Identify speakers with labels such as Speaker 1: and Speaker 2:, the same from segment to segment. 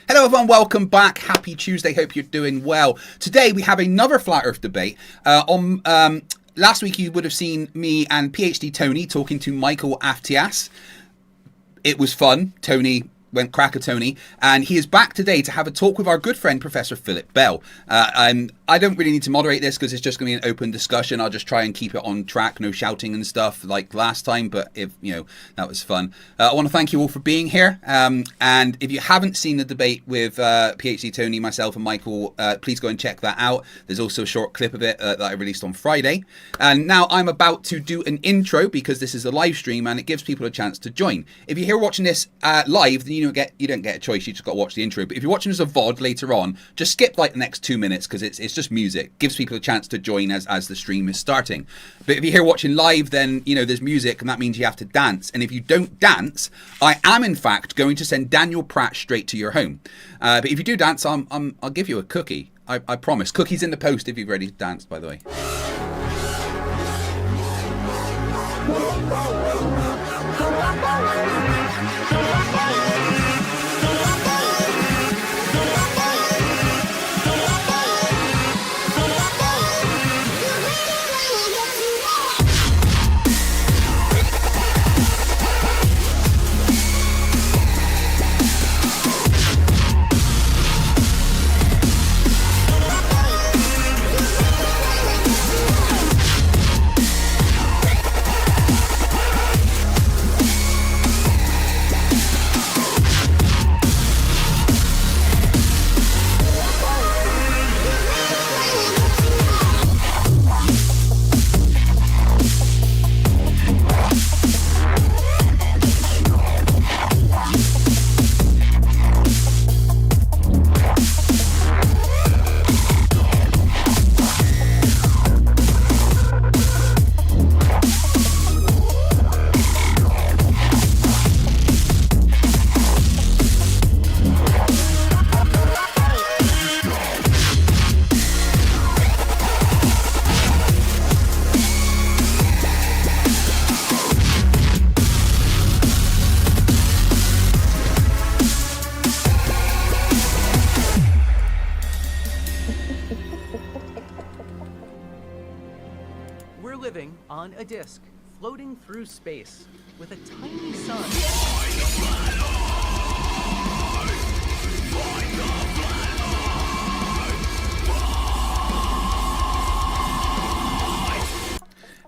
Speaker 1: Hello everyone, welcome back. Happy Tuesday, hope you're doing well. Today we have another Flat Earth debate. Last week you would have seen me and PhD Tony talking to Michael Aftias. It was fun. Tony went cracker Tony, and he is back today to have a talk with our good friend Professor Philip Bell. I don't really need to moderate this because it's just going to be an open discussion. I'll just try and keep it on track, no shouting and stuff like last time, but if that was fun. I want to thank you all for being here, and if you haven't seen the debate with PhD Tony, myself and Michael, please go and check that out. There's also a short clip of it that I released on Friday. And now I'm about to do an intro because this is a live stream and it gives people a chance to join. If you're here watching this live, then you don't get a choice. You just got to watch the intro. But if you're watching as a VOD later on, just skip like the next 2 minutes because it's just music. Gives people a chance to join as the stream is starting. But if you're here watching live, then there's music and that means you have to dance. And if you don't dance, I am in fact going to send Daniel Pratt straight to your home. But if you do dance, I'll give you a cookie. I promise. Cookies in the post if you've already danced, by the way.
Speaker 2: On a disk, floating through space, with a tiny sun.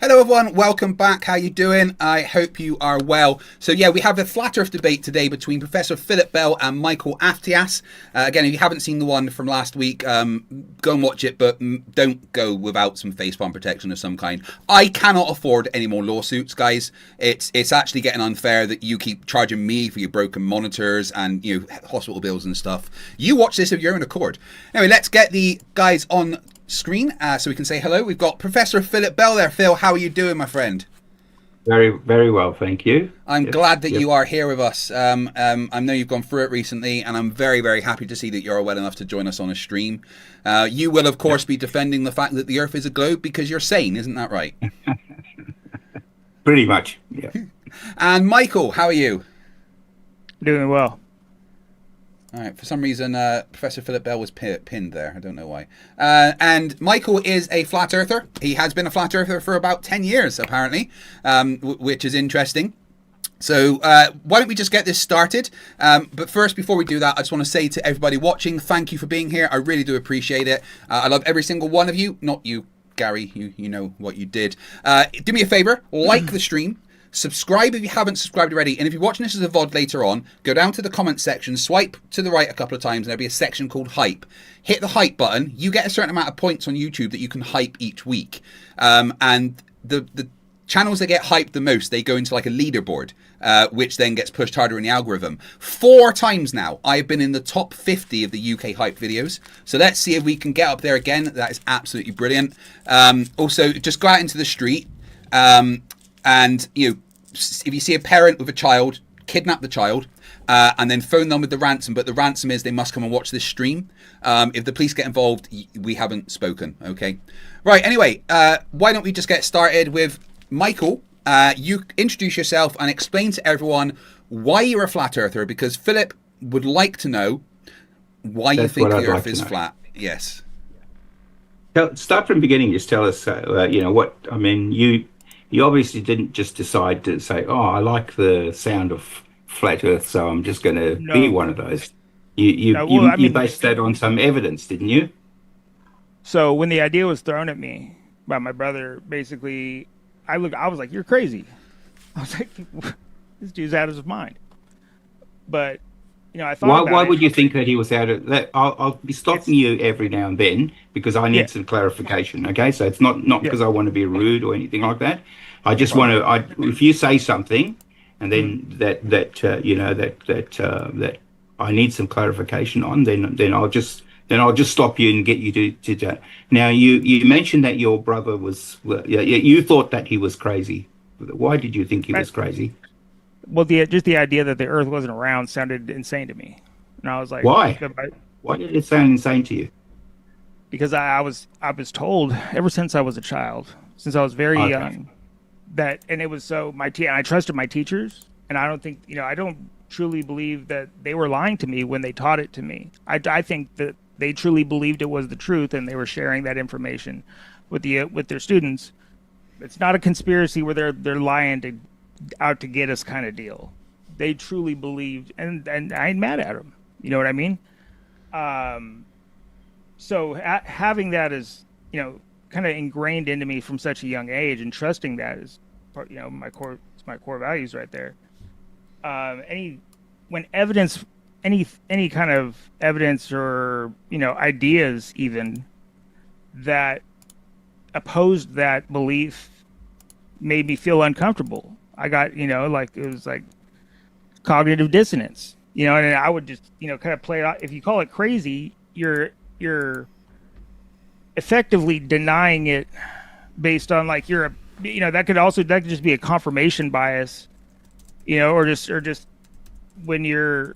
Speaker 1: Hello everyone, welcome back. How you doing? I hope you are well. So yeah, we have a Flat Earth debate today between Professor Philip Bell and Michael Aftias. Again, if you haven't seen the one from last week, go and watch it, but don't go without some facepalm protection of some kind. I cannot afford any more lawsuits, guys. It's actually getting unfair that you keep charging me for your broken monitors and hospital bills and stuff. You watch this of your own accord. Anyway, let's get the guys on screen so we can say hello. We've got Professor Philip Bell there. Phil, how are you doing, my friend?
Speaker 3: Very, very well, thank you.
Speaker 1: I'm glad that you are here with us. I know you've gone through it recently, and I'm very, very happy to see that you're well enough to join us on a stream. You will, of course, be defending the fact that the Earth is a globe because you're sane, isn't that right?
Speaker 3: Pretty much, yeah.
Speaker 1: And Michael, how are you?
Speaker 4: Doing well.
Speaker 1: All right. For some reason, Professor Philip Bell was pinned there. I don't know why. And Michael is a flat earther. He has been a flat earther for about 10 years, apparently, which is interesting. So why don't we just get this started? But first, before we do that, I just want to say to everybody watching, thank you for being here. I really do appreciate it. I love every single one of you. Not you, Gary. You know what you did. Do me a favor, like the stream. Subscribe if you haven't subscribed already, and if you're watching this as a VOD later on, go down to the comment section, swipe to the right a couple of times, and there'll be a section called Hype. Hit the Hype button. You get a certain amount of points on YouTube that you can hype each week. And the channels that get hyped the most, they go into like a leaderboard, which then gets pushed harder in the algorithm. 4 times now, I've been in the top 50 of the UK hype videos. So let's see if we can get up there again. That is absolutely brilliant. Also, just go out into the street. And, if you see a parent with a child, kidnap the child and then phone them with the ransom. But the ransom is they must come and watch this stream. If the police get involved, we haven't spoken. OK, right. Anyway, why don't we just get started with Michael? You introduce yourself and explain to everyone why you're a flat earther, because Philip would like to know Why you
Speaker 3: That's
Speaker 1: think
Speaker 3: what
Speaker 1: the
Speaker 3: I'd like
Speaker 1: Earth
Speaker 3: to
Speaker 1: is
Speaker 3: know.
Speaker 1: flat? Yes.
Speaker 3: Start from the beginning. Just tell us, what I mean. You obviously didn't just decide to say, "Oh, I like the sound of flat Earth, so I'm just going to be
Speaker 4: No,
Speaker 3: one of those." You you
Speaker 4: no. Well,
Speaker 3: you
Speaker 4: I
Speaker 3: you
Speaker 4: mean,
Speaker 3: based that on some evidence, didn't you?
Speaker 4: so when the idea was thrown at me by my brother, basically, I was like, "You're crazy." I was like, "This dude's out of his mind." But I thought
Speaker 3: Why
Speaker 4: about it.
Speaker 3: would you think that he was out of that? I'll be stopping
Speaker 4: It's
Speaker 3: you every now and then because I
Speaker 4: yeah,
Speaker 3: need some clarification. Okay, so it's not
Speaker 4: yeah,
Speaker 3: because I want to be rude or anything like that. I
Speaker 4: no
Speaker 3: just want
Speaker 4: problem.
Speaker 3: to. If you say something, and
Speaker 4: Mhm.
Speaker 3: then that I need some clarification on, then I'll just stop you and get you to that. Now you mentioned that your brother was you thought that he was crazy. Why did you think he
Speaker 4: Right.
Speaker 3: was crazy?
Speaker 4: Well, the idea that the Earth wasn't around sounded insane to me, and I was like,
Speaker 3: Why? Why did it sound insane to you?
Speaker 4: because I was told ever since I was a child, since I was very
Speaker 3: Okay.
Speaker 4: young, that and it was so and I trusted my teachers, and I don't think I don't truly believe that they were lying to me when they taught it to me. I think that they truly believed it was the truth, and they were sharing that information with their students. It's not a conspiracy where they're lying to out to get us kind of deal. They truly believed, and I ain't mad at them. You know what I mean? Um, so having that as kind of ingrained into me from such a young age, and trusting that is my core, it's my core values right there. Any when evidence, any kind of evidence or ideas even that opposed that belief made me feel uncomfortable. I got like it was like cognitive dissonance, and I would just kind of play it out. If you call it crazy, you're effectively denying it based on like that could just be a confirmation bias, or just when you're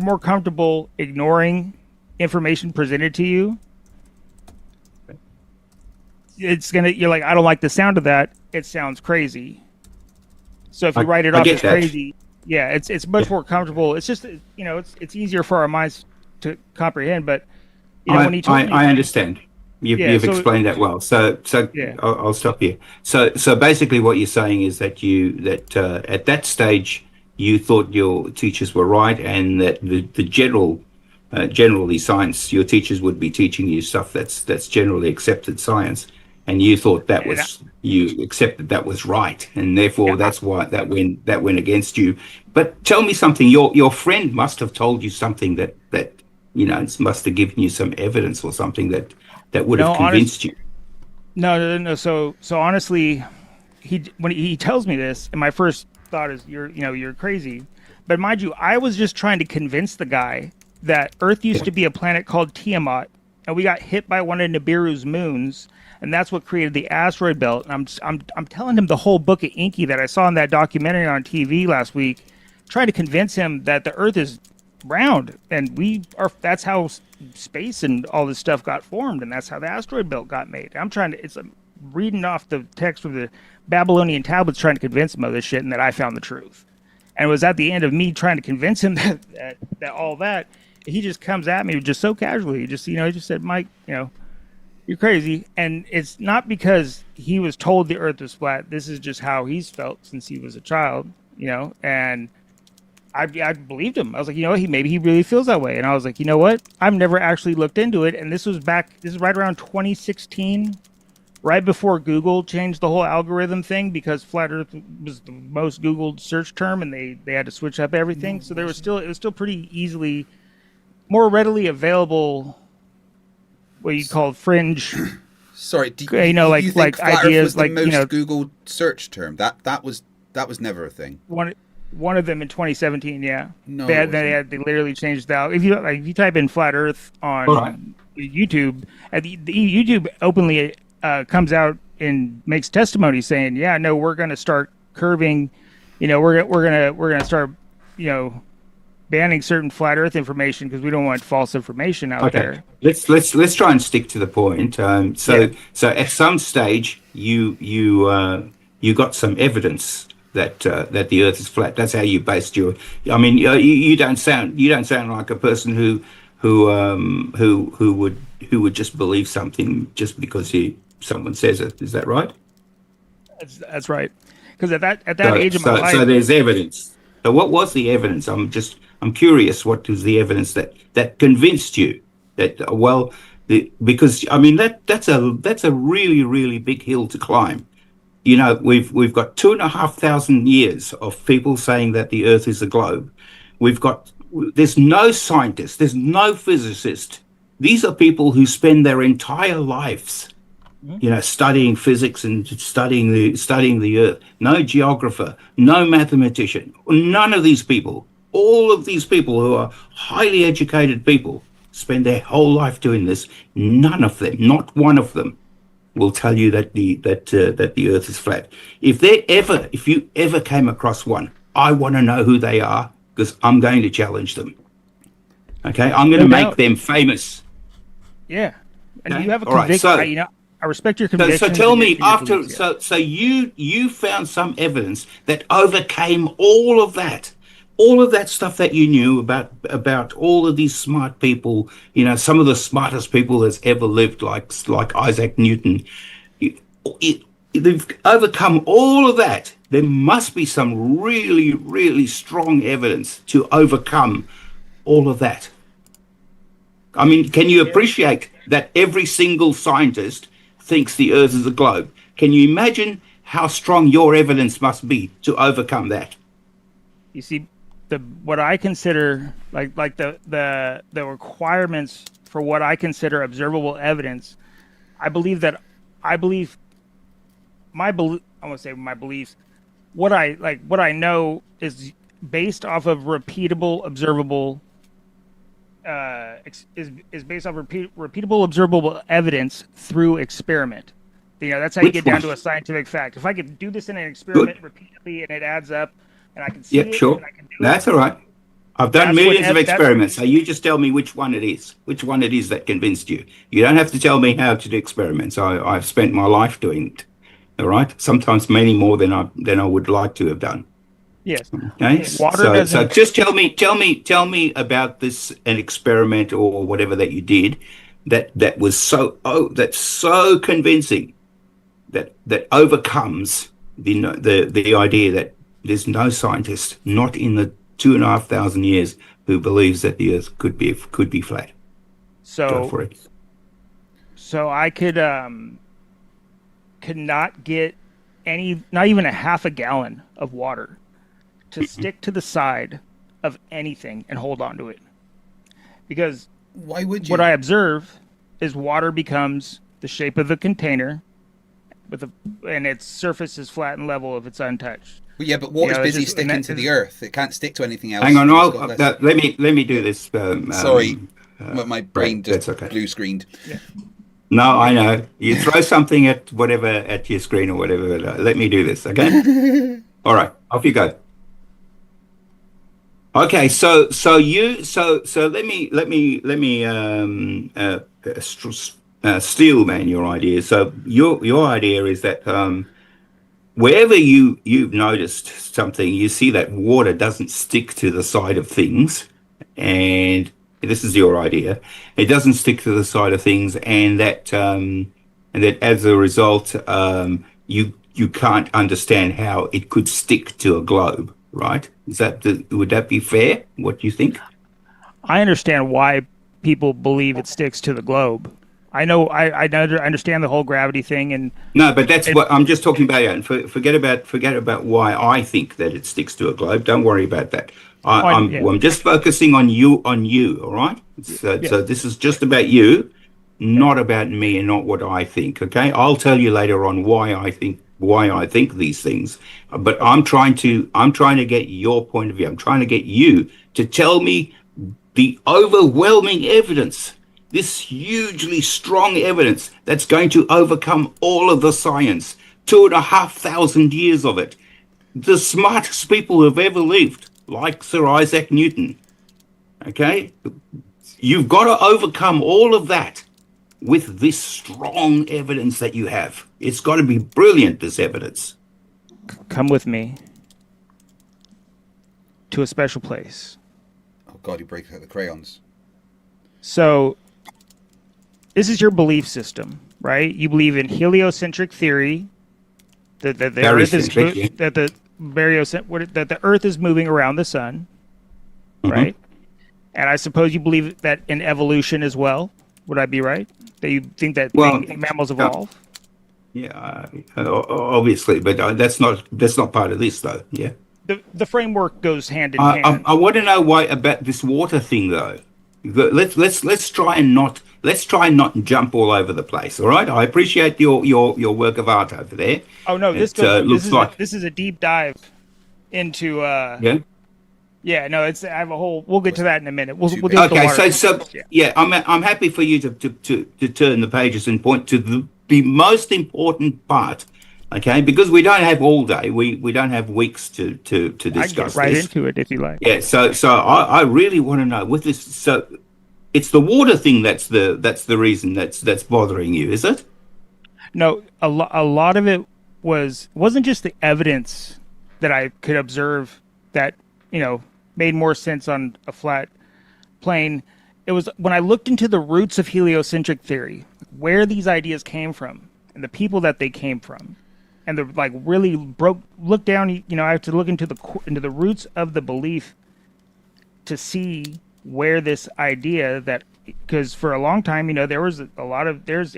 Speaker 4: more comfortable ignoring information presented to you, you're like, I don't like the sound of that. It sounds crazy. So if you write it
Speaker 3: I
Speaker 4: off
Speaker 3: get
Speaker 4: as
Speaker 3: that.
Speaker 4: crazy, yeah, it's much more comfortable. It's just it's easier for our minds to comprehend. But when he told me,
Speaker 3: I understand.
Speaker 4: yeah,
Speaker 3: You've
Speaker 4: so
Speaker 3: explained that well. So
Speaker 4: yeah,
Speaker 3: I'll stop you. So basically, what you're saying is that at that stage you thought your teachers were right, and that the generally science, your teachers would be teaching you stuff that's generally accepted science, and you thought
Speaker 4: and
Speaker 3: you accepted that was right, and therefore
Speaker 4: yeah,
Speaker 3: that's why that went against you. But tell me something. Your friend must have told you something that it must have given you some evidence or something that would have
Speaker 4: no, honest,
Speaker 3: convinced you.
Speaker 4: no. So honestly, when he tells me this, and my first thought is you're crazy. But mind you, I was just trying to convince the guy that Earth used to be a planet called Tiamat, and we got hit by one of Nibiru's moons, and that's what created the asteroid belt. And I'm telling him the whole book of Inky that I saw in that documentary on TV last week, trying to convince him that the Earth is round, and that's how space and all this stuff got formed, and that's how the asteroid belt got made. It's like reading off the text from the Babylonian tablets, trying to convince him of this shit, and that I found the truth. And it was at the end of me trying to convince him that all that, he just comes at me just so casually. He just said, Mike, you're crazy. And it's not because he was told the Earth was flat. This is just how he's felt since he was a child, and I believed him. I was like, maybe he really feels that way. And I was like, you know what? I've never actually looked into it. And this is right around 2016, right before Google changed the whole algorithm thing, because flat Earth was the most Googled search term, and they had to switch up everything. So it was still pretty easily, more readily available, what you call fringe,
Speaker 1: Sorry, you think
Speaker 4: like
Speaker 1: flat Earth
Speaker 4: ideas
Speaker 1: was the
Speaker 4: like
Speaker 1: most Googled search term? That was never a thing.
Speaker 4: one of them in 2017. Yeah,
Speaker 1: No,
Speaker 4: they literally changed out. If you type in flat Earth on
Speaker 3: All right.
Speaker 4: YouTube, the YouTube openly comes out and makes testimony saying, yeah, no, we're going to start curving, we're gonna start banning certain flat Earth information because we don't want false information out
Speaker 3: Okay,
Speaker 4: there.
Speaker 3: let's try and stick to the point.
Speaker 4: Yeah.
Speaker 3: So at some stage you got some evidence that the Earth is flat. That's how you based your. I mean, you don't sound like a person who would just believe something just because someone says it. Is that right?
Speaker 4: That's right. Because at that age of my life,
Speaker 3: So there's evidence. So what was the evidence? I'm curious. What was the evidence that convinced you that because I mean that's a really really big hill to climb. You know, we've got 2,500 years of people saying that the Earth is a globe. There's no scientist, there's no physicist. These are people who spend their entire lives, you know, studying physics and studying the Earth. No geographer, no mathematician, none of these people. All of these people who are highly educated people spend their whole life doing this. None of them, not one of them, will tell you that the Earth is flat. If you ever came across one, I want to know who they are because I'm going to challenge them. Okay, I'm going to make them famous.
Speaker 4: Yeah, and
Speaker 3: Okay?
Speaker 4: you have a
Speaker 3: All right,
Speaker 4: conviction. I respect your conviction.
Speaker 3: So tell me, so you found some evidence that overcame all of that stuff that you knew about all of these smart people. You know, some of the smartest people that's ever lived, like Isaac Newton. They've overcome all of that. There must be some really, really strong evidence to overcome all of that. I mean, can you appreciate that every single scientist thinks the Earth is a globe? Can you imagine how strong your evidence must be to overcome that?
Speaker 4: You see, what I consider like the requirements for what I consider observable evidence. I believe my beliefs. What I know is based off of repeatable observable. Is based off repeatable observable evidence through experiment. You know, that's how you get down to a scientific fact. If I could do this in an experiment repeatedly and it adds up, and I can see it,
Speaker 3: sure.
Speaker 4: And I can do
Speaker 3: That's
Speaker 4: it,
Speaker 3: all right. I've done millions of experiments, so
Speaker 4: that's
Speaker 3: you just tell me which one it is that convinced you. You don't have to tell me how to do experiments. I've spent my life doing it. All right, sometimes many more than I would like to have done.
Speaker 4: Yes.
Speaker 3: Okay.
Speaker 4: Water
Speaker 3: So
Speaker 4: doesn't.
Speaker 3: just tell me about an experiment or whatever that you did that was that's so convincing that overcomes the idea that there's no scientist, not in the 2,500 years, who believes that the Earth could be flat. Go for it.
Speaker 4: So I could not get not even a half a gallon of water to stick to the side of anything and hold on to it. Because
Speaker 1: why would you?
Speaker 4: What I observe is water becomes the shape of a container and its surface is flat and level if it's untouched.
Speaker 1: Well, yeah, but water's busy sticking to the Earth. It can't stick to anything else.
Speaker 3: Hang on, let me do this.
Speaker 1: Sorry, my brain just
Speaker 3: okay.
Speaker 1: blue screened.
Speaker 4: Yeah.
Speaker 3: No, I know. You throw something at your screen or whatever. Let me do this, okay? All right, off you go. Okay, so let me steal, man, your idea. So your idea is that wherever you've noticed something, you see that water doesn't stick to the side of things, and this is your idea. It doesn't stick to the side of things, and that as a result, you can't understand how it could stick to a globe, right? Would that be fair? What do you think?
Speaker 4: I understand why people believe it sticks to the globe. I know I understand the whole gravity thing, and
Speaker 3: no, but that's what I'm just talking about. And forget about why I think that it sticks to a globe. Don't worry about that. I'm just focusing on you. All right. So this is just about you, not about me and not what I think. Okay. I'll tell you later on why I think these things. But I'm trying to get your point of view. I'm trying to get you to tell me the overwhelming evidence. This hugely strong evidence that's going to overcome all of the science, 2,500 years of it. The smartest people who have ever lived, like Sir Isaac Newton. Okay? You've got to overcome all of that with this strong evidence that you have. It's got to be brilliant, this evidence.
Speaker 4: Come with me to a special place.
Speaker 1: Oh God, he breaks out the crayons.
Speaker 4: So this is your belief system, right? You believe in heliocentric theory, that the Earth is
Speaker 3: Baryocentric, yeah.
Speaker 4: that the Earth is moving around the sun, right? And I suppose you believe that in evolution as well. Would I be right? That you think that mammals evolve?
Speaker 3: Yeah, obviously, but that's not part of this, though. Yeah.
Speaker 4: The framework goes hand in hand.
Speaker 3: I want to know why about this water thing, though. Let's try and not jump all over the place. All right. I appreciate your work of art over there.
Speaker 4: Oh no, this is a deep dive into.
Speaker 3: Yeah.
Speaker 4: Yeah, no, it's. I have a whole. We'll get to that in a minute. We'll deal with
Speaker 3: Okay,
Speaker 4: the water.
Speaker 3: so yeah, I'm happy for you to turn the pages and point to the most important part. Okay, because we don't have all day. We don't have weeks to discuss
Speaker 4: I can get right into it if you like.
Speaker 3: Yeah. So I really want to know with this. So it's the water thing that's the reason that's bothering you, is it?
Speaker 4: No, a lot of it wasn't just the evidence that I could observe that made more sense on a flat plane. It was when I looked into the roots of heliocentric theory, where these ideas came from, and the people that they came from, and really look down. I have to look into the roots of the belief to see where this idea because for a long time, there was there's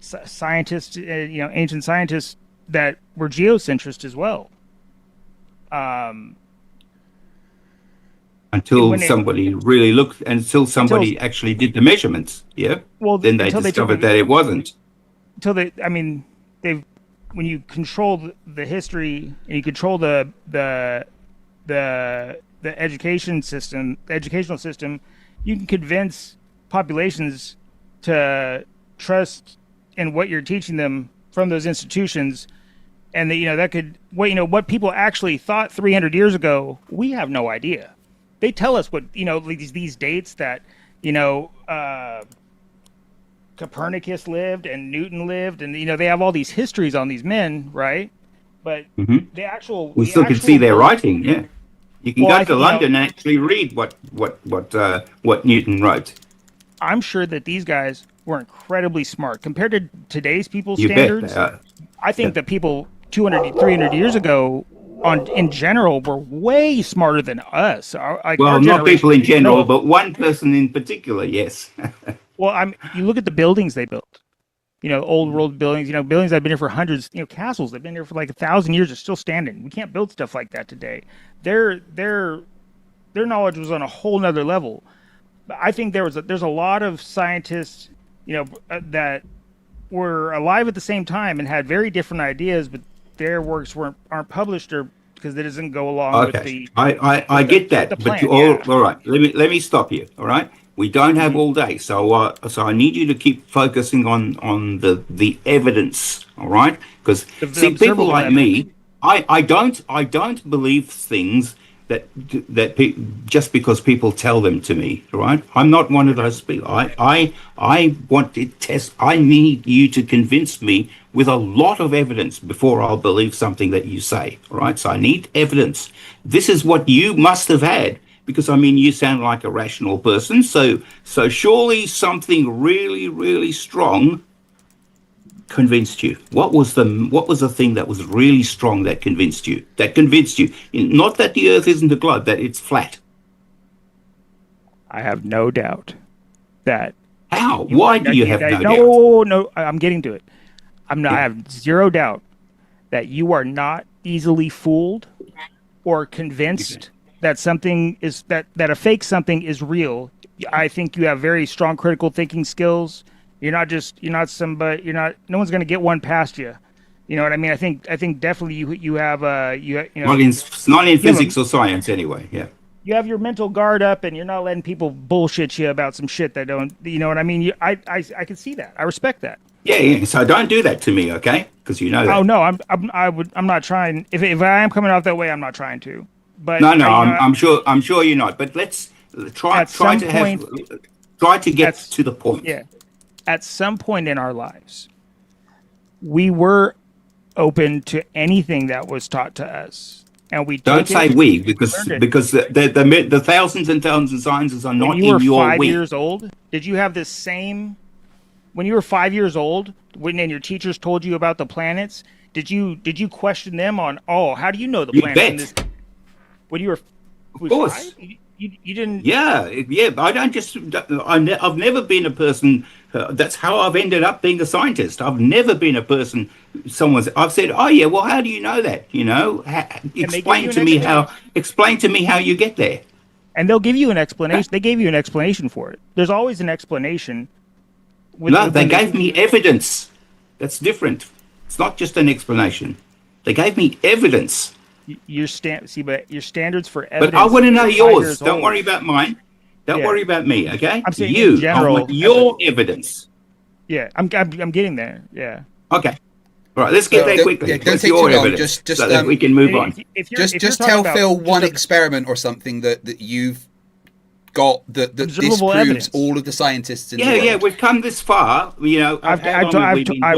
Speaker 4: scientists, ancient scientists that were geocentrist as well.
Speaker 3: Until somebody actually did the measurements, yeah.
Speaker 4: Well,
Speaker 3: then they discovered that it wasn't.
Speaker 4: When you control the history and you control the educational system, you can convince populations to trust in what you're teaching them from those institutions, and what people actually thought 300 years ago, we have no idea. They tell us what these dates that Copernicus lived and Newton lived, and they have all these histories on these men, right? But we
Speaker 3: still can see their writing. Yeah, you can go to London and actually read what Newton wrote.
Speaker 4: I'm sure that these guys were incredibly smart compared to today's people's standards. I think that people 200, 300 years ago, in general, were way smarter than us.
Speaker 3: Not people in general, but one person in particular, yes.
Speaker 4: Well, you look at the buildings they built. Old world buildings. Buildings that have been here for hundreds. Castles that've been here for like 1,000 years are still standing. We can't build stuff like that today. Their knowledge was on a whole nother level. I think there's a lot of scientists, that were alive at the same time and had very different ideas, but their works aren't published or because it doesn't go along with the.
Speaker 3: I get that, but all right. Let me stop you. All right, we don't have all day, so I need you to keep focusing on the evidence. All right, because people like me, I don't believe things just because people tell them to me, right? I'm not one of those people. I want to test. I need you to convince me with a lot of evidence before I'll believe something that you say, right? So I need evidence. This is what you must have had, because you sound like a rational person. So surely something really, really strong convinced you. What was the thing that was really strong that convinced you? Not that the Earth isn't a globe, that it's flat.
Speaker 4: I have no doubt that.
Speaker 3: How? Why do you have no doubt?
Speaker 4: No, I'm getting to it. I have zero doubt that you are not easily fooled or convinced that something is that a fake something is real. I think you have very strong critical thinking skills. No one's going to get one past you. You know what I mean? I think definitely you have
Speaker 3: Well, it's not in physics or science anyway. Yeah.
Speaker 4: You have your mental guard up, and you're not letting people bullshit you about some shit that don't. You know what I mean? I can see that. I respect that.
Speaker 3: Yeah. So don't do that to me, okay? Because you know that.
Speaker 4: Oh no, I'm not trying. If I am coming off that way, I'm not trying to. But
Speaker 3: no, I'm sure you're not. But let's try to get to the point.
Speaker 4: Yeah. At some point in our lives, we were open to anything that was taught to us. and we
Speaker 3: Don't
Speaker 4: took
Speaker 3: say
Speaker 4: it,
Speaker 3: we, because
Speaker 4: learned it.
Speaker 3: the thousands and thousands of sciences are not
Speaker 4: When you were
Speaker 3: in your
Speaker 4: 5
Speaker 3: we.
Speaker 4: years old, did you have this same? When you were 5 years old, when and your teachers told you about the planets, did you question them on? Oh, how do you know the
Speaker 3: You
Speaker 4: planets? In
Speaker 3: bet.
Speaker 4: this, when you were,
Speaker 3: Of course.
Speaker 4: five, you didn't.
Speaker 3: Yeah, yeah. But I don't just. I've never been a person. That's how I've ended up being a scientist. I've never been a person. I've said, oh yeah. Well, how do you know that? You know,
Speaker 4: And they give you
Speaker 3: explain
Speaker 4: an
Speaker 3: to me how.
Speaker 4: explanation.
Speaker 3: Explain to me how you get there.
Speaker 4: And they'll give you an explanation. They gave you an explanation for it. There's always an explanation.
Speaker 3: No, they gave me evidence. That's different. It's not just an explanation. They gave me evidence.
Speaker 4: But your standards for
Speaker 3: But
Speaker 4: evidence.
Speaker 3: I want to know
Speaker 4: are 5
Speaker 3: yours.
Speaker 4: years
Speaker 3: Don't
Speaker 4: old.
Speaker 3: worry about mine. Don't
Speaker 4: Yeah.
Speaker 3: worry about me, okay?
Speaker 4: I'm saying
Speaker 3: you.
Speaker 4: in general,
Speaker 3: I want your evidence.
Speaker 4: Yeah, I'm getting there. Yeah.
Speaker 3: Okay. All right, let's get there quickly.
Speaker 1: Don't
Speaker 3: What's
Speaker 1: take
Speaker 3: your
Speaker 1: too long.
Speaker 3: evidence?
Speaker 1: Just
Speaker 3: so that we can move on.
Speaker 4: If you're
Speaker 1: just
Speaker 4: talking
Speaker 1: tell
Speaker 4: about
Speaker 1: Phil
Speaker 4: just
Speaker 1: one experiment or something that you've got that this
Speaker 4: Observable
Speaker 1: proves
Speaker 4: evidence.
Speaker 1: all of the scientists in the
Speaker 3: Yeah,
Speaker 1: world.
Speaker 3: yeah, we've come this far. You know,
Speaker 4: I've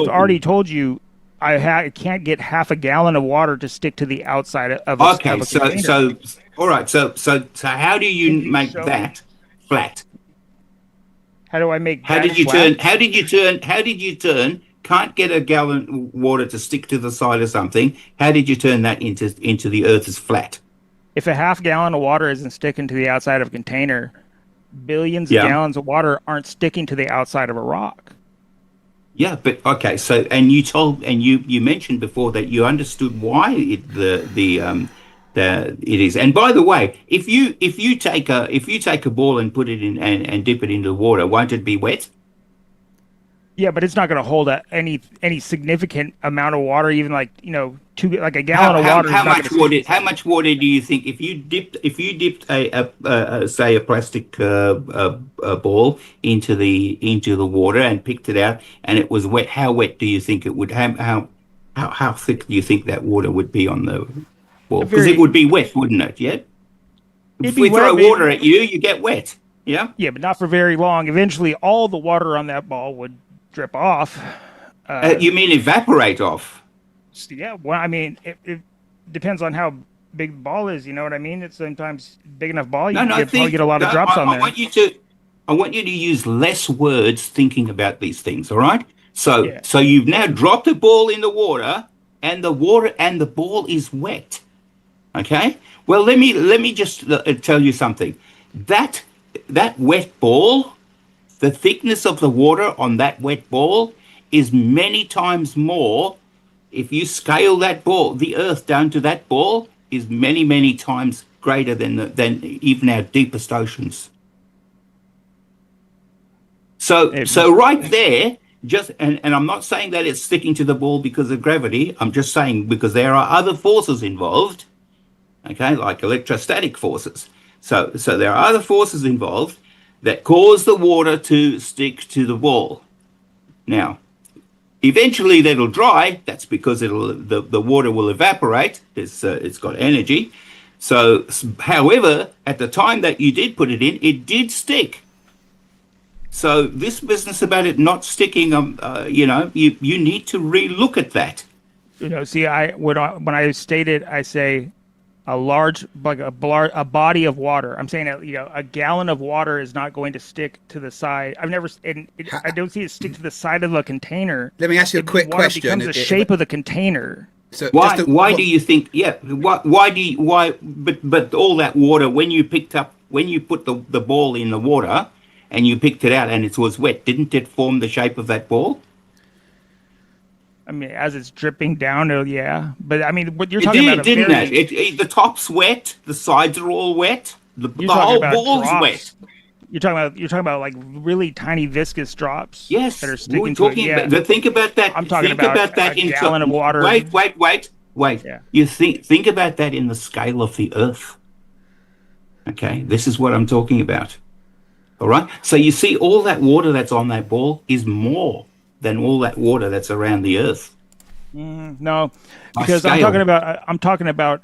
Speaker 4: already told you I can't get half a gallon of water to stick to the outside of a
Speaker 3: Okay,
Speaker 4: of a container.
Speaker 3: so all right, so how do you
Speaker 4: Can you
Speaker 3: make
Speaker 4: show
Speaker 3: that flat?
Speaker 4: How do I make
Speaker 3: How
Speaker 4: that
Speaker 3: did you
Speaker 4: flat?
Speaker 3: turn? How did you turn? How did you turn? Can't get a gallon of water to stick to the side of something. How did you turn that into the Earth as flat?
Speaker 4: If a half gallon of water isn't sticking to the outside of a container, billions
Speaker 3: Yeah.
Speaker 4: of gallons of water aren't sticking to the outside of a rock.
Speaker 3: Yeah, but okay. So, and you mentioned before that you understood why it is. And by the way, if you take a ball and put it in and dip it into the water, won't it be wet?
Speaker 4: Yeah, but it's not going to hold any significant amount of water, even like a gallon of water.
Speaker 3: How much water? How much water do you think if you dipped say a plastic ball into the water and picked it out and it was wet? How wet do you think it would? How thick do you think that water would be on the ball? Because it would be wet, wouldn't it? Yeah. If we throw water at you, you get wet. Yeah.
Speaker 4: Yeah, but not for very long. Eventually, all the water on that ball would drip off.
Speaker 3: You mean evaporate off?
Speaker 4: Yeah, well, I mean, it depends on how big the ball is. You know what I mean? It's sometimes big enough ball, probably get a lot of drops on there.
Speaker 3: I want you to use less words thinking about these things. All right. So you've now dropped a ball in the water, and the ball is wet. Okay. Well, let me just tell you something. That wet ball. The thickness of the water on that wet ball is many times more. If you scale that ball, the Earth down to that ball is many, many times greater than even our deepest oceans. So right there, and I'm not saying that it's sticking to the ball because of gravity. I'm just saying because there are other forces involved, okay, like electrostatic forces. So there are other forces involved that cause the water to stick to the wall. Now, eventually that'll dry. That's because the water will evaporate. It's got energy. So, however, at the time that you did put it in, it did stick. So this business about it not sticking, you need to relook at that.
Speaker 4: See, when I state it, I say a large, like a body of water. I'm saying a gallon of water is not going to stick to the side. I don't see it stick to the side of a container.
Speaker 1: Let me ask you a quick question.
Speaker 4: Becomes the shape of the container.
Speaker 1: So
Speaker 3: why do you think? Yeah. Why? But all that water when you put the ball in the water and you picked it out and it was wet, didn't it form the shape of that ball?
Speaker 4: I mean, as it's dripping down, yeah. But I mean, what you're talking about,
Speaker 3: didn't it? The top's wet, the sides are all wet, the whole ball's wet.
Speaker 4: You're talking about like really tiny viscous drops.
Speaker 3: Yes,
Speaker 4: that are sticking to it. Yeah.
Speaker 3: Think about that.
Speaker 4: I'm talking about that a gallon of water.
Speaker 3: Wait.
Speaker 4: Yeah.
Speaker 3: You think about that in the scale of the Earth. Okay, this is what I'm talking about. All right. So you see, all that water that's on that ball is more than all that water that's around the Earth.
Speaker 4: No, because I'm talking about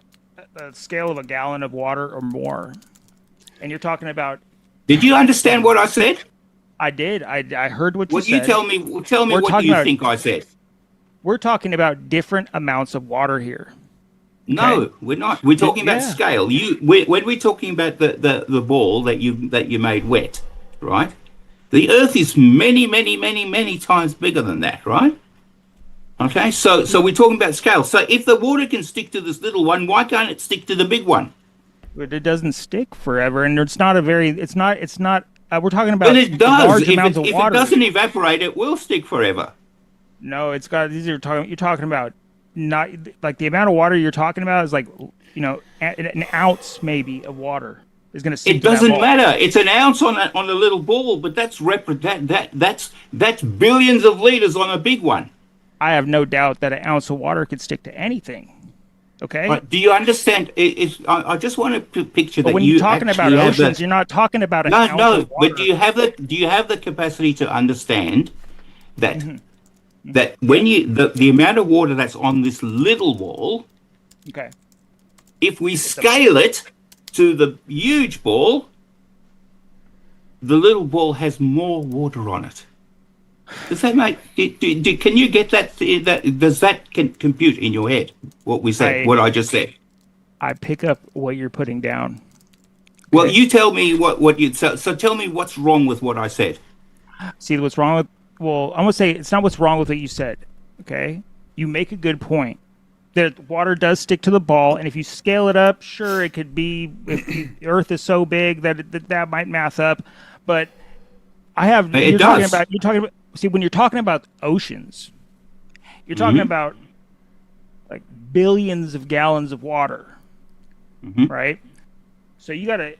Speaker 4: a scale of a gallon of water or more, and you're talking about.
Speaker 3: Did you understand what I said?
Speaker 4: I did. I heard what you said.
Speaker 3: You tell me what you think I said.
Speaker 4: We're talking about different amounts of water here.
Speaker 3: No, we're not. We're talking about
Speaker 4: Yeah.
Speaker 3: scale. When we're talking about the ball that you made wet, right? The Earth is many, many, many, many times bigger than that, right? Okay, so we're talking about scale. So if the water can stick to this little one, why can't it stick to the big one?
Speaker 4: But it doesn't stick forever, and it's not a very. It's not. We're talking about
Speaker 3: But it does.
Speaker 4: large
Speaker 3: If
Speaker 4: amounts of
Speaker 3: it
Speaker 4: water.
Speaker 3: doesn't evaporate, it will stick forever.
Speaker 4: No, it's got. You're talking about not like the amount of water you're talking about is like an ounce maybe of water is going to stick.
Speaker 3: It
Speaker 4: to that
Speaker 3: doesn't
Speaker 4: ball.
Speaker 3: matter. It's an ounce on a little ball, but that's billions of liters on a big one.
Speaker 4: I have no doubt that an ounce of water could stick to anything. Okay.
Speaker 3: Right. Do you understand? I just want to picture
Speaker 4: But
Speaker 3: that
Speaker 4: when you're talking about oceans, you're not talking about an ounce of water.
Speaker 3: But do you have the capacity to understand that
Speaker 4: Mm-hmm.
Speaker 3: that when the amount of water that's on this little wall,
Speaker 4: Okay.
Speaker 3: if we scale it to the huge ball, the little ball has more water on it. Does that make? Can you get that? Does that compute in your head? What we said, what I just said.
Speaker 4: I pick up what you're putting down.
Speaker 3: Well, you tell me what you so tell me what's wrong with what I said.
Speaker 4: See what's wrong with. Well, I'm gonna say it's not what's wrong with what you said. Okay, you make a good point. That water does stick to the ball, and if you scale it up, sure, it could be. If the Earth is so big that might math up, but I have.
Speaker 3: It does.
Speaker 4: You're talking about. See, when you're talking about oceans, you're talking about like billions of gallons of water, right? So you got to,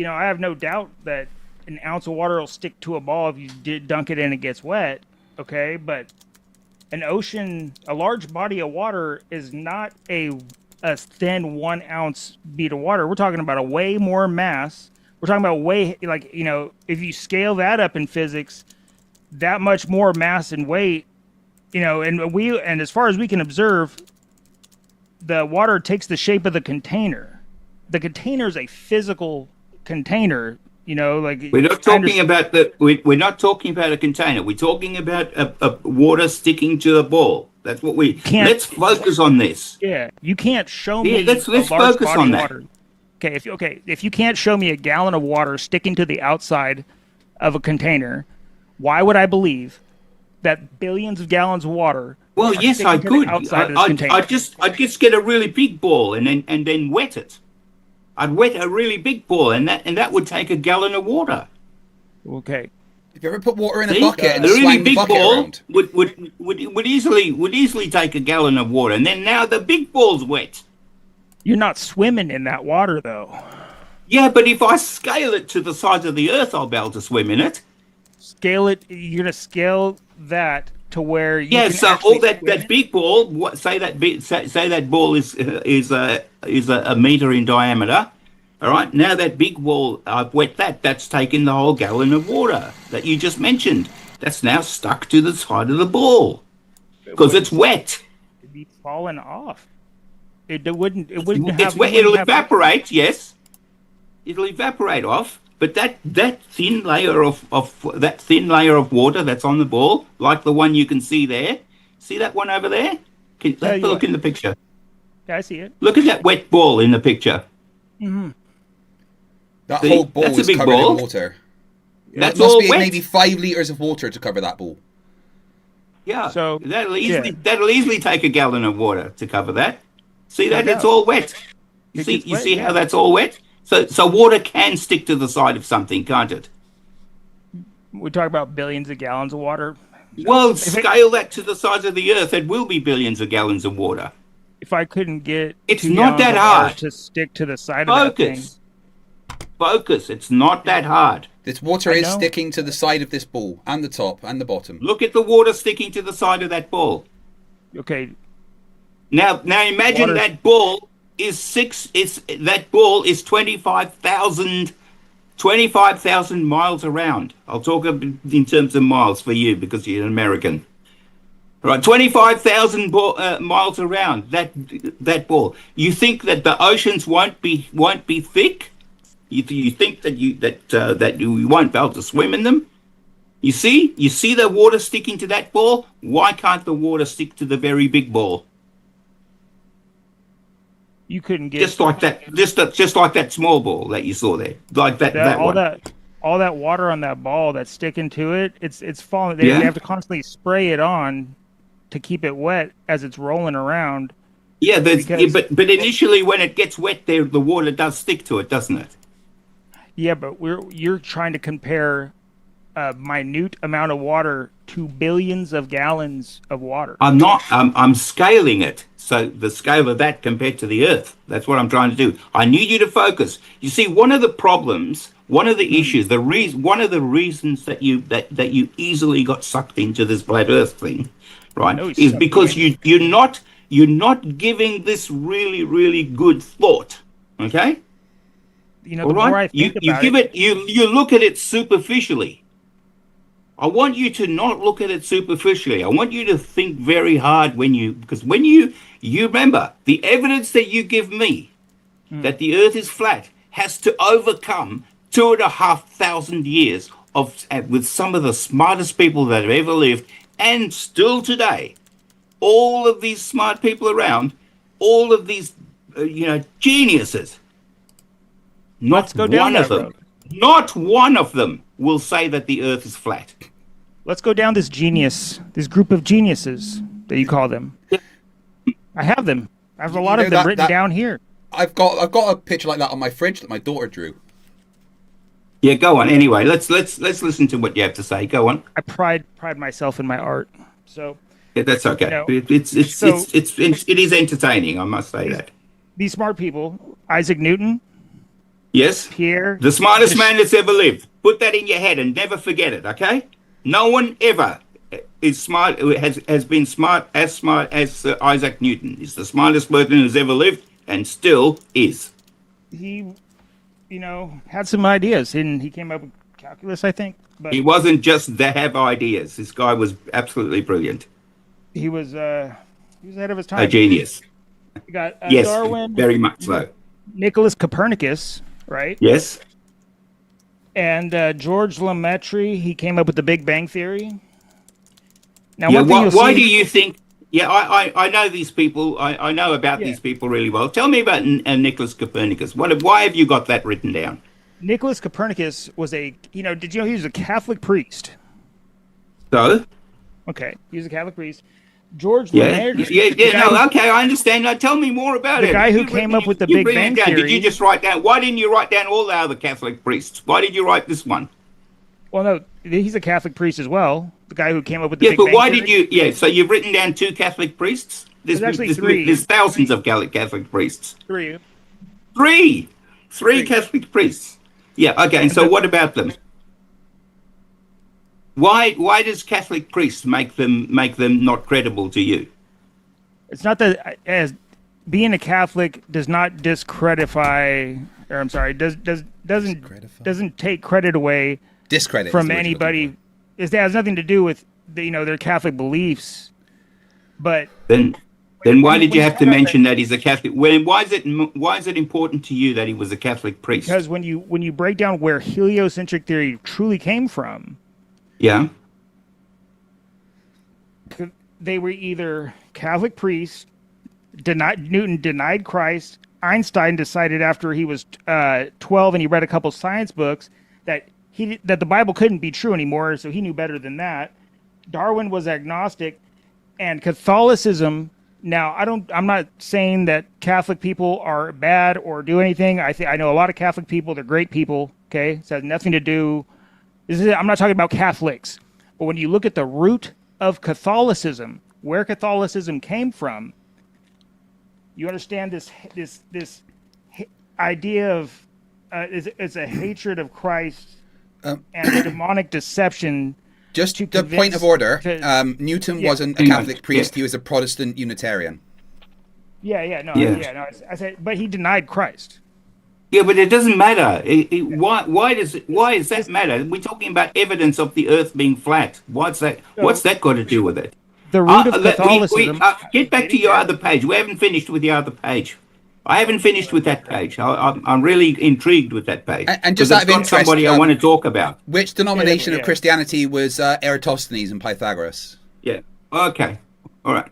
Speaker 4: I have no doubt that an ounce of water will stick to a ball if you dunk it in and it gets wet, okay? But an ocean, a large body of water is not a thin 1 ounce bead of water. We're talking about a way more mass. We're talking about if you scale that up in physics, that much more mass and weight, and as far as we can observe, the water takes the shape of the container. The container is a physical container,
Speaker 3: we're not talking about we're not talking about a container. We're talking about a water sticking to a ball. That's what let's focus on this.
Speaker 4: Yeah, you can't show me.
Speaker 3: Let's
Speaker 4: a large
Speaker 3: focus
Speaker 4: body
Speaker 3: on
Speaker 4: of
Speaker 3: that.
Speaker 4: water. If you can't show me a gallon of water sticking to the outside of a container, why would I believe that billions of gallons of water?
Speaker 3: Well, yes, I could.
Speaker 4: I'd
Speaker 3: just get a really big ball and then wet it. I'd wet a really big ball, and that would take a gallon of water.
Speaker 4: Okay.
Speaker 1: If you ever put water in a bucket and
Speaker 3: the really
Speaker 1: swang the
Speaker 3: big
Speaker 1: bucket
Speaker 3: ball
Speaker 1: around,
Speaker 3: would easily take a gallon of water, and then now the big ball's wet.
Speaker 4: You're not swimming in that water, though.
Speaker 3: Yeah, but if I scale it to the size of the Earth, I'll be able to swim in it.
Speaker 4: Scale it. You're gonna scale that to where you.
Speaker 3: Yeah,
Speaker 4: can
Speaker 3: so
Speaker 4: actually
Speaker 3: all that big ball, say that ball is a meter in diameter. All right, now that big ball, I've wet that. That's taken the whole gallon of water that you just mentioned. That's now stuck to the side of the ball because it's wet.
Speaker 4: It'd be falling off. It wouldn't. It
Speaker 3: It's
Speaker 4: wouldn't
Speaker 3: wet. It'll evaporate. Yes, it'll evaporate off. But that thin layer of water that's on the ball, like the one you can see there, see that one over there? Let's look in the picture.
Speaker 4: Yeah, I see it.
Speaker 3: Look at that wet ball in the picture.
Speaker 1: that
Speaker 3: See,
Speaker 1: whole ball
Speaker 3: that's a
Speaker 1: is
Speaker 3: big
Speaker 1: covered
Speaker 3: ball.
Speaker 1: in water.
Speaker 3: That's
Speaker 1: It must
Speaker 3: all
Speaker 1: be
Speaker 3: wet.
Speaker 1: maybe 5 liters of water to cover that ball.
Speaker 3: Yeah.
Speaker 4: So,
Speaker 3: that'll easily take a gallon of water to cover that. See that?
Speaker 4: No
Speaker 3: It's
Speaker 4: doubt.
Speaker 3: all wet. You
Speaker 4: It
Speaker 3: see
Speaker 4: gets wet,
Speaker 3: how
Speaker 4: yeah.
Speaker 3: that's all wet? So water can stick to the side of something, can't it?
Speaker 4: We talk about billions of gallons of water.
Speaker 3: Well, scale that to the size of the Earth, it will be billions of gallons of water.
Speaker 4: If I couldn't get
Speaker 3: It's
Speaker 4: 2
Speaker 3: not
Speaker 4: gallons
Speaker 3: that
Speaker 4: of water
Speaker 3: hard.
Speaker 4: to stick to the side of that thing.
Speaker 3: Focus. It's not that hard.
Speaker 1: This water
Speaker 4: I
Speaker 1: is
Speaker 4: know.
Speaker 1: sticking to the side of this ball, and the top, and the bottom.
Speaker 3: Look at the water sticking to the side of that ball.
Speaker 4: Okay,
Speaker 3: Now imagine
Speaker 4: Water-
Speaker 3: that ball is 25,000 miles around. I'll talk in terms of miles for you because you're an American. Right, 25,000 miles around that ball. You think that the oceans won't be thick? You think that you won't be able to swim in them? You see the water sticking to that ball. Why can't the water stick to the very big ball?
Speaker 4: You couldn't get
Speaker 3: Just like that, just like that small ball that you saw there, like that
Speaker 4: all
Speaker 3: one.
Speaker 4: all that water on that ball that's sticking to it. It's falling. They have to constantly spray it on to keep it wet as it's rolling around.
Speaker 3: Yeah, but initially when it gets wet, there the water does stick to it, doesn't it?
Speaker 4: Yeah, but you're trying to compare a minute amount of water to billions of gallons of water.
Speaker 3: I'm not. I'm scaling it. So the scale of that compared to the Earth. That's what I'm trying to do. I need you to focus. You see, one of the problems, one of the issues, one of the reasons that you easily got sucked into this flat Earth thing, right, is because you're not giving this really good thought. Okay.
Speaker 4: You know, the more I think about it,
Speaker 3: you look at it superficially. I want you to not look at it superficially. I want you to think very hard because when you remember the evidence that you give me that the Earth is flat has to overcome 2,500 years with some of the smartest people that have ever lived, and still today, all of these smart people around, all of these geniuses. Not one of them will say that the Earth is flat.
Speaker 4: Let's go down this group of geniuses that you call them. I have them. I have a lot of them written down here.
Speaker 1: I've got a picture like that on my fridge that my daughter drew.
Speaker 3: Yeah, go on. Anyway, let's listen to what you have to say. Go on.
Speaker 4: I pride myself in my art. So
Speaker 3: yeah, that's okay.
Speaker 4: You know,
Speaker 3: it is entertaining. I must say that.
Speaker 4: These smart people, Isaac Newton.
Speaker 3: Yes.
Speaker 4: Pierre.
Speaker 3: The smartest man that's ever lived. Put that in your head and never forget it, okay? No one ever is smart, has been smart as Isaac Newton. He's the smartest person who's ever lived and still is.
Speaker 4: He, had some ideas and he came up with calculus, I think. But
Speaker 3: he wasn't just to have ideas. This guy was absolutely brilliant.
Speaker 4: He was ahead of his time.
Speaker 3: A genius.
Speaker 4: You got
Speaker 3: yes,
Speaker 4: Darwin.
Speaker 3: Very much so.
Speaker 4: Nicholas Copernicus. Right?
Speaker 3: Yes.
Speaker 4: And George Lemaitre, he came up with the Big Bang Theory. Now,
Speaker 3: why do you think... Yeah, I know these people. I know about these people really well. Tell me about Nicholas Copernicus. Why have you got that written down?
Speaker 4: Nicholas Copernicus was did you know he was a Catholic priest?
Speaker 3: So?
Speaker 4: Okay, he was a Catholic priest. George Lemaitre.
Speaker 3: Okay, I understand. Now tell me more about it.
Speaker 4: The guy who came up with the Big Bang Theory.
Speaker 3: Did you just write down? Why didn't you write down all the other Catholic priests? Why did you write this one?
Speaker 4: Well, no, he's a Catholic priest as well. The guy who came up with the Big Bang Theory.
Speaker 3: Yeah, but why did you? Yeah, so you've written down 2 Catholic priests.
Speaker 4: There's actually 3.
Speaker 3: There's thousands of Catholic priests.
Speaker 4: 3.
Speaker 3: 3 Catholic priests. Yeah. Okay. And so what about them? Why does Catholic priests make them not credible to you?
Speaker 4: It's not that as being a Catholic does not discredify, or I'm sorry, doesn't take credit away from anybody. It has nothing to do with their Catholic beliefs. But
Speaker 3: then why did you have to mention that he's a Catholic? Why is it important to you that he was a Catholic priest?
Speaker 4: Because when you break down where heliocentric theory truly came from.
Speaker 3: Yeah.
Speaker 4: They were either Catholic priests, Newton denied Christ, Einstein decided after he was 12 and he read a couple science books that the Bible couldn't be true anymore, so he knew better than that. Darwin was agnostic, and Catholicism. Now, I'm not saying that Catholic people are bad or do anything. I know a lot of Catholic people, they're great people, okay? It has nothing to do. I'm not talking about Catholics, but when you look at the root of Catholicism, where Catholicism came from, you understand this idea of it's a hatred of Christ and a demonic deception.
Speaker 1: Just the point of order. Newton wasn't a Catholic priest; he was a Protestant Unitarian.
Speaker 4: I said, but he denied Christ.
Speaker 3: Yeah, but it doesn't matter. Why does that matter? We're talking about evidence of the Earth being flat. What's that got to do with it?
Speaker 4: The root of Catholicism.
Speaker 3: Get back to your other page. We haven't finished with the other page. I haven't finished with that page. I'm really intrigued with that page.
Speaker 1: And just out of interest,
Speaker 3: somebody I want to talk about.
Speaker 1: Which denomination of Christianity was Eratosthenes and Pythagoras?
Speaker 3: Yeah. Okay. All right.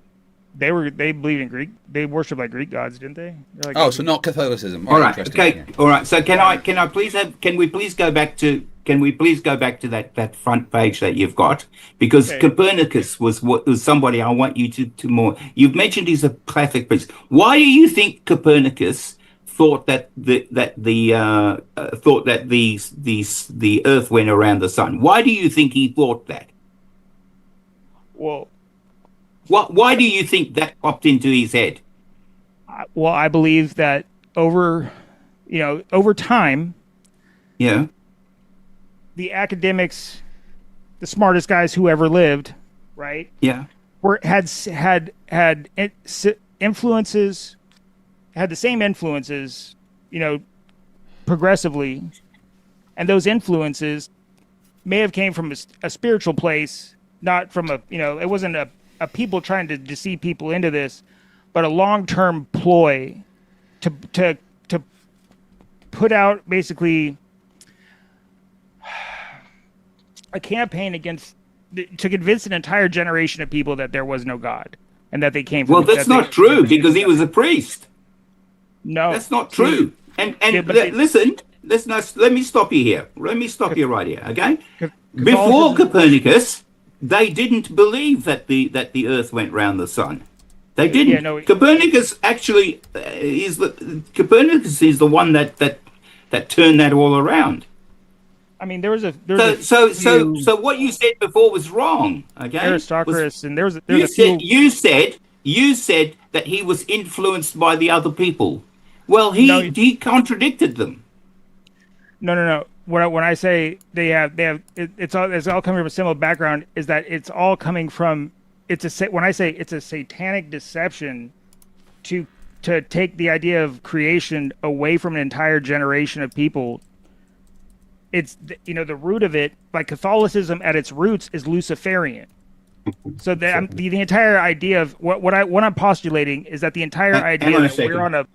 Speaker 4: They believed in Greek. They worship like Greek gods, didn't they? They're like,
Speaker 1: Oh, so not Catholicism.
Speaker 3: All right.
Speaker 1: Interesting.
Speaker 3: Okay.
Speaker 1: Yeah.
Speaker 3: All right. So can we please go back to that front page that you've got, because
Speaker 4: Okay.
Speaker 3: Copernicus was somebody I want you to more. You've mentioned he's a Catholic priest. Why do you think Copernicus thought that the Earth went around the sun? Why do you think he thought that?
Speaker 4: Well,
Speaker 3: Why do you think that popped into his head?
Speaker 4: I believe that over time,
Speaker 3: Yeah.
Speaker 4: the academics, the smartest guys who ever lived, right,
Speaker 3: Yeah.
Speaker 4: had influences, had the same influences, progressively, and those influences may have came from a spiritual place, not from it wasn't a people trying to deceive people into this, but a long-term ploy to put out basically a campaign to convince an entire generation of people that there was no God and that they came from.
Speaker 3: Well, that's not true, because he was a priest.
Speaker 4: No,
Speaker 3: That's not true. And
Speaker 4: Yeah, but
Speaker 3: listen, let me stop you here. Let me stop you right here, okay? Before
Speaker 4: Catholicism-
Speaker 3: Copernicus, they didn't believe that the Earth went round the sun. They didn't.
Speaker 4: Yeah, no,
Speaker 3: Copernicus actually is the one that turned that all around.
Speaker 4: I mean, there was a
Speaker 3: So what you said before was wrong. Okay,
Speaker 4: aristocracy, and there was a
Speaker 3: you said that he was influenced by the other people. Well, he contradicted them.
Speaker 4: No. When I say they have it's all coming from a similar background, is that it's all coming from when I say it's a satanic deception to take the idea of creation away from an entire generation of people. It's the root of it, like Catholicism at its roots is Luciferian. So the entire idea of what I'm postulating is that the entire idea that we're on a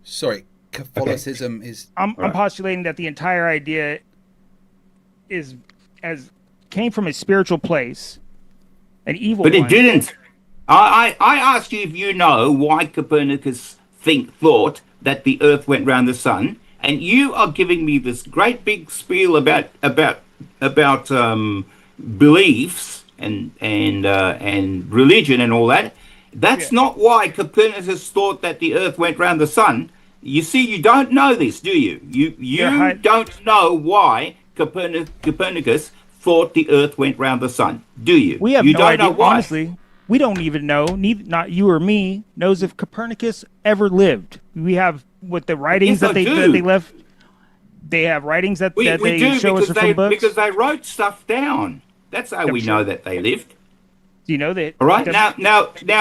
Speaker 1: Sorry, Catholicism is.
Speaker 4: I'm postulating that the entire idea came from a spiritual place, an evil.
Speaker 3: But
Speaker 4: one.
Speaker 3: it didn't. I asked you if you know why Copernicus thought that the Earth went round the sun, and you are giving me this great big spiel about beliefs and religion and all that. That's not why Copernicus thought that the Earth went round the sun. You see, you don't know this, do you? You don't know why Copernicus thought the Earth went round the sun, do you?
Speaker 4: We have
Speaker 3: you
Speaker 4: no
Speaker 3: don't
Speaker 4: idea.
Speaker 3: know why.
Speaker 4: Honestly, we don't even know. Not you or me knows if Copernicus ever lived. We have with the writings
Speaker 3: Yes,
Speaker 4: that they left. They have writings that
Speaker 3: We
Speaker 4: they
Speaker 3: do,
Speaker 4: show us from books.
Speaker 3: because they wrote stuff down. That's how we know that they lived.
Speaker 4: Do you know that?
Speaker 3: All right, now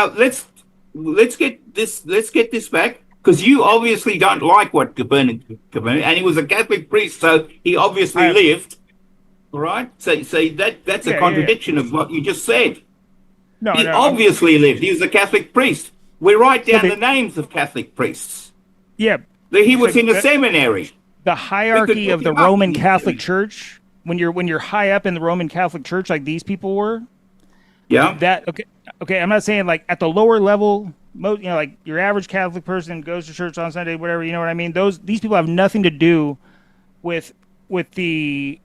Speaker 3: let's get this back, because you obviously don't like what Copernicus, and he was a Catholic priest, so he obviously lived. All right, so that's a contradiction of what you just said. He obviously lived. He was a Catholic priest. We write down the names of Catholic priests.
Speaker 4: Yeah,
Speaker 3: He was in a seminary.
Speaker 4: the hierarchy of the Roman Catholic Church. When you're high up in the Roman Catholic Church, like these people were.
Speaker 3: Yeah.
Speaker 4: Okay. I'm not saying like at the lower level, like your average Catholic person goes to church on Sunday, whatever. You know what I mean? These people have nothing to do with the.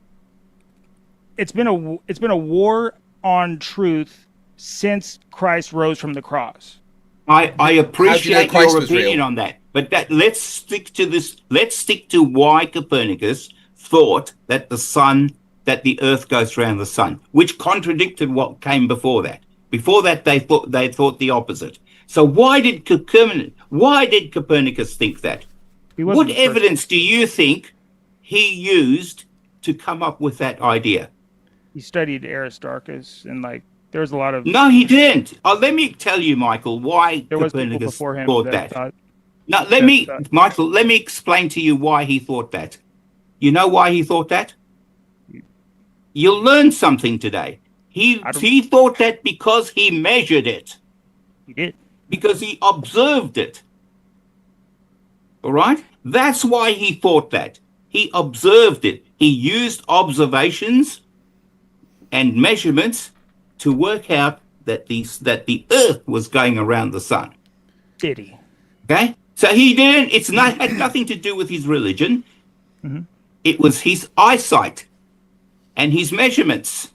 Speaker 4: It's been a war on truth since Christ rose from the cross.
Speaker 3: I appreciate
Speaker 1: Christ
Speaker 3: your
Speaker 1: was
Speaker 3: opinion
Speaker 1: real?
Speaker 3: on that, but let's stick to this. Let's stick to why Copernicus thought that the Earth goes around the sun, which contradicted what came before that. Before that, they thought the opposite. So why did Copernicus think that? What evidence do you think he used to come up with that idea?
Speaker 4: He studied Aristarchus, and like there was a lot of.
Speaker 3: No, he didn't. Let me tell you, Michael, why
Speaker 4: There was people
Speaker 3: Copernicus
Speaker 4: before him
Speaker 3: thought
Speaker 4: that
Speaker 3: that.
Speaker 4: thought-
Speaker 3: Now, Michael, let me explain to you why he thought that. You know why he thought that? You'll learn something today. He thought that because he measured it.
Speaker 4: He did.
Speaker 3: Because he observed it. All right? That's why he thought that. He observed it. He used observations and measurements to work out that the Earth was going around the sun.
Speaker 4: Did he?
Speaker 3: Okay, so he didn't. Had nothing to do with his religion.
Speaker 4: Mm-hmm.
Speaker 3: It was his eyesight and his measurements.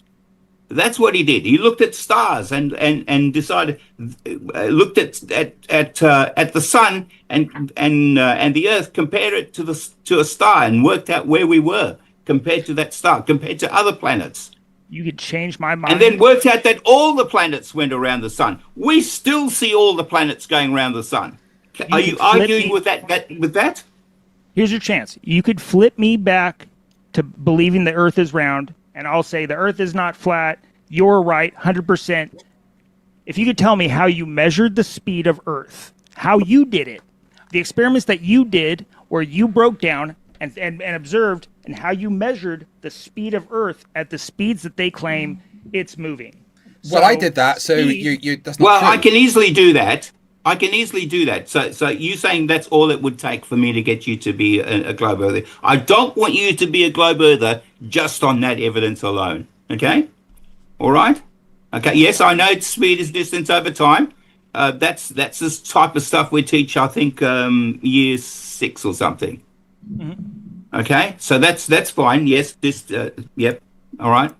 Speaker 3: That's what he did. He looked at stars and decided, looked at the sun and the Earth, compared it to a star, and worked out where we were compared to that star, compared to other planets.
Speaker 4: You could change my mind.
Speaker 3: And then worked out that all the planets went around the sun. We still see all the planets going around the sun. Are you arguing with that?
Speaker 4: Here's your chance. You could flip me back to believing the Earth is round, and I'll say the Earth is not flat. You're right, 100%. If you could tell me how you measured the speed of Earth, how you did it, the experiments that you did where you broke down and observed, and how you measured the speed of Earth at the speeds that they claim it's moving.
Speaker 1: Well, I did that, so you that's not
Speaker 3: well,
Speaker 1: true.
Speaker 3: I can easily do that. So you saying that's all it would take for me to get you to be a globe earther? I don't want you to be a globe earther just on that evidence alone. Okay, all right. Okay. Yes, I know speed is distance over time. That's this type of stuff we teach. I think year 6 or something. Mm-hmm. Okay, so that's fine. Yes, yep. All right.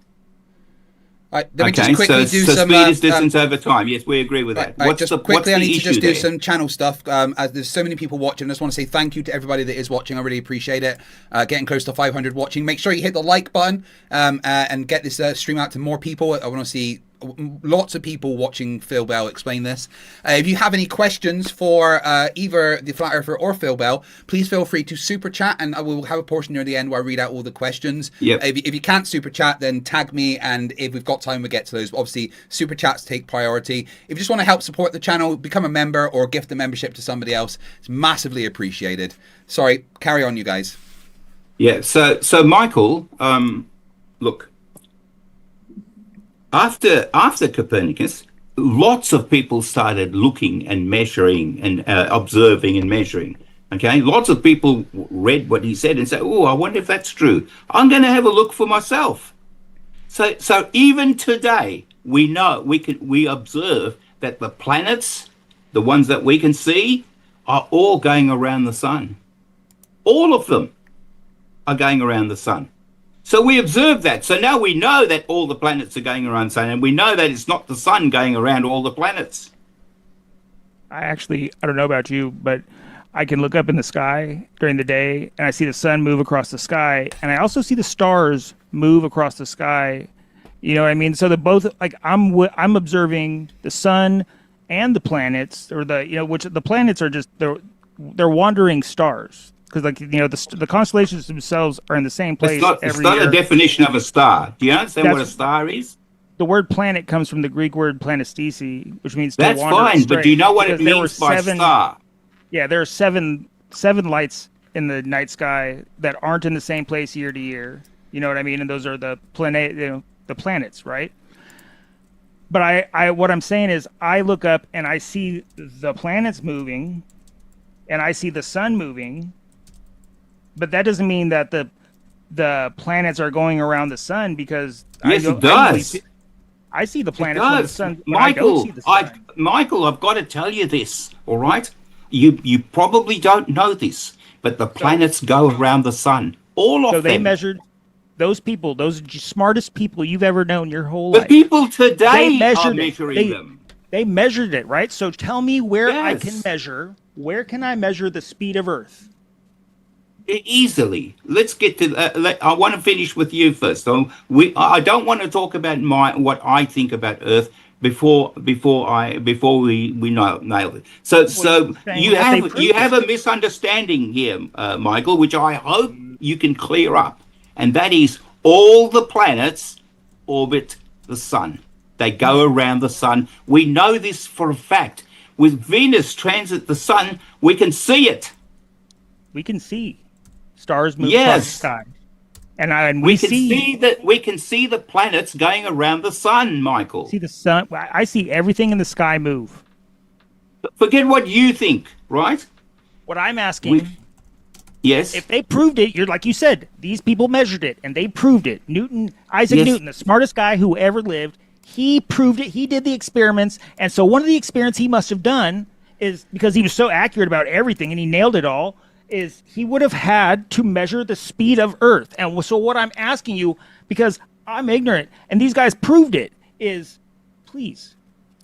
Speaker 1: Let me just quickly do some.
Speaker 3: Speed is distance over time. Yes, we agree with that.
Speaker 1: I need to just do some channel stuff. As there's so many people watching, I just want to say thank you to everybody that is watching. I really appreciate it. Getting close to 500 watching. Make sure you hit the like button and get this stream out to more people. I want to see lots of people watching Phil Bell explain this. If you have any questions for either the Flat Earther or Phil Bell, please feel free to super chat, and I will have a portion near the end where I read out all the questions.
Speaker 3: Yep.
Speaker 1: If you can't super chat, then tag me, and if we've got time, we get to those. Obviously, super chats take priority. If you just want to help support the channel, become a member or gift the membership to somebody else. It's massively appreciated. Sorry, carry on, you guys.
Speaker 3: Yeah. So Michael, look. After Copernicus, lots of people started looking and measuring and observing and measuring. Okay, lots of people read what he said and said, "Oh, I wonder if that's true. I'm going to have a look for myself." So even today, we observe that the planets, the ones that we can see, are all going around the sun. All of them are going around the sun. So we observe that. So now we know that all the planets are going around the sun, and we know that it's not the sun going around all the planets.
Speaker 4: I don't know about you, but I can look up in the sky during the day, and I see the sun move across the sky, and I also see the stars move across the sky. You know what I mean? So I'm observing the sun and the planets, or which the planets are just they're wandering stars. Because, the constellations themselves are in the same place every year.
Speaker 3: It's not a definition of a star. Do you understand what a star is?
Speaker 4: The word planet comes from the Greek word planestesi, which means to
Speaker 3: wander astray. That's fine, but do you know what it means by star? Yeah,
Speaker 4: there are seven lights in the night sky that aren't in the same place year to year. You know what I mean? And those are the planets, right? But what I'm saying is, I look up and I see the planets moving, and I see the sun moving. But that doesn't mean that the planets are going around the sun, because
Speaker 3: it does.
Speaker 4: I see the planets when the sun.
Speaker 3: Michael, I've got to tell you this. All right, you probably don't know this, but the planets go around the sun. All of them. So
Speaker 4: they measured those people, those smartest people you've ever known your whole life.
Speaker 3: The people today are measuring them.
Speaker 4: They measured it, right? So tell me where I can measure. Where can I measure the speed of Earth?
Speaker 3: Easily. Let's get to I want to finish with you first. So I don't want to talk about what I think about Earth before we nail it. So you have a misunderstanding here, Michael, which I hope you can clear up, and that is all the planets orbit the sun. They go around the sun. We know this for a fact. With Venus transit the sun, we can see it.
Speaker 4: We can see stars move across the sky, and we can
Speaker 3: see the planets going around the sun, Michael.
Speaker 4: See the sun. I see everything in the sky move.
Speaker 3: Forget what you think, right?
Speaker 4: What I'm asking.
Speaker 3: Yes.
Speaker 4: If they proved it, you're like you said, these people measured it and they proved it. Isaac Newton, the smartest guy who ever lived, He proved it. He did the experiments. And so one of the experiments he must have done is, because he was so accurate about everything and he nailed it all, is he would have had to measure the speed of Earth. And so what I'm asking you, because I'm ignorant and these guys proved it, is please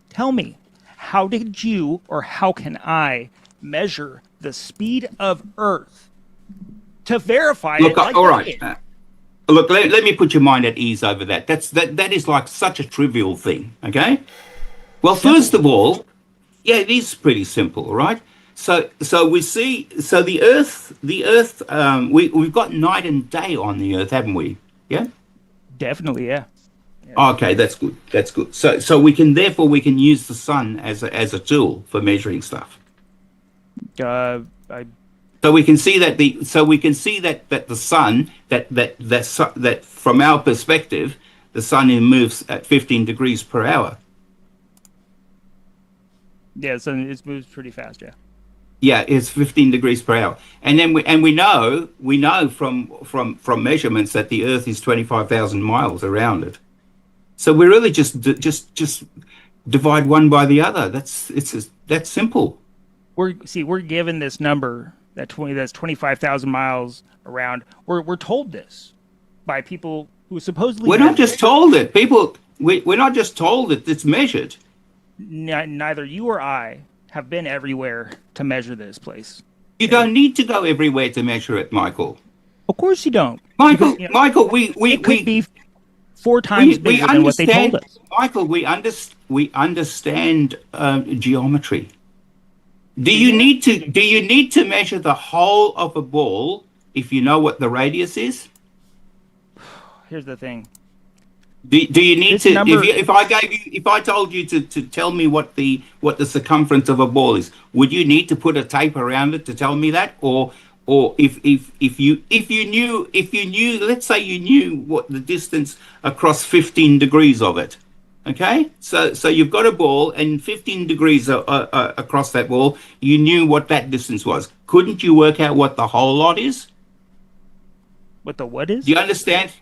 Speaker 4: tell me, how did you, or how can I measure the speed of Earth to verify
Speaker 3: Look,
Speaker 4: it? Like
Speaker 3: all
Speaker 4: they
Speaker 3: right.
Speaker 4: did?
Speaker 3: Look, let me put your mind at ease over that. That is like such a trivial thing. Okay. Well, first of all, yeah, it is pretty simple, right? So we see. So the Earth. We've got night and day on the Earth, haven't we? Yeah.
Speaker 4: Definitely, yeah.
Speaker 3: Okay, that's good. That's good. So we can use the sun as a tool for measuring stuff. So we can see that the sun that from our perspective, the sun moves at 15 degrees per hour.
Speaker 4: Yeah, so it moves pretty fast, yeah.
Speaker 3: Yeah, it's 15 degrees per hour, and then we know from measurements that the Earth is 25,000 miles around it. So we really just divide one by the other. That's simple.
Speaker 4: We're given this number that's 25,000 miles around. We're told this by people who supposedly.
Speaker 3: We're not just told it. We're not just told it. It's measured.
Speaker 4: Neither you or I have been everywhere to measure this place.
Speaker 3: You don't need to go everywhere to measure it, Michael.
Speaker 4: Of course you don't.
Speaker 3: Michael,
Speaker 4: Because,
Speaker 3: Michael,
Speaker 4: it could be 4 times bigger than what they told us.
Speaker 3: Michael, we understand geometry. Do you need to measure the whole of a ball if you know what the radius is?
Speaker 4: Here's the thing.
Speaker 3: Do you need
Speaker 4: This
Speaker 3: to?
Speaker 4: number-
Speaker 3: If I told you to tell me what the circumference of a ball is, would you need to put a tape around it to tell me that, or if you knew, let's say you knew what the distance across 15 degrees of it, okay? So you've got a ball and 15 degrees across that ball, you knew what that distance was. Couldn't you work out what the whole lot is?
Speaker 4: What the what is?
Speaker 3: Do you understand?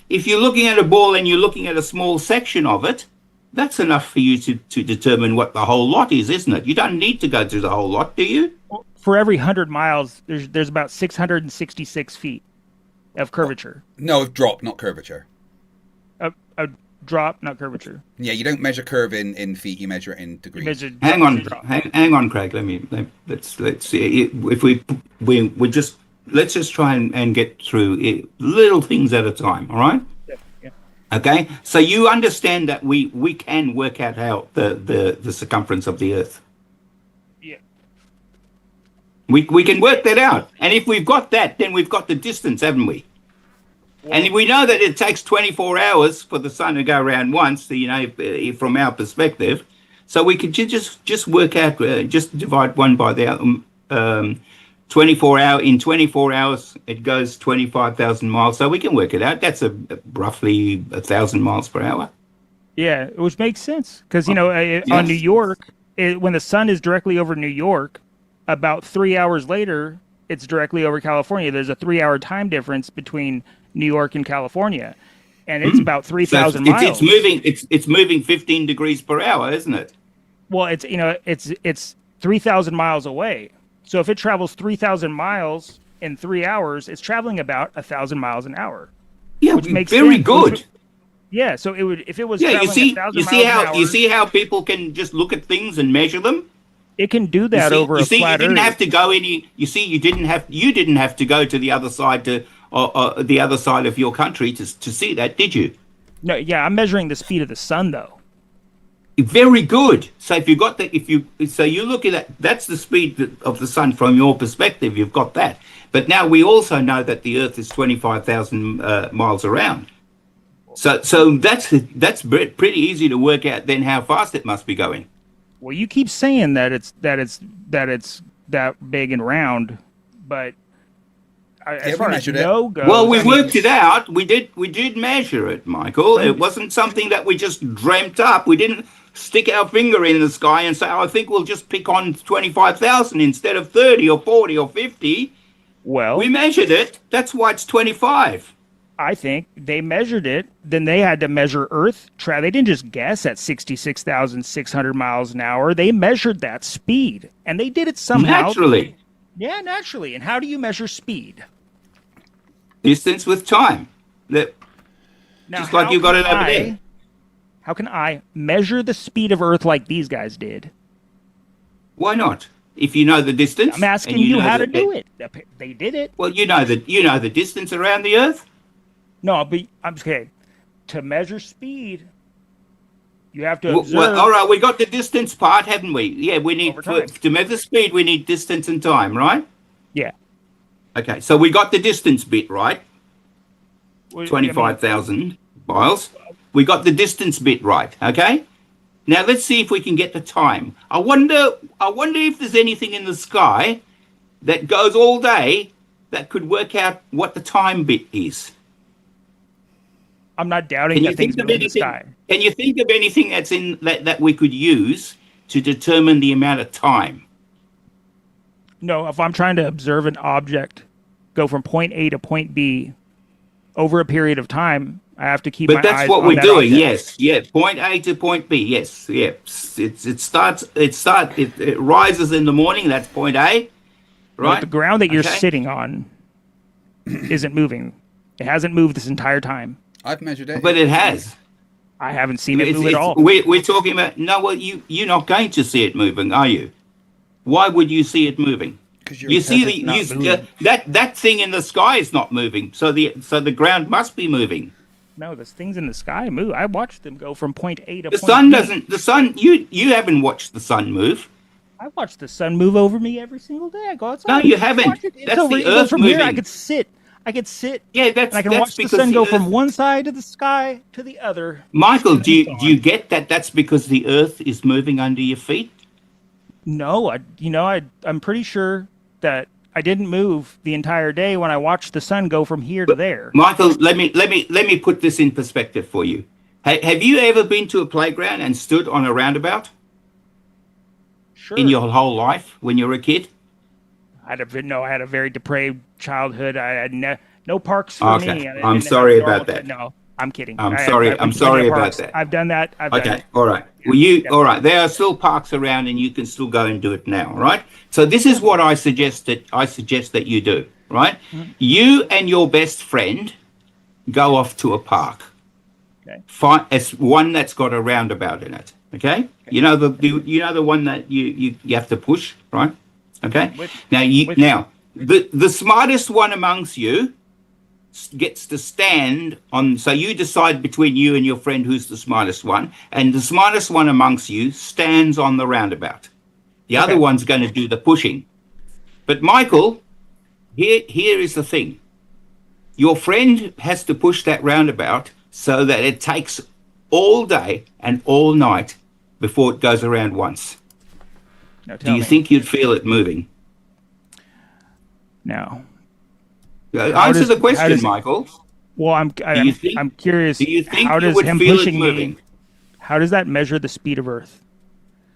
Speaker 3: If you're looking at a ball and you're looking at a small section of it, that's enough for you to determine what the whole lot is, isn't it? You don't need to go through the whole lot, do you?
Speaker 4: For every 100 miles, there's about 666 feet of curvature.
Speaker 1: No, drop, not curvature.
Speaker 4: A drop, not curvature.
Speaker 1: Yeah, you don't measure curve in feet. You measure it in degrees.
Speaker 3: Hang on, Craig. Let's see. If we just let's just try and get through it, little things at a time. All right.
Speaker 4: Yeah.
Speaker 3: Okay. So you understand that we can work out how the circumference of the Earth.
Speaker 4: Yeah.
Speaker 3: We can work that out, and if we've got that, then we've got the distance, haven't we? And we know that it takes 24 hours for the sun to go around once, from our perspective. So we could just work out, just divide one by the other. 24 hour in 24 hours, it goes 25,000 miles. So we can work it out. That's roughly 1,000 miles per hour.
Speaker 4: Yeah, which makes sense because on New York, when the sun is directly over New York, about 3 hours later, it's directly over California. There's a 3-hour time difference between New York and California, and it's about 3,000 miles.
Speaker 3: It's moving 15 degrees per hour, isn't it?
Speaker 4: Well, it's 3,000 miles away. So if it travels 3,000 miles in 3 hours, it's traveling about 1,000 miles an hour.
Speaker 3: Yeah,
Speaker 4: which makes
Speaker 3: very
Speaker 4: sense.
Speaker 3: good.
Speaker 4: Yeah, so it would if it was
Speaker 3: Yeah,
Speaker 4: traveling 1,000 miles an hour.
Speaker 3: You see how people can just look at things and measure them.
Speaker 4: It can do that over a flat
Speaker 3: you didn't
Speaker 4: Earth.
Speaker 3: have to go any. You see, you didn't have to go to the other side the other side of your country to see that, did you?
Speaker 4: No, yeah, I'm measuring the speed of the sun though.
Speaker 3: Very good. So if you got that, you look at that, that's the speed of the sun from your perspective. You've got that. But now we also know that the Earth is 25,000 miles around. So that's pretty easy to work out then how fast it must be going.
Speaker 4: Well, you keep saying that it's that big and round, but as far as no goes,
Speaker 3: well, we worked it out. We did measure it, Michael. It wasn't something that we just dreamt up. We didn't stick our finger in the sky and say, I think we'll just pick on 25,000 instead of 30 or 40 or 50.
Speaker 4: Well,
Speaker 3: we measured it. That's why it's 25.
Speaker 4: I think they measured it. Then they had to measure Earth. They didn't just guess at 66,600 miles an hour. They measured that speed, and they did it somehow.
Speaker 3: Naturally.
Speaker 4: Yeah, naturally. And how do you measure speed?
Speaker 3: Distance with time. Now, just like you got it over there.
Speaker 4: How can I measure the speed of Earth like these guys did?
Speaker 3: Why not? If you know the distance.
Speaker 4: I'm asking you how to do it. They did it.
Speaker 3: Well, you know the distance around the Earth.
Speaker 4: No, but I'm okay. To measure speed, you have to observe.
Speaker 3: Well, all right, we got the distance part, haven't we? Yeah, we need to measure speed. We need distance and time, right?
Speaker 4: Yeah.
Speaker 3: Okay, so we got the distance bit right. 25,000 miles. We got the distance bit right. Okay. Now let's see if we can get the time. I wonder if there's anything in the sky that goes all day that could work out what the time bit is.
Speaker 4: I'm not doubting that things move in the sky.
Speaker 3: Can you think of anything that's in that we could use to determine the amount of time?
Speaker 4: No, if I'm trying to observe an object go from point A to point B over a period of time, I have to keep my eyes on that object.
Speaker 3: But that's what we're doing, yes. Yeah, point A to point B, yes. Yeah. It rises in the morning, that's point A, right?
Speaker 4: But the ground that you're sitting on isn't moving. It hasn't moved this entire time.
Speaker 1: I've measured it.
Speaker 3: But it has.
Speaker 4: I haven't seen it move at all.
Speaker 3: We're talking about, no, well, you're not going to see it moving, are you? Why would you see it moving? You see that thing in the sky is not moving, so the ground must be moving.
Speaker 4: No, those things in the sky move. I watched them go from point A to
Speaker 3: the
Speaker 4: point
Speaker 3: sun
Speaker 4: B.
Speaker 3: doesn't. The sun. You haven't watched the sun move.
Speaker 4: I watch the sun move over me every single day. I go outside.
Speaker 3: No, you haven't. That's the Earth
Speaker 4: from
Speaker 3: moving.
Speaker 4: Here, I could sit.
Speaker 3: Yeah, that's.
Speaker 4: And I can watch the sun go from one side of the sky to the other.
Speaker 3: Michael, do you get that? That's because the Earth is moving under your feet.
Speaker 4: No, I'm pretty sure that I didn't move the entire day when I watched the sun go from here to there.
Speaker 3: Michael, let me put this in perspective for you. Have you ever been to a playground and stood on a roundabout?
Speaker 4: Sure.
Speaker 3: In your whole life when you were a kid?
Speaker 4: I had a very depraved childhood. I had no parks for me.
Speaker 3: I'm sorry about that.
Speaker 4: No, I'm kidding.
Speaker 3: I'm sorry about that.
Speaker 4: I've done that.
Speaker 3: Okay, all right. Well, all right. There are still parks around, and you can still go and do it now, right? So this is what I suggest that you do, right? Mm-hmm. You and your best friend go off to a park. Okay. Find one that's got a roundabout in it. Okay. You know the one that you have to push, right? Okay. Now the smartest one amongst you gets to stand on. So you decide between you and your friend who's the smartest one, and the smartest one amongst you stands on the roundabout. The other one's going to do the pushing. But Michael, here is the thing. Your friend has to push that roundabout so that it takes all day and all night before it goes around once. Do you think you'd feel it moving?
Speaker 4: No.
Speaker 3: Answer the question, Michael.
Speaker 4: Well, I'm curious.
Speaker 3: Do you think
Speaker 4: how does him pushing me? How does that measure the speed of Earth?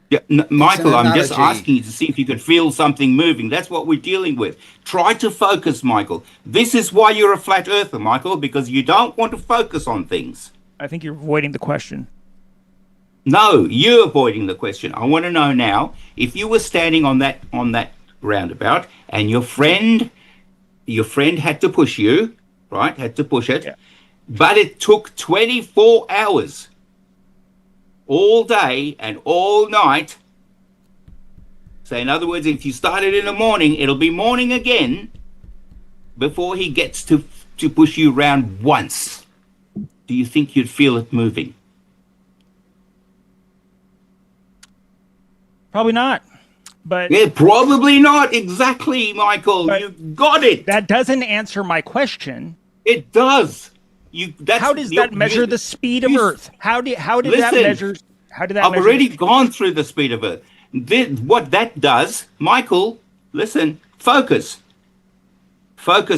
Speaker 3: Yeah, Michael, I'm just asking you to see if you could feel something moving. That's what we're dealing with. Try to focus, Michael. This is why you're a flat earther, Michael, because you don't want to focus on things.
Speaker 4: I think you're avoiding the question.
Speaker 3: No, you're avoiding the question. I want to know now, if you were standing on that roundabout and your friend had to push you, right? Had to push it, but it took 24 hours. All day and all night. So in other words, if you started in the morning, it'll be morning again before he gets to push you round once. Do you think you'd feel it moving?
Speaker 4: Probably not. But
Speaker 3: yeah, probably not. Exactly, Michael. You got it.
Speaker 4: That doesn't answer my question.
Speaker 3: It does.
Speaker 4: How does that measure the speed of Earth? How did that measure? How did that?
Speaker 3: I've already gone through the speed of Earth. What that does, Michael. Listen, focus,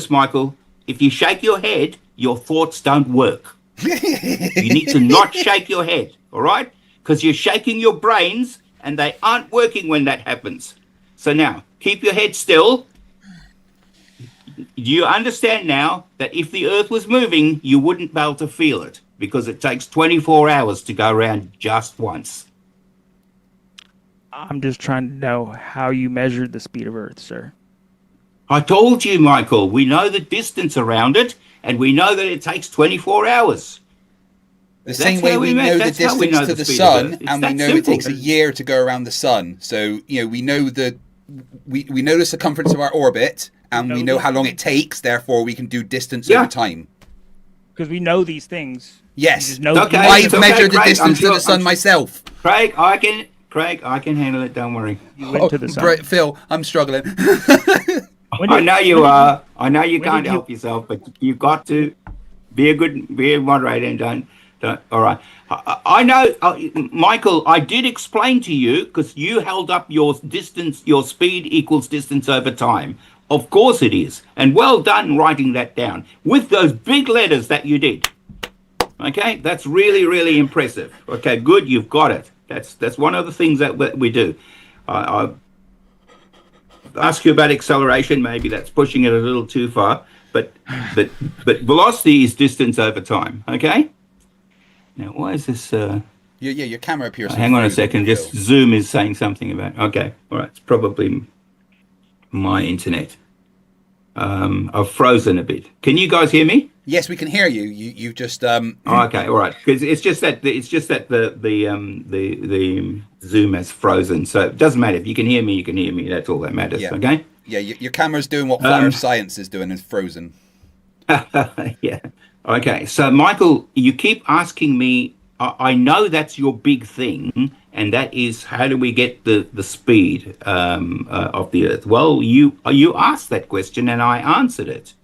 Speaker 3: Michael. If you shake your head, your thoughts don't work. You need to not shake your head, all right? Because you're shaking your brains, and they aren't working when that happens. So now, keep your head still. you understand now that if the Earth was moving, you wouldn't be able to feel it because it takes 24 hours to go around just once.
Speaker 4: I'm just trying to know how you measured the speed of Earth, sir.
Speaker 3: I told you, Michael, we know the distance around it, and we know that it takes 24 hours.
Speaker 1: The same way we know the distance to the sun, and we know it takes a year to go around the sun. So, we know we know the circumference of our orbit, and we know how long it takes. Therefore, we can do distance over time.
Speaker 4: Because we know these things.
Speaker 1: Yes. I've measured the distance to the sun myself.
Speaker 3: Craig, I can handle it. Don't worry.
Speaker 4: You went to the sun.
Speaker 1: Phil, I'm struggling.
Speaker 3: I know you are. I know you can't help yourself, but you've got to be a moderator and don't. All right. I know, Michael, I did explain to you because you held up your distance, your speed equals distance over time. Of course it is. And well done writing that down with those big letters that you did. Okay. That's really, really impressive. Okay. Good. You've got it. That's one of the things that we do. I ask you about acceleration. Maybe that's pushing it a little too far, but velocity is distance over time. Okay. Now, why is this?
Speaker 1: Your camera appears.
Speaker 3: Hang on a second. Just Zoom is saying something about. Okay, all right. It's probably my internet. I've frozen a bit. Can you guys hear me?
Speaker 1: Yes, we can hear you. You just.
Speaker 3: Okay, all right. Because it's just that the Zoom has frozen. So it doesn't matter if you can hear me. You can hear me. That's all that matters.
Speaker 1: Yeah.
Speaker 3: Okay.
Speaker 1: Yeah, your camera's doing what Flerf Science is doing, is frozen.
Speaker 3: Yeah. Okay, so Michael, you keep asking me, I know that's your big thing, and that is how do we get the speed of the Earth? Well, you asked that question and I answered it.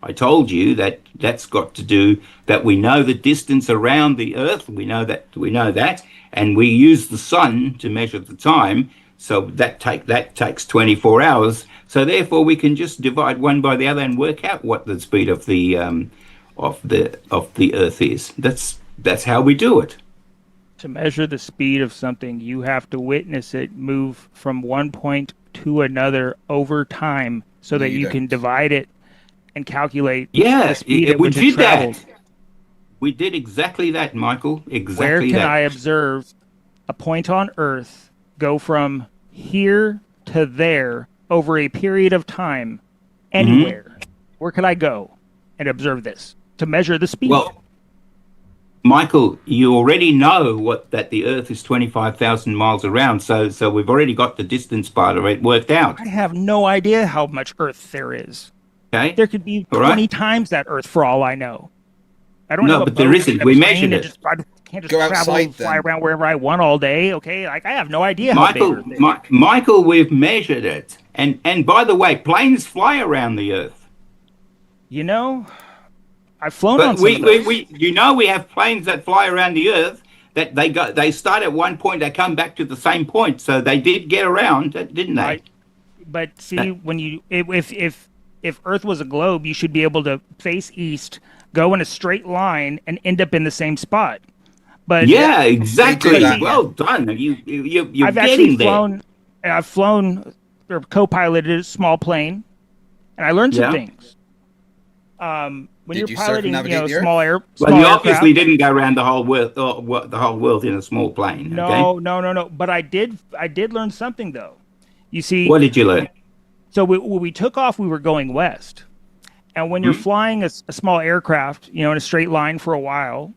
Speaker 3: I told you that that's got to do that we know the distance around the Earth, we know that, and we use the sun to measure the time, so that takes 24 hours. So therefore we can just divide one by the other and work out what the speed of the Earth is. That's how we do it.
Speaker 4: To measure the speed of something, you have to witness it move from one point to another over time, so that you can divide it and calculate.
Speaker 3: Yeah,
Speaker 4: the speed at
Speaker 3: we
Speaker 4: which
Speaker 3: did
Speaker 4: it travels.
Speaker 3: that. We did exactly that, Michael. Exactly.
Speaker 4: Where can
Speaker 3: that.
Speaker 4: I observe a point on Earth go from here to there over a period of time, anywhere? Mm-hmm. Where could I go and observe this to measure the speed?
Speaker 3: Well, Michael, you already know that the Earth is 25,000 miles around, so we've already got the distance part of it worked out.
Speaker 4: I have no idea how much Earth there is.
Speaker 3: Okay.
Speaker 4: There could be 20 times that Earth for all I know. I don't know.
Speaker 3: No, but there isn't. We measured it.
Speaker 4: I can't just
Speaker 1: go
Speaker 4: travel
Speaker 1: outside,
Speaker 4: and fly around wherever I want all day. Okay, like I have no idea
Speaker 3: Michael,
Speaker 4: how big Earth is.
Speaker 3: Michael, we've measured it, and by the way, planes fly around the Earth.
Speaker 4: You know, I've flown
Speaker 3: but
Speaker 4: on some of those.
Speaker 3: we have planes that fly around the Earth that they start at one point, they come back to the same point, so they did get around, didn't they?
Speaker 4: Right. But see, when if Earth was a globe, you should be able to face east, go in a straight line, and end up in the same spot. But
Speaker 3: yeah, exactly. Well done. You're
Speaker 4: I've
Speaker 3: getting there.
Speaker 4: I've flown or co-piloted a small plane, and I learned some things. When
Speaker 1: Did
Speaker 4: you're piloting, small
Speaker 3: you
Speaker 4: aircraft,
Speaker 3: obviously didn't go around the whole world in a small plane.
Speaker 4: No. But I did learn something though. You see,
Speaker 3: what did you learn?
Speaker 4: So when we took off, we were going west, and when you're flying a small aircraft, in a straight line for a while,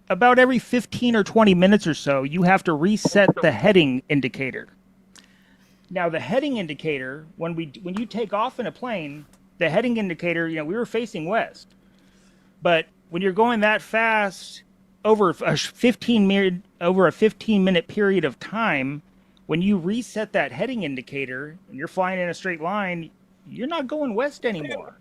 Speaker 4: about every 15 or 20 minutes or so, you have to reset the heading indicator. Now, the heading indicator, when you take off in a plane, the heading indicator, we were facing west. But when you're going that fast over a 15-minute period of time, when you reset that heading indicator and you're flying in a straight line, you're not going west anymore.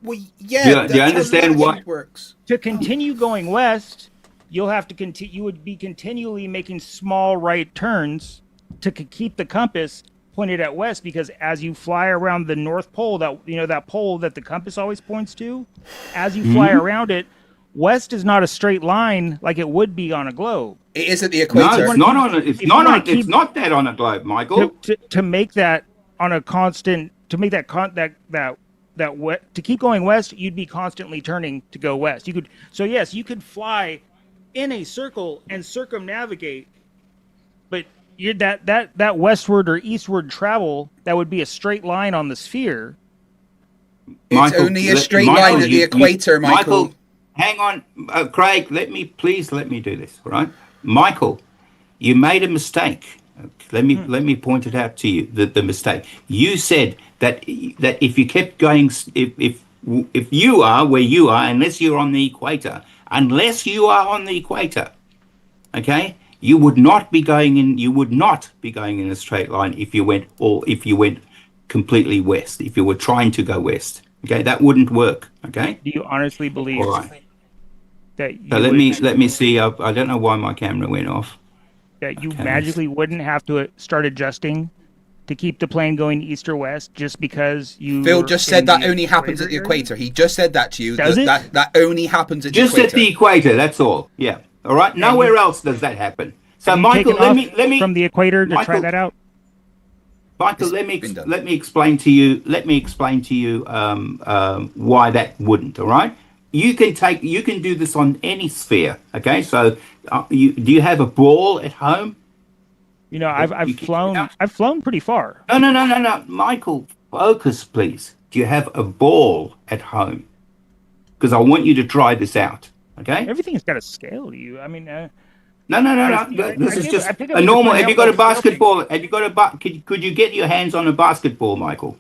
Speaker 1: Well, yeah.
Speaker 3: Do you understand what
Speaker 1: works?
Speaker 4: To continue going west, you'll have to you would be continually making small right turns to keep the compass pointed at west, because as you fly around the North Pole, that pole that the compass always points to, as you fly around it, west is not a straight line like it would be on a globe.
Speaker 1: It is at the equator.
Speaker 3: No, it's not that on a globe, Michael.
Speaker 4: To make that on a constant, to make that to keep going west, you'd be constantly turning to go west. Yes, you could fly in a circle and circumnavigate, but that westward or eastward travel, that would be a straight line on the sphere.
Speaker 1: It's only a straight line at the equator, Michael.
Speaker 3: Hang on, Craig. Let me do this, all right? Michael, you made a mistake. Let me point it out to you. The mistake. You said that if you kept going, if you are where you are, unless you're on the equator, okay, you would not be going in. You would not be going in a straight line if you went completely west. If you were trying to go west, okay, that wouldn't work. Okay.
Speaker 4: Do you honestly believe that?
Speaker 3: So let me see. I don't know why my camera went off.
Speaker 4: That you magically wouldn't have to start adjusting to keep the plane going east or west just because you.
Speaker 1: Phil just said that only happens at the equator. He just said that to you.
Speaker 4: Does it?
Speaker 1: That only happens at the equator.
Speaker 3: Just at the equator. That's all. Yeah. All right. Nowhere else does that happen. So Michael, let me
Speaker 4: from the equator to try that out.
Speaker 3: Michael, let me explain to you. Why that wouldn't. All right. You can do this on any sphere. Okay. So do you have a ball at home?
Speaker 4: You know, I've flown pretty far.
Speaker 3: No, Michael, focus, please. Do you have a ball at home? Because I want you to try this out. Okay.
Speaker 4: Everything's got a scale to you. I mean.
Speaker 3: No. This is just a normal. Have you got a basketball? Have you got could you get your hands on a basketball, Michael?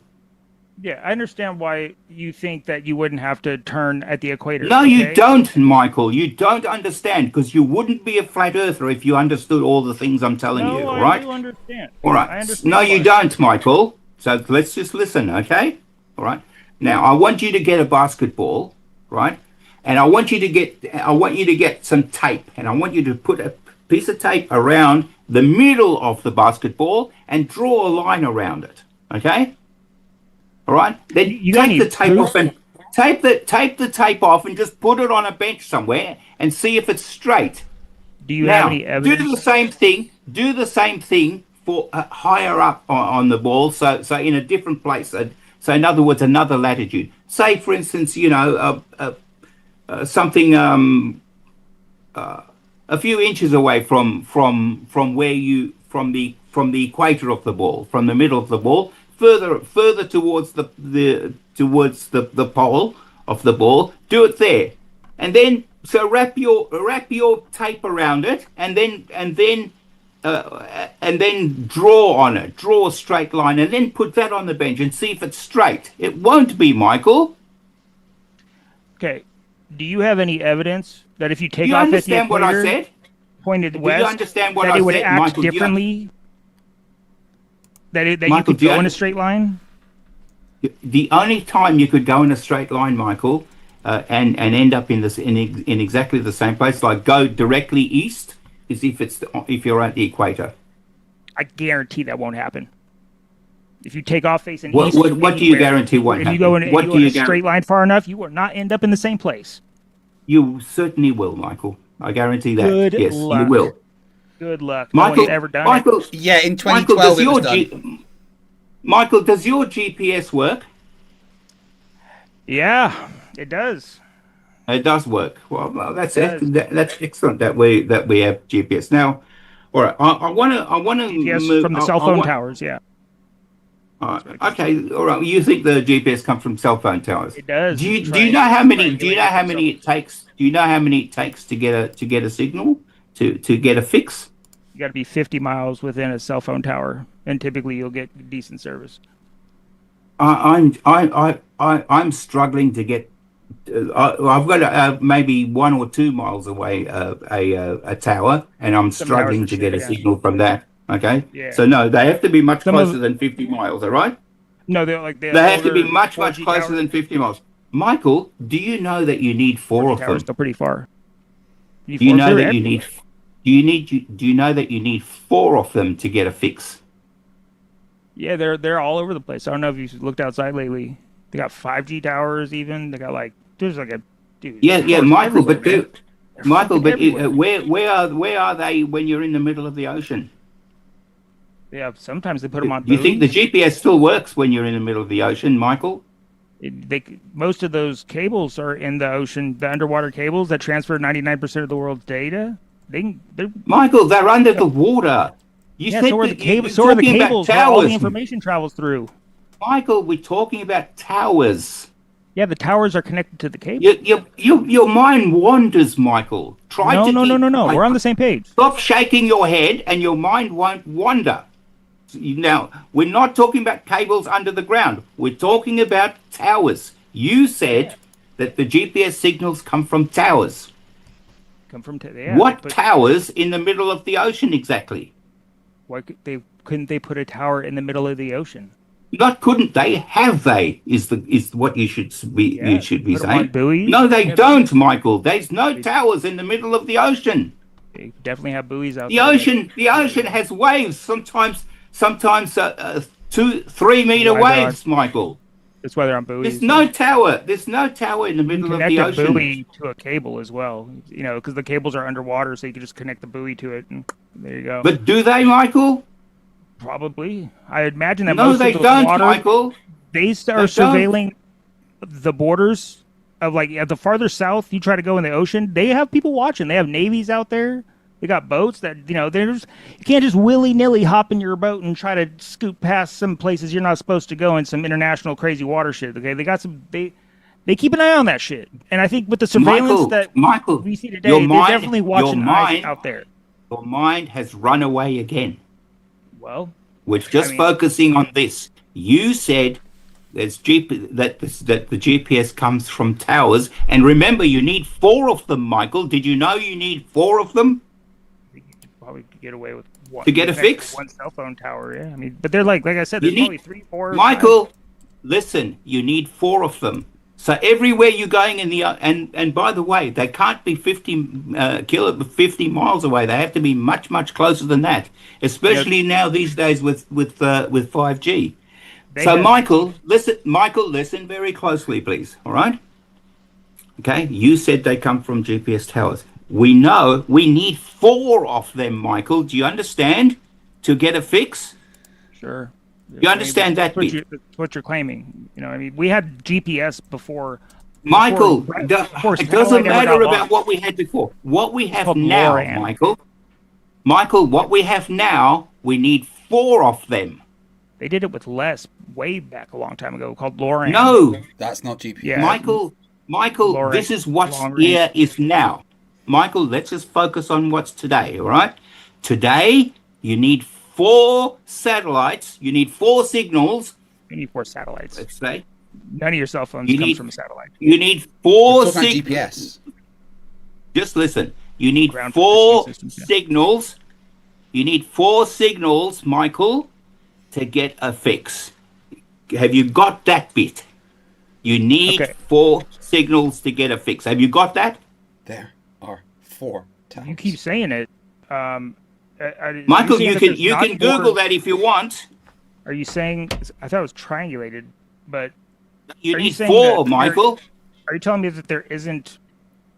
Speaker 4: Yeah, I understand why you think that you wouldn't have to turn at the equator.
Speaker 3: No, you don't, Michael. You don't understand, because you wouldn't be a flat earther if you understood all the things I'm telling you. All right?
Speaker 4: I do understand.
Speaker 3: All right.
Speaker 4: I understand
Speaker 3: no, you don't, Michael. So let's just listen, okay? All right. Now I want you to get a basketball, right? And I want you to get some tape, and I want you to put a piece of tape around the middle of the basketball and draw a line around it. Okay? All right. Then you take the tape off and tape the tape off and just put it on a bench somewhere and see if it's straight.
Speaker 4: Do you have any evidence?
Speaker 3: Do the same thing for higher up on the ball. So in a different place. So in other words, another latitude. Say, for instance, something a few inches away from the equator of the ball, from the middle of the ball, further towards the pole of the ball. Do it there, and then so wrap your tape around it, and then draw on it, draw a straight line, and then put that on the bench and see if it's straight. It won't be, Michael.
Speaker 4: Okay. Do you have any evidence that if you take off at the equator,
Speaker 3: what I said?
Speaker 4: Pointed west,
Speaker 3: do you understand what
Speaker 4: that
Speaker 3: I
Speaker 4: it would
Speaker 3: said,
Speaker 4: act
Speaker 3: Michael,
Speaker 4: differently? That
Speaker 3: Michael,
Speaker 4: you could go in a straight line?
Speaker 3: The only time you could go in a straight line, Michael, and end up in exactly the same place, like go directly east, is if you're at the equator.
Speaker 4: I guarantee that won't happen. If you take off facing
Speaker 3: east, what do you guarantee won't happen?
Speaker 4: If you go in a straight line far enough, you will not end up in the same place.
Speaker 3: You certainly will, Michael. I guarantee that.
Speaker 4: Good
Speaker 3: yes,
Speaker 4: luck.
Speaker 3: You will.
Speaker 4: Good luck.
Speaker 3: Michael,
Speaker 4: no one's ever done it.
Speaker 1: Yeah, in 2012 it was done.
Speaker 3: Michael, does your GPS work?
Speaker 4: Yeah, it does.
Speaker 3: It does work. Well, that's excellent that we have GPS now. All right, I want to
Speaker 4: GPS from the cell phone towers. Yeah.
Speaker 3: Okay. All right. You think the GPS comes from cell phone towers?
Speaker 4: It does.
Speaker 3: Do you know how many? Do you know how many it takes? Do you know how many it takes to get a signal to get a fix?
Speaker 4: You got to be 50 miles within a cell phone tower, and typically you'll get decent service.
Speaker 3: I'm struggling to get. I've got maybe 1 or 2 miles away a tower, and I'm struggling to get a signal from that. Okay. Yeah. So no, they have to be much closer than 50 miles. All right.
Speaker 4: No, they
Speaker 3: have to be much closer than 50 miles. Michael, do you know that you need 4 of them?
Speaker 4: Still pretty far.
Speaker 3: Do you know that you need? Do you know that you need 4 of them to get a fix?
Speaker 4: Yeah, they're all over the place. I don't know if you've looked outside lately. They got 5G towers. Even they got there's a dude.
Speaker 3: Yeah, Michael. But where are they when you're in the middle of the ocean?
Speaker 4: Yeah, sometimes they put them on.
Speaker 3: Do you think the GPS still works when you're in the middle of the ocean, Michael?
Speaker 4: Most of those cables are in the ocean. The underwater cables that transfer 99% of the world's data. They're
Speaker 3: Michael, they're under the water. You
Speaker 4: yeah.
Speaker 3: said
Speaker 4: So are the
Speaker 3: that
Speaker 4: cables.
Speaker 3: you're
Speaker 4: So are the
Speaker 3: talking about
Speaker 4: cables where all the
Speaker 3: towers.
Speaker 4: information travels through.
Speaker 3: Michael, we're talking about towers.
Speaker 4: Yeah, the towers are connected to the cable.
Speaker 3: Your mind wanders, Michael.
Speaker 4: No. We're on the same page.
Speaker 3: Stop shaking your head, and your mind won't wander. Now, we're not talking about cables under the ground. We're talking about towers. You said that the GPS signals come from towers.
Speaker 4: Come from
Speaker 3: What towers in the middle of the ocean exactly?
Speaker 4: Why couldn't they put a tower in the middle of the ocean?
Speaker 3: Not couldn't they? Have they? Is what you should be
Speaker 4: put them on
Speaker 3: saying?
Speaker 4: buoys?
Speaker 3: No, they don't, Michael. There's no towers in the middle of the ocean.
Speaker 4: They definitely have buoys out
Speaker 3: The
Speaker 4: there.
Speaker 3: the ocean has waves. Sometimes 2-3 meter waves, Michael.
Speaker 4: That's why they're on buoys.
Speaker 3: There's no tower. There's no tower in the middle of the
Speaker 4: Connect a
Speaker 3: ocean.
Speaker 4: buoy to a cable as well, because the cables are underwater, so you can just connect the buoy to it, and there you go.
Speaker 3: But do they, Michael?
Speaker 4: Probably, I imagine that
Speaker 3: No,
Speaker 4: most
Speaker 3: they
Speaker 4: of the
Speaker 3: don't,
Speaker 4: water,
Speaker 3: Michael.
Speaker 4: they are surveilling the borders of at the farther south you try to go in the ocean. They have people watching. They have navies out there. They got boats that there's you can't just willy nilly hop in your boat and try to scoot past some places you're not supposed to go in some international crazy water shit. Okay, they got some they keep an eye on that shit. And I think with the surveillance
Speaker 3: Michael,
Speaker 4: we see today, they're definitely watching eyes out there.
Speaker 3: Your mind has run away again.
Speaker 4: Well,
Speaker 3: we're just focusing on this. You said that the GPS comes from towers, and remember, you need 4 of them, Michael. Did you know you need 4 of them?
Speaker 4: You could probably get away with one
Speaker 3: to get a fix.
Speaker 4: One cell phone tower, yeah. I mean, but they're like I said, there's probably 3, 4.
Speaker 3: Michael, listen, you need 4 of them. So everywhere you're going in the and by the way, they can't be 50 miles away. They have to be much closer than that, especially now these days with 5G. Michael, listen very closely, please. All right? Okay, you said they come from GPS towers. We know we need 4 of them, Michael. Do you understand? To get a fix?
Speaker 4: Sure.
Speaker 3: You understand that bit?
Speaker 4: What you're claiming. We had GPS before.
Speaker 3: Michael, it doesn't matter about what we had before. What we have now, Michael, what we have now, we need 4 of them.
Speaker 4: They did it with less way back a long time ago called LoRaWAN.
Speaker 3: No.
Speaker 1: That's not GPS.
Speaker 3: Yeah. Michael, LoRaWAN, this is what's here is now. Michael, let's just focus on what's today, all right? Today, you need 4 satellites. You need 4 signals.
Speaker 4: You need 4 satellites.
Speaker 3: Let's say.
Speaker 4: None of your cell phones comes from a satellite.
Speaker 3: You need 4 signals.
Speaker 1: GPS.
Speaker 3: Just listen. You need 4 signals. You need 4 signals, Michael, to get a fix. Have you got that bit? You need 4 signals to get a fix. Have you got that?
Speaker 1: There are 4 towers.
Speaker 4: You keep saying it.
Speaker 3: Michael, you can Google that if you want.
Speaker 4: Are you saying? I thought it was triangulated, but
Speaker 3: you need 4, Michael.
Speaker 4: Are you telling me that there isn't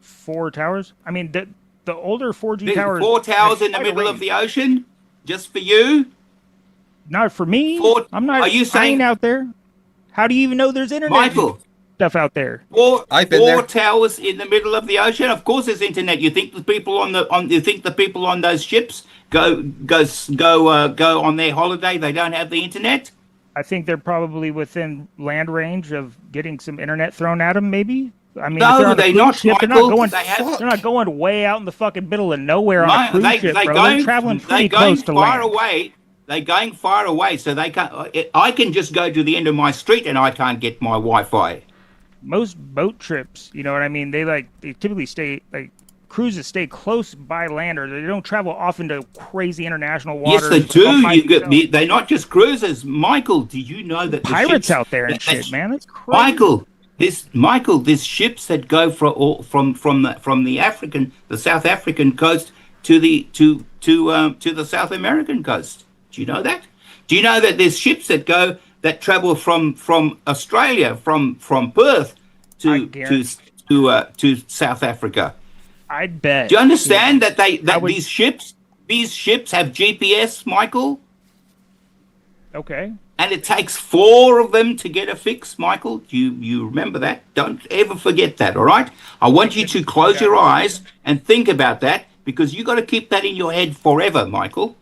Speaker 4: 4 towers? I mean, the older 4G towers.
Speaker 3: 4 towers in the middle of the ocean, just for you.
Speaker 4: Not for me. I'm not.
Speaker 3: Are you saying
Speaker 4: out there? How do you even know there's internet?
Speaker 3: Michael,
Speaker 4: stuff out there.
Speaker 3: 4 towers in the middle of the ocean. Of course, there's internet. You think the people on those ships go on their holiday? They don't have the internet.
Speaker 4: I think they're probably within land range of getting some internet thrown at them. Maybe. I mean,
Speaker 3: no, they're not.
Speaker 4: Ship,
Speaker 3: Michael,
Speaker 4: they're not going way out in the fucking middle of nowhere on a cruise ship, bro. They're traveling pretty close to land.
Speaker 3: They're going far away, so they can't. I can just go to the end of my street and I can't get my Wi-Fi.
Speaker 4: Most boat trips, you know what I mean? They typically stay cruises stay close by land, or they don't travel off into crazy international waters.
Speaker 3: Yes, they do. They're not just cruisers. Michael, do you know that
Speaker 4: pirates out there and shit, man? That's crazy.
Speaker 3: Michael, there's ships that go from the South African coast to the South American coast. Do you know that? Do you know that there's ships that travel from Australia, from Perth to South Africa?
Speaker 4: I bet.
Speaker 3: Do you understand that these ships have GPS, Michael?
Speaker 4: Okay.
Speaker 3: And it takes 4 of them to get a fix, Michael. You remember that? Don't ever forget that, all right? I want you to close your eyes and think about that, because you got to keep that in your head forever, Michael.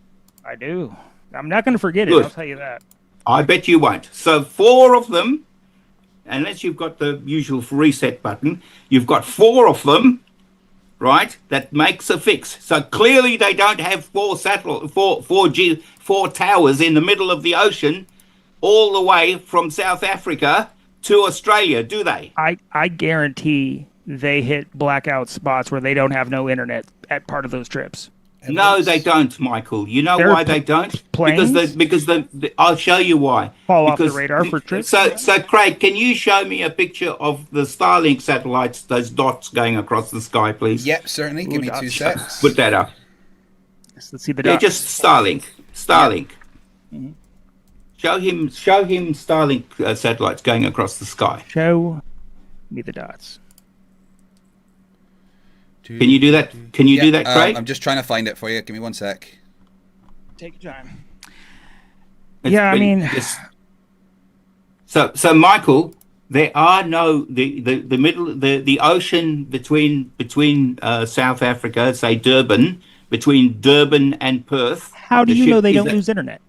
Speaker 4: I do. I'm not going to forget
Speaker 3: Good.
Speaker 4: it. I'll tell you that.
Speaker 3: I bet you won't. So 4 of them, unless you've got the usual reset button, you've got 4 of them, right? That makes a fix. So clearly they don't have 4 towers in the middle of the ocean, all the way from South Africa to Australia, do they?
Speaker 4: I guarantee they hit blackout spots where they don't have no internet at part of those trips.
Speaker 3: No, they don't, Michael. You know why they don't?
Speaker 4: Planes?
Speaker 3: Because I'll show you why.
Speaker 4: Fall off the radar for trips?
Speaker 3: So Craig, can you show me a picture of the Starlink satellites, those dots going across the sky, please?
Speaker 1: Yep, certainly. Give me 2 seconds.
Speaker 3: Put that up.
Speaker 4: Let's see the
Speaker 3: Yeah,
Speaker 4: dots.
Speaker 3: just Starlink. Starlink.
Speaker 4: Yep. Mm-hmm.
Speaker 3: Show him Starlink satellites going across the sky.
Speaker 4: Show me the dots.
Speaker 3: Can you do that? Can you do that, Craig?
Speaker 1: I'm just trying to find it for you. Give me 1 sec.
Speaker 4: Take your time.
Speaker 3: So Michael, there are no the ocean between South Africa, say Durban, between Durban and Perth.
Speaker 4: How do you know they don't lose internet?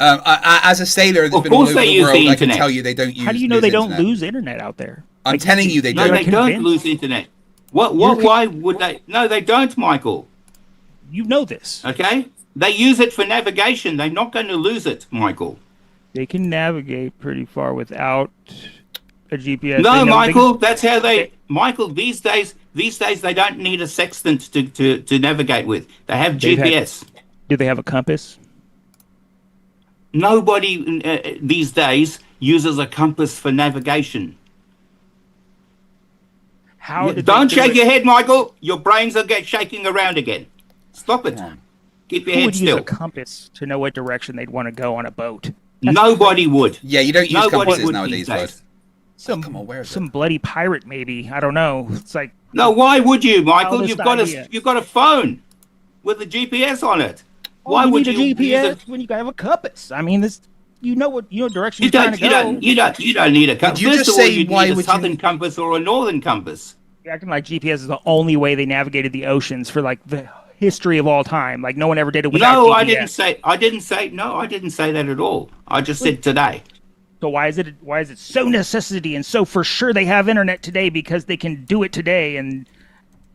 Speaker 1: As a sailor that's been all over the world, I can tell you they don't use.
Speaker 4: How do you know they don't lose internet out there?
Speaker 1: I'm telling you they don't.
Speaker 3: No, they don't lose internet. What? Why would they? No, they don't, Michael.
Speaker 4: You know this.
Speaker 3: Okay? They use it for navigation. They're not going to lose it, Michael.
Speaker 4: They can navigate pretty far without a GPS.
Speaker 3: No, Michael, that's how they... Michael, these days they don't need a sextant to navigate with. They have GPS.
Speaker 4: Do they have a compass?
Speaker 3: Nobody these days uses a compass for navigation. Don't shake your head, Michael. Your brains will get shaking around again. Stop it. Keep your head still.
Speaker 4: Who would use a compass to know what direction they'd want to go on a boat?
Speaker 3: Nobody would.
Speaker 1: Yeah, you don't use compasses nowadays, bud.
Speaker 4: Some bloody pirate, maybe. I don't know. It's like...
Speaker 3: No, why would you, Michael? You've got a phone with a GPS on it. Why would you
Speaker 4: need a GPS when you have a compass? I mean, this... You know what direction you're trying to go.
Speaker 3: You don't need a compass.
Speaker 1: Did you just say why
Speaker 3: would a southern compass or a northern compass?
Speaker 4: You're acting like GPS is the only way they navigated the oceans for like the history of all time. Like no one ever did it without GPS.
Speaker 3: No, I didn't say that at all. I just said today.
Speaker 4: So why is it so necessity and so for sure they have internet today because they can do it today and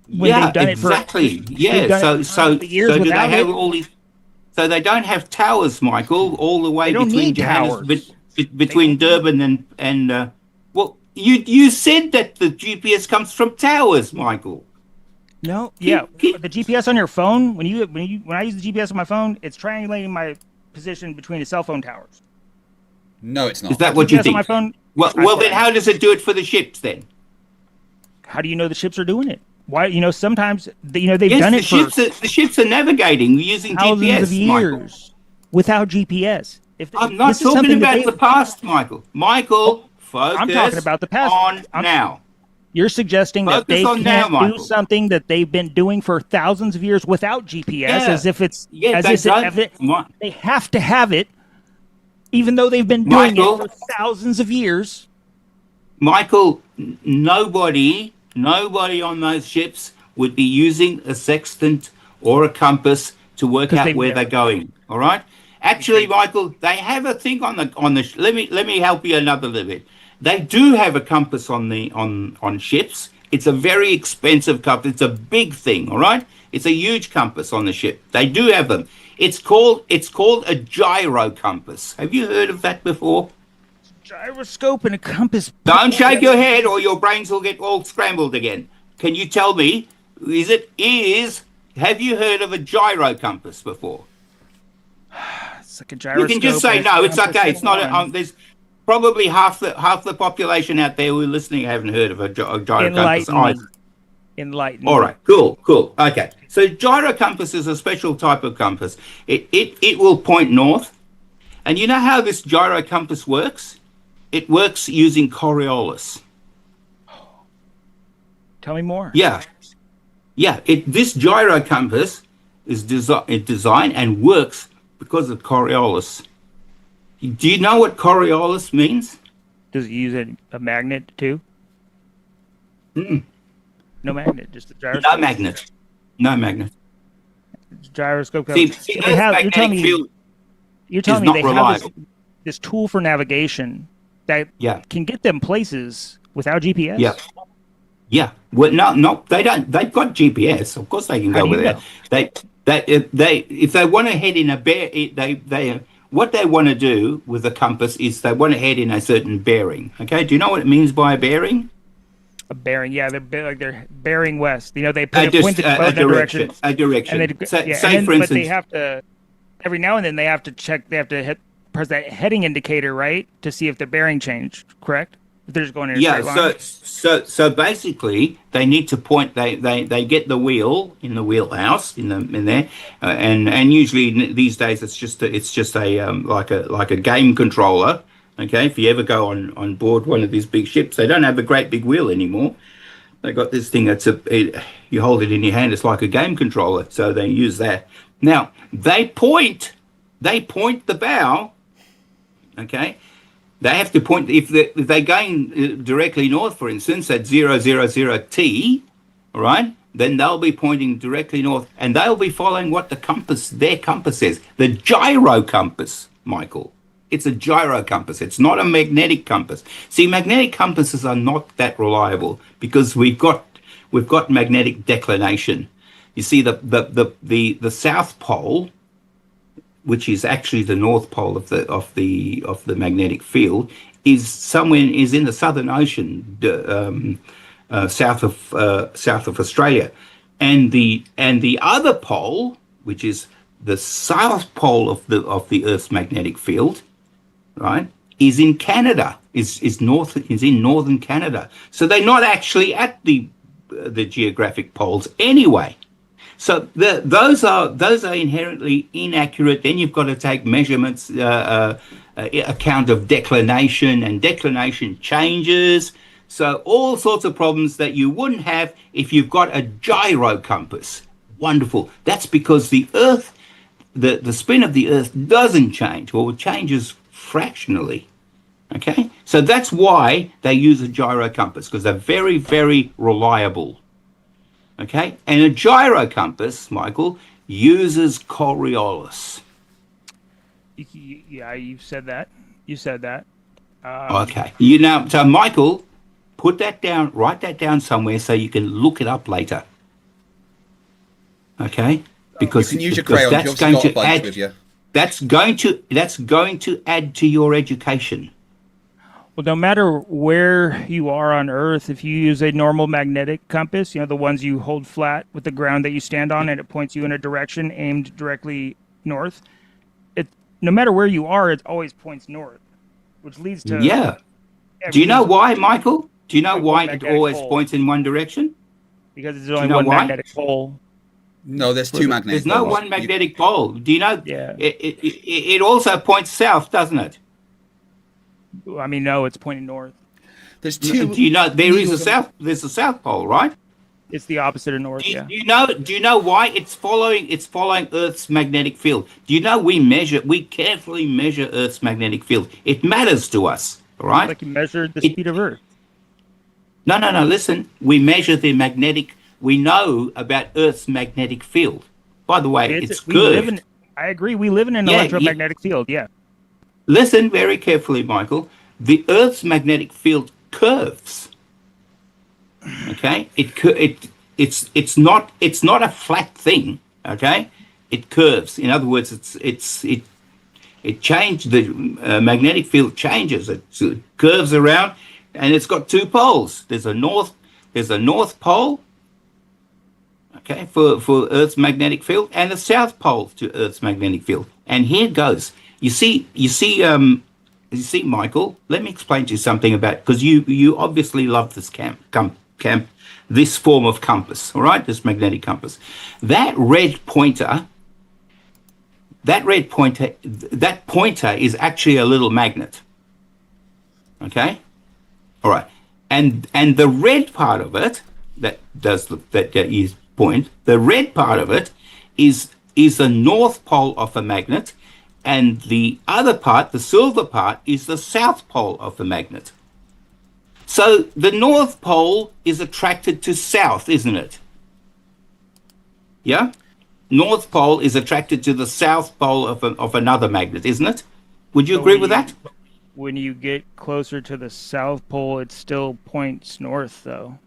Speaker 4: when they've done
Speaker 3: exactly.
Speaker 4: it for
Speaker 3: so
Speaker 4: years
Speaker 3: do they
Speaker 4: without
Speaker 3: have
Speaker 4: it?
Speaker 3: all these? So they don't have towers, Michael, all the way between between Durban and well, you said that the GPS comes from towers, Michael.
Speaker 4: No, yeah, the GPS on your phone when I use the GPS on my phone, it's triangulating my position between the cell phone towers.
Speaker 1: No, it's not.
Speaker 3: Is that what you think?
Speaker 4: On my phone,
Speaker 3: well, then how does it do it for the ships then?
Speaker 4: How do you know the ships are doing it? Why, sometimes they've done it for
Speaker 3: the ships are navigating using
Speaker 4: thousands
Speaker 3: GPS,
Speaker 4: of years
Speaker 3: Michael.
Speaker 4: Without GPS.
Speaker 3: I'm not talking about the past, Michael. Michael, focus.
Speaker 4: I'm talking about the past.
Speaker 3: Now.
Speaker 4: You're suggesting that they can't do something that they've been doing for thousands of years without GPS, as if it's they have to have it, even though they've been doing it for thousands of years.
Speaker 3: Michael, nobody on those ships would be using a sextant or a compass to work out where they're going. All right. Actually, Michael, they have a thing on the. Let me help you another little bit. They do have a compass on ships. It's a very expensive compass. It's a big thing. All right. It's a huge compass on the ship. They do have them. It's called a gyro compass. Have you heard of that before?
Speaker 4: Gyroscope and a compass.
Speaker 3: Don't shake your head or your brains will get all scrambled again. Can you tell me, have you heard of a gyro compass before?
Speaker 4: It's like a gyroscope.
Speaker 3: You can just say, no, it's okay. It's not, there's probably half the population out there who are listening haven't heard of a gyro compass either.
Speaker 4: Enlightened.
Speaker 3: All right, cool. Okay, so gyro compass is a special type of compass. It will point north. And you know how this gyro compass works? It works using Coriolis.
Speaker 4: Tell me more.
Speaker 3: Yeah. This gyro compass is designed and works because of Coriolis. Do you know what Coriolis means?
Speaker 4: Does it use a magnet too?
Speaker 3: Mm-mm.
Speaker 4: No magnet, just a gyroscope.
Speaker 3: No magnet. No magnet.
Speaker 4: Gyroscope.
Speaker 3: See,
Speaker 4: They have,
Speaker 3: Earth's magnetic field
Speaker 4: you're telling
Speaker 3: is
Speaker 4: me
Speaker 3: not
Speaker 4: they
Speaker 3: reliable.
Speaker 4: have this tool for navigation that
Speaker 3: Yeah.
Speaker 4: can get them places without GPS?
Speaker 3: Yeah. Yeah. Well, no, they don't. They've got GPS. Of course, they can
Speaker 4: How
Speaker 3: go
Speaker 4: do you
Speaker 3: with it. If they want to head in a what they want to do with the compass is they want to head in a certain bearing. Okay. Do you know what it means by a bearing?
Speaker 4: A bearing, yeah, they're bearing west. You know, they put a pointed boat in a direction.
Speaker 3: A direction.
Speaker 4: And they,
Speaker 3: So,
Speaker 4: yeah,
Speaker 3: say, for
Speaker 4: but
Speaker 3: instance,
Speaker 4: they have to every now and then they have to check. They have to press that heading indicator, right, to see if the bearing changed. Correct? If they're just going in a straight line.
Speaker 3: So basically, they need to point. They get the wheel in the wheelhouse in there, and usually these days it's just a like a game controller. Okay, if you ever go on board one of these big ships, they don't have a great big wheel anymore. They got this thing you hold it in your hand. It's like a game controller, so they use that. Now they point the bow. Okay. They have to point if they're going directly north, for instance, at 000T, all right? Then they'll be pointing directly north, and they'll be following what their compass says. The gyro compass, Michael. It's a gyro compass. It's not a magnetic compass. See, magnetic compasses are not that reliable because we've got magnetic declination. You see, the South Pole, which is actually the North Pole of the magnetic field, is in the Southern Ocean, south of Australia, and the other pole, which is the South Pole of the Earth's magnetic field, right, is in Canada, is in northern Canada. So they're not actually at the geographic poles anyway. So those are inherently inaccurate. Then you've got to take measurements, account of declination, and declination changes. So all sorts of problems that you wouldn't have if you've got a gyro compass. Wonderful. That's because the Earth, the spin of the Earth doesn't change, or changes fractionally. Okay, so that's why they use a gyro compass, because they're very, very reliable. Okay, and a gyro compass, Michael, uses Coriolis.
Speaker 4: Yeah, you said that.
Speaker 3: Okay, so Michael, put that down, write that down somewhere so you can look it up later. Okay, because
Speaker 1: you can use your crayon.
Speaker 3: That's going to add.
Speaker 1: With you.
Speaker 3: That's going to add to your education.
Speaker 4: Well, no matter where you are on Earth, if you use a normal magnetic compass, you know, the ones you hold flat with the ground that you stand on, and it points you in a direction aimed directly north, no matter where you are, it always points north, which leads to...
Speaker 3: Yeah. Do you know why, Michael? Do you know why it always points in one direction?
Speaker 4: Because there's only one magnetic pole.
Speaker 1: No, there's two magnets.
Speaker 3: There's no one magnetic pole. Do you know?
Speaker 4: Yeah.
Speaker 3: It also points south, doesn't it?
Speaker 4: I mean, no, it's pointing north.
Speaker 1: There's two.
Speaker 3: Do you know there's a south pole, right?
Speaker 4: It's the opposite of north.
Speaker 3: Do you know why it's following Earth's magnetic field? Do you know we carefully measure Earth's magnetic field? It matters to us, all right?
Speaker 4: Like you measured the speed of Earth.
Speaker 3: No. Listen, we measure we know about Earth's magnetic field. By the way, it's good.
Speaker 4: I agree. We live in an electromagnetic field. Yeah.
Speaker 3: Listen very carefully, Michael. The Earth's magnetic field curves. Okay, it's not a flat thing. Okay, it curves. In other words, it changed. The magnetic field changes. It curves around, and it's got two poles. There's a north pole. Okay, for Earth's magnetic field, and a south pole to Earth's magnetic field. And here it goes. You see, Michael. Let me explain to you something about, because you obviously love this this form of compass. All right, this magnetic compass. That pointer is actually a little magnet. Okay, all right, and the red part of it that you point, the red part of it is the north pole of a magnet. and the other part, the silver part, is the south pole of the magnet. So the north pole is attracted to south, isn't it? Yeah? North pole is attracted to the south pole of another magnet, isn't it? Would you agree with that?
Speaker 4: When you get closer to the south pole, it still points north, though.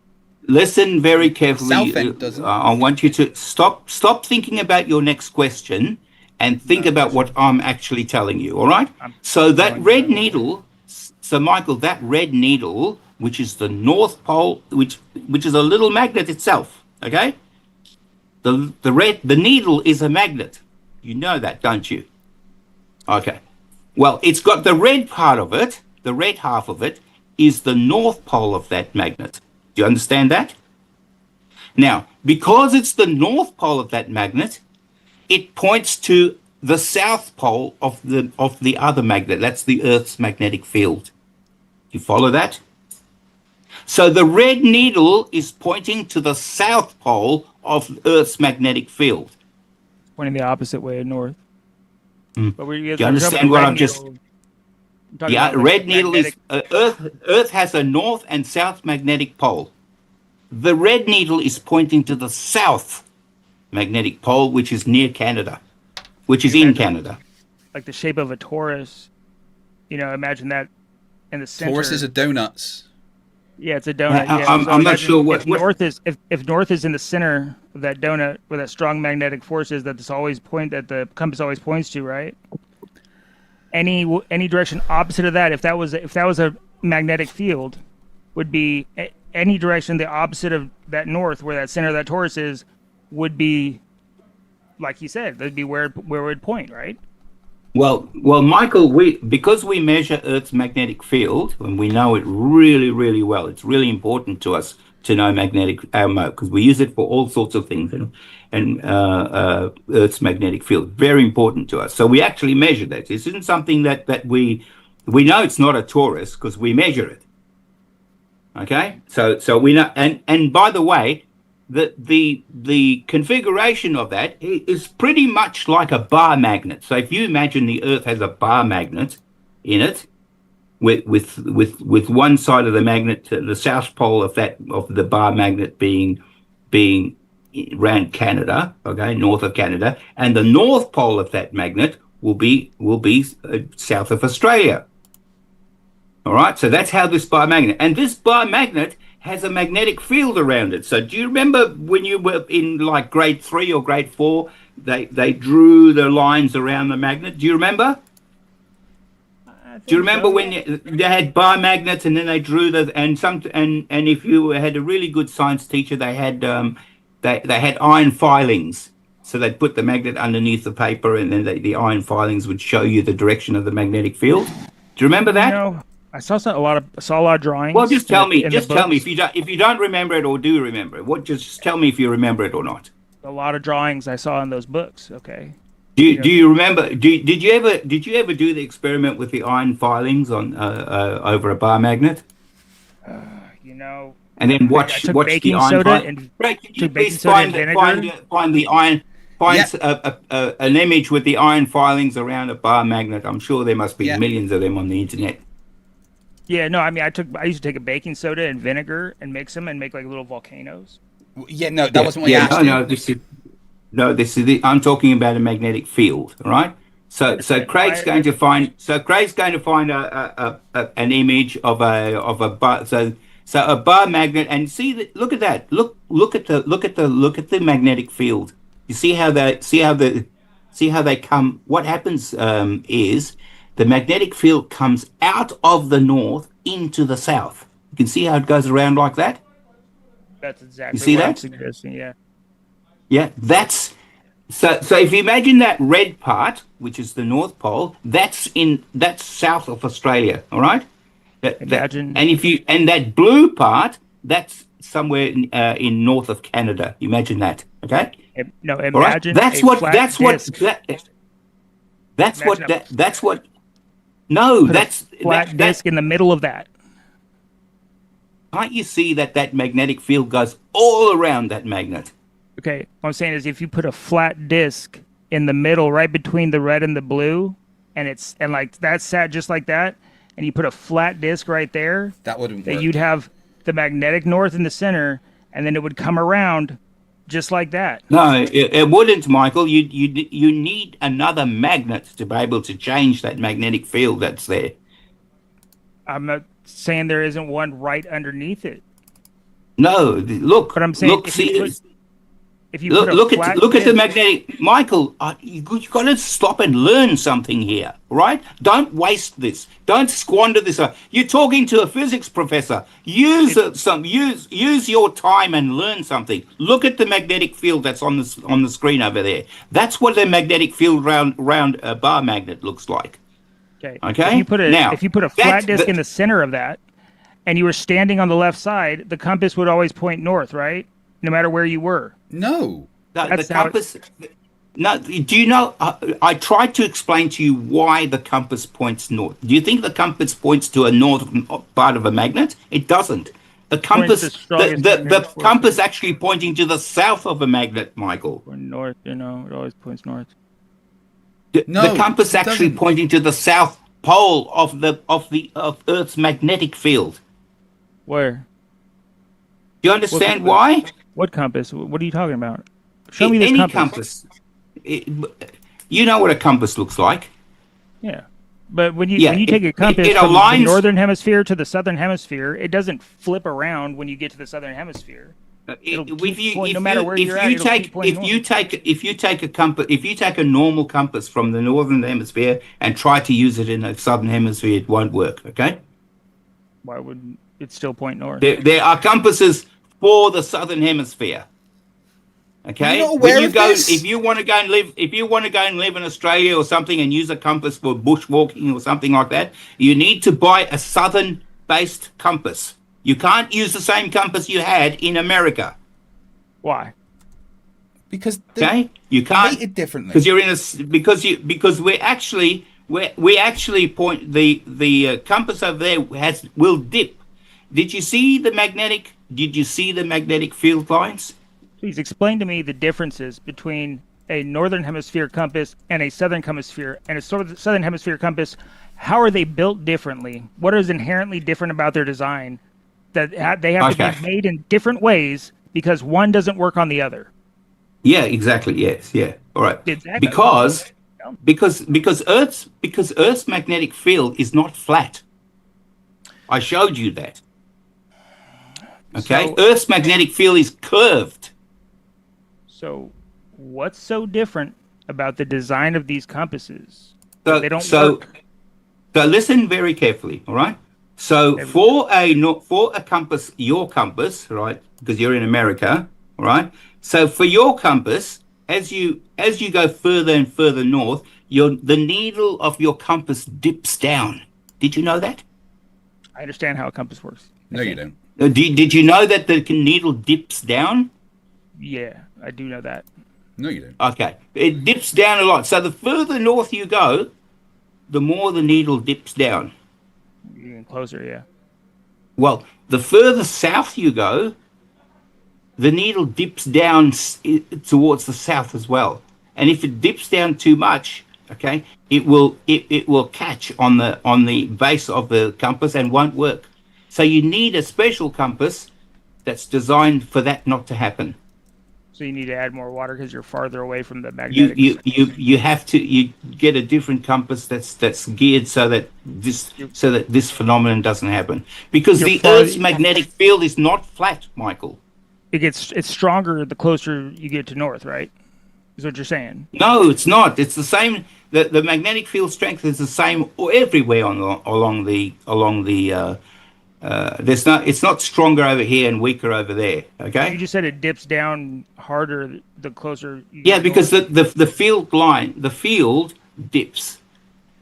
Speaker 3: Listen very carefully.
Speaker 1: South end, doesn't it?
Speaker 3: I want you to stop thinking about your next question and think about what I'm actually telling you, all right? So that red needle, so Michael, that red needle, which is the north pole, which is a little magnet itself, okay? The needle is a magnet. You know that, don't you? Okay. Well, it's got the red part of it, the red half of it, is the north pole of that magnet. Do you understand that? Now, because it's the north pole of that magnet, it points to the south pole of the other magnet. That's the Earth's magnetic field. Do you follow that? So the red needle is pointing to the south pole of Earth's magnetic field.
Speaker 4: Pointing the opposite way, north. But
Speaker 3: Do you understand what I'm just... Yeah, red needle is... Earth has a north and south magnetic pole. The red needle is pointing to the south magnetic pole, which is near Canada, which is in Canada.
Speaker 4: Like the shape of a torus. You know, imagine that in the center.
Speaker 1: Torus is a donuts.
Speaker 4: Yeah, it's a donut. Yeah.
Speaker 3: I'm not sure what...
Speaker 4: If north is in the center of that donut, where that strong magnetic force is that the compass always points to, right? Any direction opposite of that, if that was a magnetic field, would be any direction the opposite of that north, where that center of that torus is, would be, like you said, that'd be where it would point, right?
Speaker 3: Well, Michael, because we measure Earth's magnetic field, and we know it really, really well, it's really important to us to know because we use it for all sorts of things, and Earth's magnetic field, very important to us. So we actually measure that. This isn't something that we know it's not a torus because we measure it. Okay, so we know, and by the way, the configuration of that is pretty much like a bar magnet. So if you imagine the Earth has a bar magnet in it, with one side of the magnet, the south pole of the bar magnet being around Canada, okay, north of Canada, and the north pole of that magnet will be south of Australia. All right, so that's how this bar magnet, and this bar magnet has a magnetic field around it. So do you remember when you were in like grade 3 or grade 4, they drew the lines around the magnet? Do you remember? Do you remember when they had bar magnets and then they drew and if you had a really good science teacher, they had iron filings. So they'd put the magnet underneath the paper, and then the iron filings would show you the direction of the magnetic field. Do you remember that?
Speaker 4: No, I saw a lot of drawings.
Speaker 3: Well, just tell me if you don't remember it or do remember it. Just tell me if you remember it or not.
Speaker 4: A lot of drawings I saw in those books. Okay.
Speaker 3: Do you remember? Did you ever do the experiment with the iron filings on over a bar magnet? And then watch the iron filings. Could you please find the iron? An image with the iron filings around a bar magnet. I'm sure there must be millions of them on the internet.
Speaker 4: Yeah, no, I mean, I used to take a baking soda and vinegar and mix them and make like little volcanoes.
Speaker 1: Yeah, no, that wasn't what you asked.
Speaker 3: This is I'm talking about a magnetic field, right? So Craig's going to find an image of a bar. So a bar magnet, and look at that. Look at the magnetic field. You see how they come. What happens is the magnetic field comes out of the north into the south. You can see how it goes around like that.
Speaker 4: That's exactly
Speaker 3: what
Speaker 4: I'm suggesting. Yeah.
Speaker 3: Yeah, that's so if you imagine that red part, which is the North Pole, that's south of Australia, all right?
Speaker 4: Imagine.
Speaker 3: And that blue part, that's somewhere in north of Canada. Imagine that, okay?
Speaker 4: No, imagine
Speaker 3: right? That's what
Speaker 4: flat disc in the middle of that.
Speaker 3: Can't you see that magnetic field goes all around that magnet?
Speaker 4: Okay, what I'm saying is if you put a flat disc in the middle, right between the red and the blue, and like that's sat just like that, and you put a flat disc right there,
Speaker 1: That wouldn't
Speaker 4: that
Speaker 1: work.
Speaker 4: you'd have the magnetic north in the center, and then it would come around just like that.
Speaker 3: No, it wouldn't, Michael. You need another magnet to be able to change that magnetic field that's there.
Speaker 4: I'm not saying there isn't one right underneath it,
Speaker 3: No, look,
Speaker 4: but I'm saying
Speaker 3: look, see,
Speaker 4: if you put a
Speaker 3: look
Speaker 4: flat
Speaker 3: at the
Speaker 4: disc-
Speaker 3: magnetic. Michael, you got to stop and learn something here, right? Don't waste this. Don't squander this. You're talking to a physics professor. Use your time and learn something. Look at the magnetic field that's on the screen over there. That's what the magnetic field round a bar magnet looks like.
Speaker 4: Okay.
Speaker 3: Okay.
Speaker 4: If you put a flat disc in the center of that, and you were standing on the left side, the compass would always point north, right? No matter where you were.
Speaker 1: No.
Speaker 3: The compass. No, do you know? I tried to explain to you why the compass points north. Do you think the compass points to a northern part of a magnet? It doesn't. The compass, the compass actually pointing to the south of a magnet, Michael.
Speaker 4: Or north, it always points north.
Speaker 3: The compass actually pointing to the south pole of Earth's magnetic field.
Speaker 4: Where?
Speaker 3: Do you understand why?
Speaker 4: What compass? What are you talking about? Show me this
Speaker 3: any
Speaker 4: compass.
Speaker 3: You know what a compass looks like.
Speaker 4: Yeah. But when you take a compass from the northern hemisphere to the southern hemisphere, it doesn't flip around when you get to the southern hemisphere. No matter where you're at,
Speaker 3: if you take a normal compass from the northern hemisphere and try to use it in the southern hemisphere, it won't work. Okay.
Speaker 4: Why would it still point north?
Speaker 3: There are compasses for the southern hemisphere. Okay. If you want to go and live in Australia or something and use a compass for bushwalking or something like that, you need to buy a southern-based compass. You can't use the same compass you had in America.
Speaker 4: Why?
Speaker 1: Because
Speaker 3: you can't
Speaker 1: rate it differently.
Speaker 3: Because you're in a because we actually point the compass over there will dip. Did you see the magnetic field lines?
Speaker 4: Please explain to me the differences between a northern hemisphere compass and a southern hemisphere southern hemisphere compass. How are they built differently? What is inherently different about their design that they have to be made in different ways because one doesn't work on the other?
Speaker 3: Yeah, exactly. Yes. Yeah. All right.
Speaker 4: Exactly.
Speaker 3: Because Earth's magnetic field is not flat. I showed you that. Okay. So, Earth's magnetic field is curved.
Speaker 4: So, what's so different about the design of these compasses?
Speaker 3: So
Speaker 4: they don't work?
Speaker 3: So listen very carefully. All right. So for a compass, your compass, right? Because you're in America, all right. So for your compass, as you go further and further north, the needle of your compass dips down. Did you know that?
Speaker 4: I understand how a compass works.
Speaker 1: No, you don't.
Speaker 3: Did you know that the needle dips down?
Speaker 4: Yeah, I do know that.
Speaker 1: No, you don't.
Speaker 3: Okay, it dips down a lot. So the further north you go, the more the needle dips down.
Speaker 4: Even closer, yeah.
Speaker 3: Well, the further south you go, the needle dips down towards the south as well. And if it dips down too much, okay, it will catch on the base of the compass and won't work. So you need a special compass that's designed for that not to happen.
Speaker 4: So you need to add more water because you're farther away from the magnetic.
Speaker 3: You have to get a different compass that's geared so that this phenomenon doesn't happen, because the Earth's magnetic field is not flat, Michael.
Speaker 4: It's stronger the closer you get to north, right? Is what you're saying?
Speaker 3: No, it's not. It's the same. The magnetic field strength is the same everywhere along the. It's not stronger over here and weaker over there. Okay.
Speaker 4: You just said it dips down harder the closer.
Speaker 3: Because the field dips.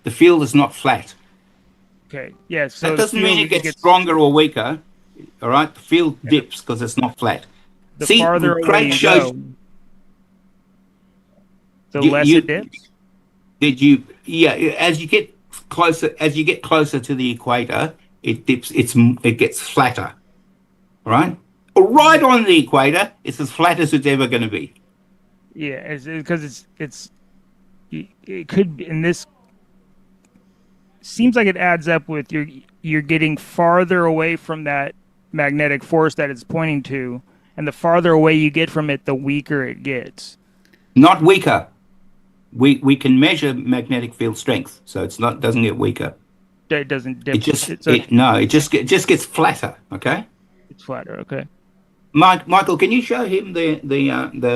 Speaker 3: The field is not flat.
Speaker 4: Okay. Yeah. So
Speaker 3: that doesn't mean it gets stronger or weaker. All right. The field dips because it's not flat.
Speaker 4: The farther away you go, the less it dips.
Speaker 3: Did you? Yeah. As you get closer to the equator, it dips. It gets flatter, right? Right on the equator, it's as flat as it's ever going to be.
Speaker 4: Yeah, because it could be in this seems like it adds up with you're getting farther away from that magnetic force that it's pointing to, and the farther away you get from it, the weaker it gets.
Speaker 3: Not weaker. We can measure magnetic field strength, so it's not doesn't get weaker.
Speaker 4: It doesn't dip.
Speaker 3: It just gets flatter. Okay.
Speaker 4: It's flatter. Okay.
Speaker 3: Michael, can you show him the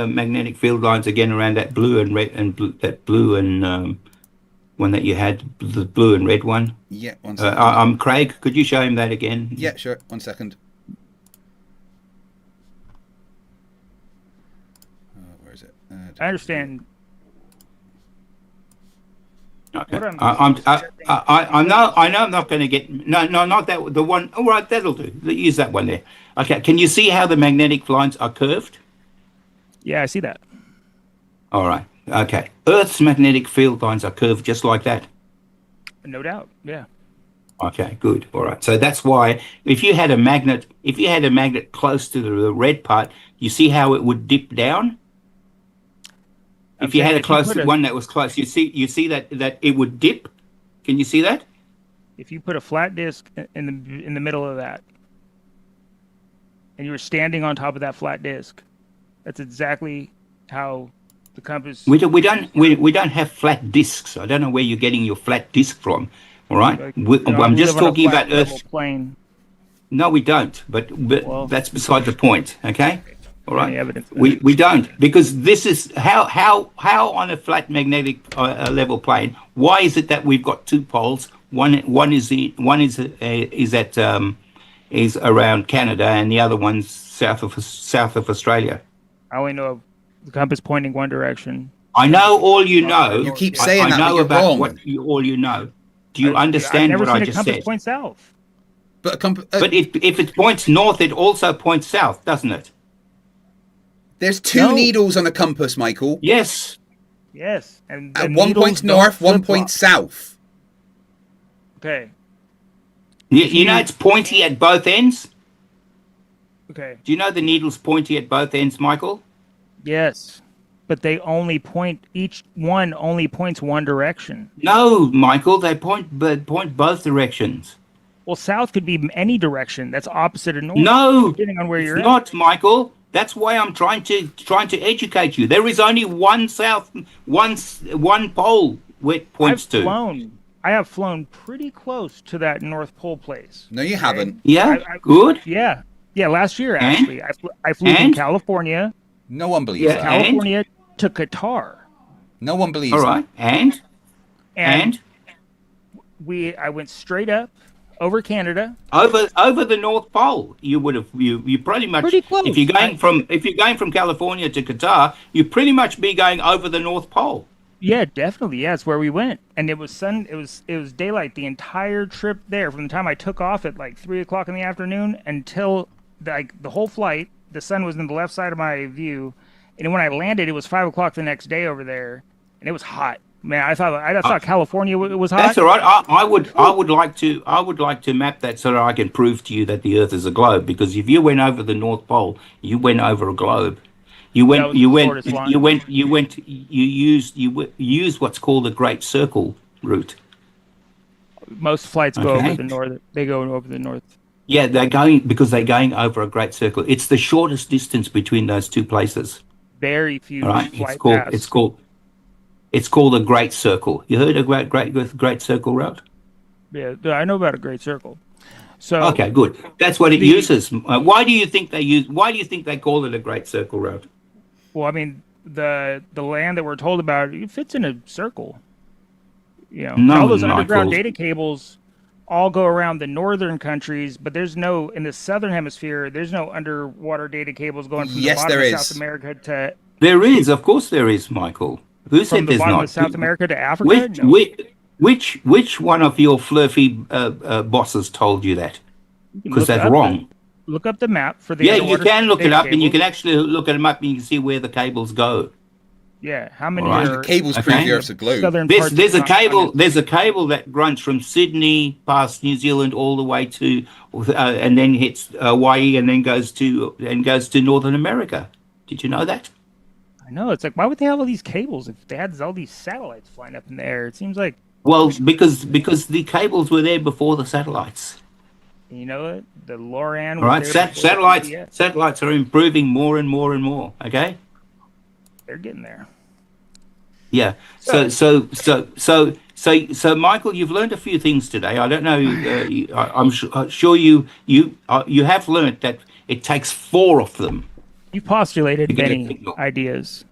Speaker 3: magnetic field lines again around that blue and red and that blue and one that you had, the blue and red one?
Speaker 1: Yeah, one second.
Speaker 3: Craig, could you show him that again?
Speaker 1: Yeah, sure. 1 second. Where is it?
Speaker 4: I understand.
Speaker 3: Okay. I know I'm not going to get no, not that the one. All right, that'll do. Use that one there. Okay. Can you see how the magnetic lines are curved?
Speaker 4: Yeah, I see that.
Speaker 3: All right. Okay. Earth's magnetic field lines are curved just like that.
Speaker 4: No doubt. Yeah.
Speaker 3: Okay. Good. All right. So that's why if you had a magnet close to the red part, you see how it would dip down. If you had a close one that was close, you see that it would dip. Can you see that?
Speaker 4: If you put a flat disc in the middle of that, and you were standing on top of that flat disc, that's exactly how the compass.
Speaker 3: We don't have flat discs. I don't know where you're getting your flat disc from. All right, I'm just talking about Earth. Plane. No, we don't. But well, that's beside the point. Okay. All right. We don't, because this is how on a flat magnetic level plane. Why is it that we've got two poles? One is around Canada, and the other one's south of Australia.
Speaker 4: I only know of the compass pointing one direction.
Speaker 3: I know all you know.
Speaker 1: You keep saying that,
Speaker 3: I know
Speaker 1: but you're
Speaker 3: about
Speaker 1: wrong.
Speaker 3: All you know. Do you understand what I just said?
Speaker 4: I've never seen a compass point south.
Speaker 3: But if it points north, it also points south, doesn't it?
Speaker 1: There's two needles on a compass, Michael.
Speaker 3: Yes.
Speaker 4: Yes. And
Speaker 1: one points north, one points south.
Speaker 4: Okay.
Speaker 3: You know it's pointy at both ends?
Speaker 4: Okay.
Speaker 3: Do you know the needle's pointy at both ends, Michael?
Speaker 4: Yes. But they only point, each one only points one direction.
Speaker 3: No, Michael, they point both directions.
Speaker 4: Well, south could be any direction. That's opposite of north.
Speaker 3: No,
Speaker 4: depending on where you're at.
Speaker 3: Not, Michael. That's why I'm trying to educate you. There is only one south, one pole where it points to.
Speaker 4: I have flown pretty close to that North Pole place.
Speaker 1: No, you haven't.
Speaker 3: Yeah, good.
Speaker 4: Yeah, last year actually. I flew from California.
Speaker 1: No one believes that.
Speaker 4: California to Qatar.
Speaker 1: No one believes
Speaker 3: All right,
Speaker 1: that.
Speaker 3: And
Speaker 4: I went straight up over Canada,
Speaker 3: over the North Pole. You would have you pretty much
Speaker 4: pretty close.
Speaker 3: If you're going from California to Qatar, you pretty much be going over the North Pole.
Speaker 4: Yeah, definitely. Yeah, it's where we went, and it was It was daylight the entire trip there. From the time I took off at like 3:00 in the afternoon until the whole flight, the sun was in the left side of my view, and when I landed, it was 5:00 the next day over there, and it was hot. Man, I thought California was hot.
Speaker 3: That's all right. I would like to map that so that I can prove to you that the Earth is a globe. Because if you went over the North Pole, you went over a globe. You used what's called the Great Circle route.
Speaker 4: Most flights go over the north. They go over the north.
Speaker 3: Yeah, they're going over a great circle. It's the shortest distance between those two places.
Speaker 4: Very few
Speaker 3: flight paths. It's called a Great Circle. You heard of Great Circle route?
Speaker 4: Yeah, I know about a Great Circle. So
Speaker 3: okay, good. That's what it uses. Why do you think they call it a Great Circle route?
Speaker 4: Well, I mean, the land that we're told about, it fits in a circle. You know, all those underground data cables all go around the northern countries, but there's no in the southern hemisphere. There's no underwater data cables going from the bottom of South America to.
Speaker 3: There is, of course, there is, Michael. Who said there's not? From the bottom
Speaker 4: of South America to Africa?
Speaker 3: Which one of your Flerfy bosses told you that? Because that's wrong.
Speaker 4: Look up the map for the.
Speaker 3: Yeah, you can look it up, and you can actually look at a map, and you can see where the cables go.
Speaker 4: Yeah, how many
Speaker 1: the cables prove the Earth's a globe?
Speaker 3: There's a cable. There's a cable that runs from Sydney past New Zealand all the way to, and then hits Hawaii, and then goes to Northern America. Did you know that?
Speaker 4: I know. It's like, why would they have all these cables if they had all these satellites flying up in the air? It seems like
Speaker 3: Well, because the cables were there before the satellites.
Speaker 4: You know it. The LORAN was
Speaker 3: All right,
Speaker 4: there before the GPS.
Speaker 3: satellites are improving more and more and more. Okay.
Speaker 4: They're getting there.
Speaker 3: Yeah. So, Michael, you've learned a few things today. I don't know. I'm sure you have learned that it takes 4 of them.
Speaker 4: You postulated
Speaker 3: to get a
Speaker 4: many
Speaker 3: signal.
Speaker 4: ideas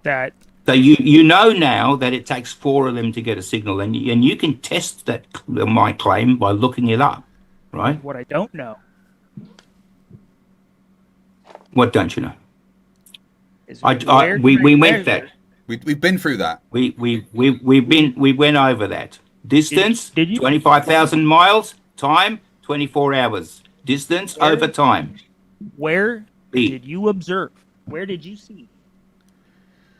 Speaker 4: that.
Speaker 3: So you know now that it takes 4 of them to get a signal, and you can test that my claim by looking it up, right?
Speaker 4: What I don't know
Speaker 3: What don't you know?
Speaker 4: is
Speaker 3: we went that.
Speaker 1: We've been through that.
Speaker 3: We went over that. Distance,
Speaker 4: Did you?
Speaker 3: 25,000 miles. Time, 24 hours. Distance over time.
Speaker 4: Where
Speaker 3: B.
Speaker 4: did you observe? Where did you see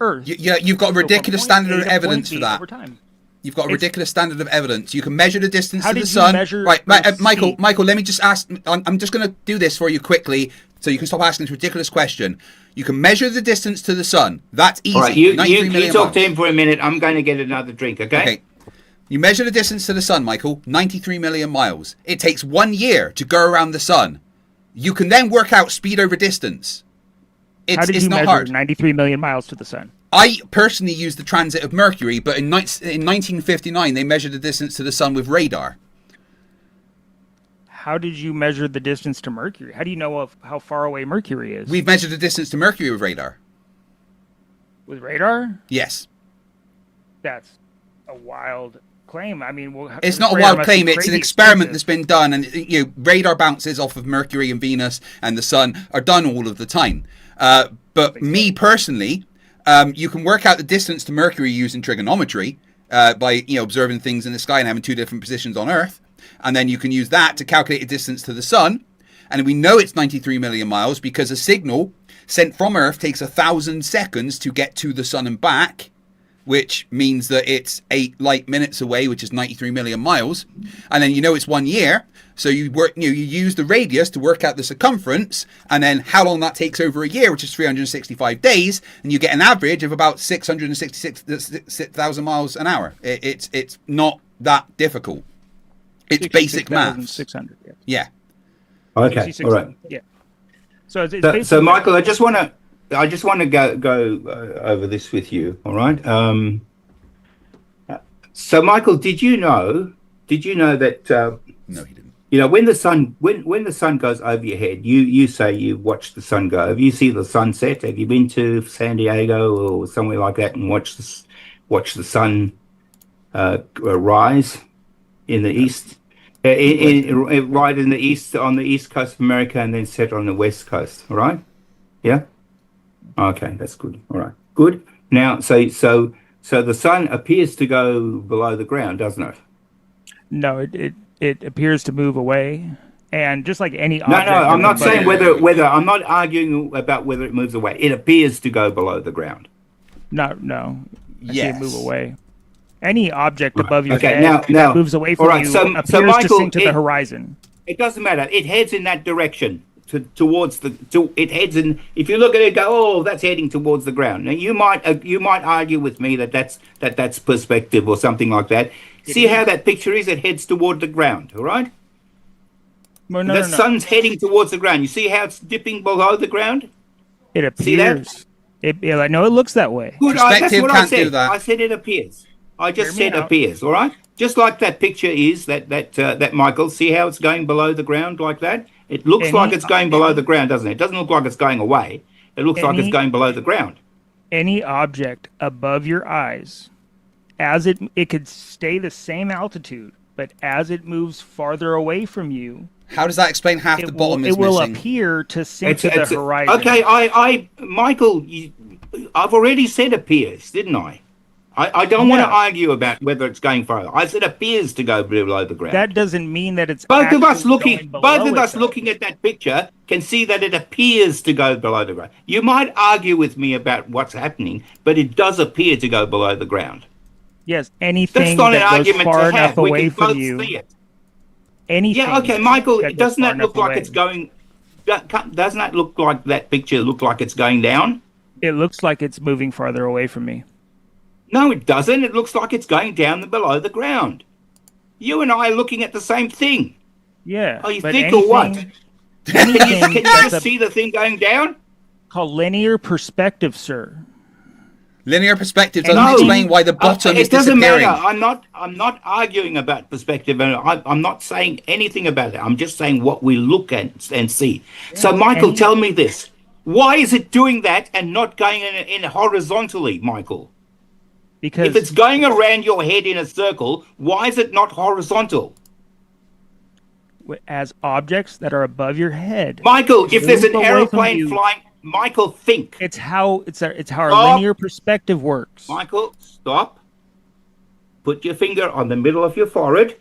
Speaker 4: Earth?
Speaker 1: You've got a ridiculous standard of evidence for that.
Speaker 4: Over time.
Speaker 1: You've got a ridiculous standard of evidence. You can measure the distance
Speaker 4: How
Speaker 1: to the
Speaker 4: did you
Speaker 1: sun.
Speaker 4: measure
Speaker 1: Right,
Speaker 4: Earth's
Speaker 1: Michael.
Speaker 4: speed?
Speaker 1: Michael, let me just ask. I'm just going to do this for you quickly, so you can stop asking this ridiculous question. You can measure the distance to the sun. That's easy.
Speaker 3: All right, you
Speaker 1: 93 million
Speaker 3: talk to
Speaker 1: miles.
Speaker 3: him for a minute. I'm going to get another drink, okay?
Speaker 1: Okay. You measure the distance to the sun, Michael. 93 million miles. It takes 1 year to go around the sun. You can then work out speed over distance.
Speaker 4: How did
Speaker 1: It's
Speaker 4: you
Speaker 1: not
Speaker 4: measure
Speaker 1: hard.
Speaker 4: 93 million miles to the sun?
Speaker 1: I personally used the transit of Mercury, but in 1959 they measured the distance to the sun with radar.
Speaker 4: How did you measure the distance to Mercury? How do you know how far away Mercury is?
Speaker 1: We've measured the distance to Mercury with radar.
Speaker 4: With radar?
Speaker 1: Yes.
Speaker 4: That's a wild claim. I mean,
Speaker 1: It's not a wild claim. It's an experiment that's been done, and radar bounces off of Mercury and Venus and the Sun are done all of the time. But me personally, you can work out the distance to Mercury using trigonometry by observing things in the sky and having 2 different positions on Earth, and then you can use that to calculate the distance to the Sun. And we know it's 93 million miles because a signal sent from Earth takes 1,000 seconds to get to the Sun and back, which means that it's 8 light minutes away, which is 93 million miles. And then it's 1 year. So you use the radius to work out the circumference, and then how long that takes over a year, which is 365 days, and you get an average of about 666,000 miles an hour. It's not that difficult. It's basic maths.
Speaker 4: 600.
Speaker 1: Yeah.
Speaker 3: Okay. All right.
Speaker 4: Yeah. So it's
Speaker 3: So,
Speaker 4: basically
Speaker 3: Michael, I just want to go over this with you. All right. So, Michael, did you know that?
Speaker 1: No, he didn't.
Speaker 3: When the sun goes over your head, you say you watch the sun go. Have you seen the sunset? Have you been to San Diego or somewhere like that and watch the sun rise in the east? Right in the east, on the east coast of America, and then set on the west coast. All right. Yeah. Okay, that's good. All right, good. Now, so the sun appears to go below the ground, doesn't it?
Speaker 4: No, it appears to move away, and just like any
Speaker 3: No,
Speaker 4: object.
Speaker 3: I'm not saying whether I'm not arguing about whether it moves away. It appears to go below the ground.
Speaker 4: No. I see it
Speaker 1: Yes.
Speaker 4: move away. Any object above your
Speaker 3: Okay,
Speaker 4: head
Speaker 3: now-
Speaker 4: that moves away from
Speaker 3: all right,
Speaker 4: you
Speaker 3: so
Speaker 4: appears
Speaker 3: Michael,
Speaker 4: to sink to the horizon.
Speaker 3: It doesn't matter. It heads in that direction towards the. It heads in. If you look at it, go, oh, that's heading towards the ground. Now you might argue with me that's perspective or something like that. See how that picture is? It heads toward the ground. All right.
Speaker 4: Well,
Speaker 3: The sun's heading towards the ground. You see how it's dipping below the ground?
Speaker 4: It
Speaker 3: See that?
Speaker 4: appears. It looks that way.
Speaker 3: Good. That's
Speaker 1: Perspective
Speaker 3: what I
Speaker 1: can't
Speaker 3: said.
Speaker 1: do that.
Speaker 3: I said it appears. I just
Speaker 4: Hear me
Speaker 3: said
Speaker 4: out.
Speaker 3: appears. All right. Just like that picture is that Michael. See how it's going below the ground like that? It looks like it's going below the ground, doesn't it? It doesn't look like it's going away. It looks like it's going below the ground.
Speaker 4: Any object above your eyes, as it could stay the same altitude, but as it moves farther away from you,
Speaker 1: How does that explain half the bottom is
Speaker 4: it will
Speaker 1: missing?
Speaker 4: appear to sink to the horizon.
Speaker 3: Okay, Michael, I've already said appears, didn't I? I don't want to argue about whether it's going further. I said appears to go below the ground.
Speaker 4: That doesn't mean that it's
Speaker 3: both of us
Speaker 4: actually
Speaker 3: looking,
Speaker 4: going below
Speaker 3: both of
Speaker 4: it,
Speaker 3: us
Speaker 4: though.
Speaker 3: looking at that picture can see that it appears to go below the ground. You might argue with me about what's happening, but it does appear to go below the ground.
Speaker 4: Yes,
Speaker 3: That's
Speaker 4: anything
Speaker 3: not an
Speaker 4: that goes
Speaker 3: argument
Speaker 4: far
Speaker 3: to
Speaker 4: enough
Speaker 3: have. We
Speaker 4: away
Speaker 3: can
Speaker 4: from
Speaker 3: both
Speaker 4: you.
Speaker 3: see it.
Speaker 4: Anything.
Speaker 3: Yeah, okay, Michael,
Speaker 4: that goes
Speaker 3: doesn't
Speaker 4: far
Speaker 3: that look
Speaker 4: enough
Speaker 3: like
Speaker 4: away.
Speaker 3: it's going? Doesn't that look like that picture look like it's going down?
Speaker 4: It looks like it's moving farther away from me.
Speaker 3: No, it doesn't. It looks like it's going down below the ground. You and I are looking at the same thing.
Speaker 4: Yeah.
Speaker 3: Are you
Speaker 4: but
Speaker 3: thick or what?
Speaker 4: anything
Speaker 3: Can you
Speaker 4: that's
Speaker 3: just see the thing going down?
Speaker 4: called linear perspective, sir.
Speaker 1: Linear perspective doesn't
Speaker 4: No,
Speaker 1: explain why the bottom is
Speaker 3: It doesn't
Speaker 1: disappearing.
Speaker 3: matter. I'm not arguing about perspective, and I'm not saying anything about it. I'm just saying what we look at and see. So, Michael, tell me this: why is it doing that and not going in horizontally, Michael?
Speaker 4: Because
Speaker 3: if it's going around your head in a circle, why is it not horizontal?
Speaker 4: as objects that are above your head,
Speaker 3: Michael, if there's an
Speaker 4: move away from
Speaker 3: aeroplane
Speaker 4: you.
Speaker 3: flying, Michael, think.
Speaker 4: It's how our
Speaker 3: Stop.
Speaker 4: linear perspective works.
Speaker 3: Michael, stop. Put your finger on the middle of your forehead,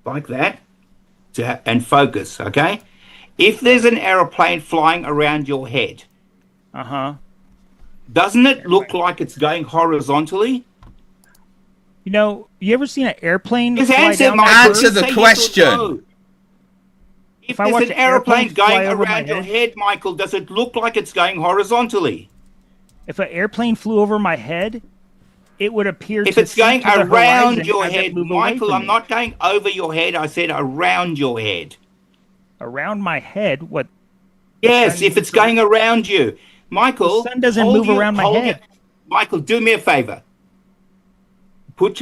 Speaker 3: like that, and focus, okay? If there's an aeroplane flying around your head, doesn't it look like it's going horizontally?
Speaker 4: You know, you ever seen an airplane
Speaker 3: Just
Speaker 4: fly
Speaker 3: answer,
Speaker 4: down
Speaker 3: Michael.
Speaker 1: Answer the
Speaker 3: Say yes or
Speaker 1: question.
Speaker 3: no. If
Speaker 4: I
Speaker 3: there's
Speaker 4: watch
Speaker 3: an
Speaker 4: an airplane
Speaker 3: aeroplane
Speaker 4: fly
Speaker 3: going
Speaker 4: over my
Speaker 3: around your
Speaker 4: head-
Speaker 3: head, Michael, does it look like it's going horizontally?
Speaker 4: If an airplane flew over my head, it would appear
Speaker 3: If
Speaker 4: to
Speaker 3: it's going
Speaker 4: sink to the
Speaker 3: around
Speaker 4: horizon
Speaker 3: your
Speaker 4: as it
Speaker 3: head,
Speaker 4: moved away
Speaker 3: Michael,
Speaker 4: from
Speaker 3: I'm
Speaker 4: me.
Speaker 3: not going over your head. I said around your head.
Speaker 4: Around my head. What?
Speaker 3: Yes,
Speaker 4: sun
Speaker 3: if it's
Speaker 4: moves
Speaker 3: going around you. Michael,
Speaker 4: The sun doesn't
Speaker 3: hold
Speaker 4: move around my
Speaker 3: hold
Speaker 4: head.
Speaker 3: Michael, do me a favor.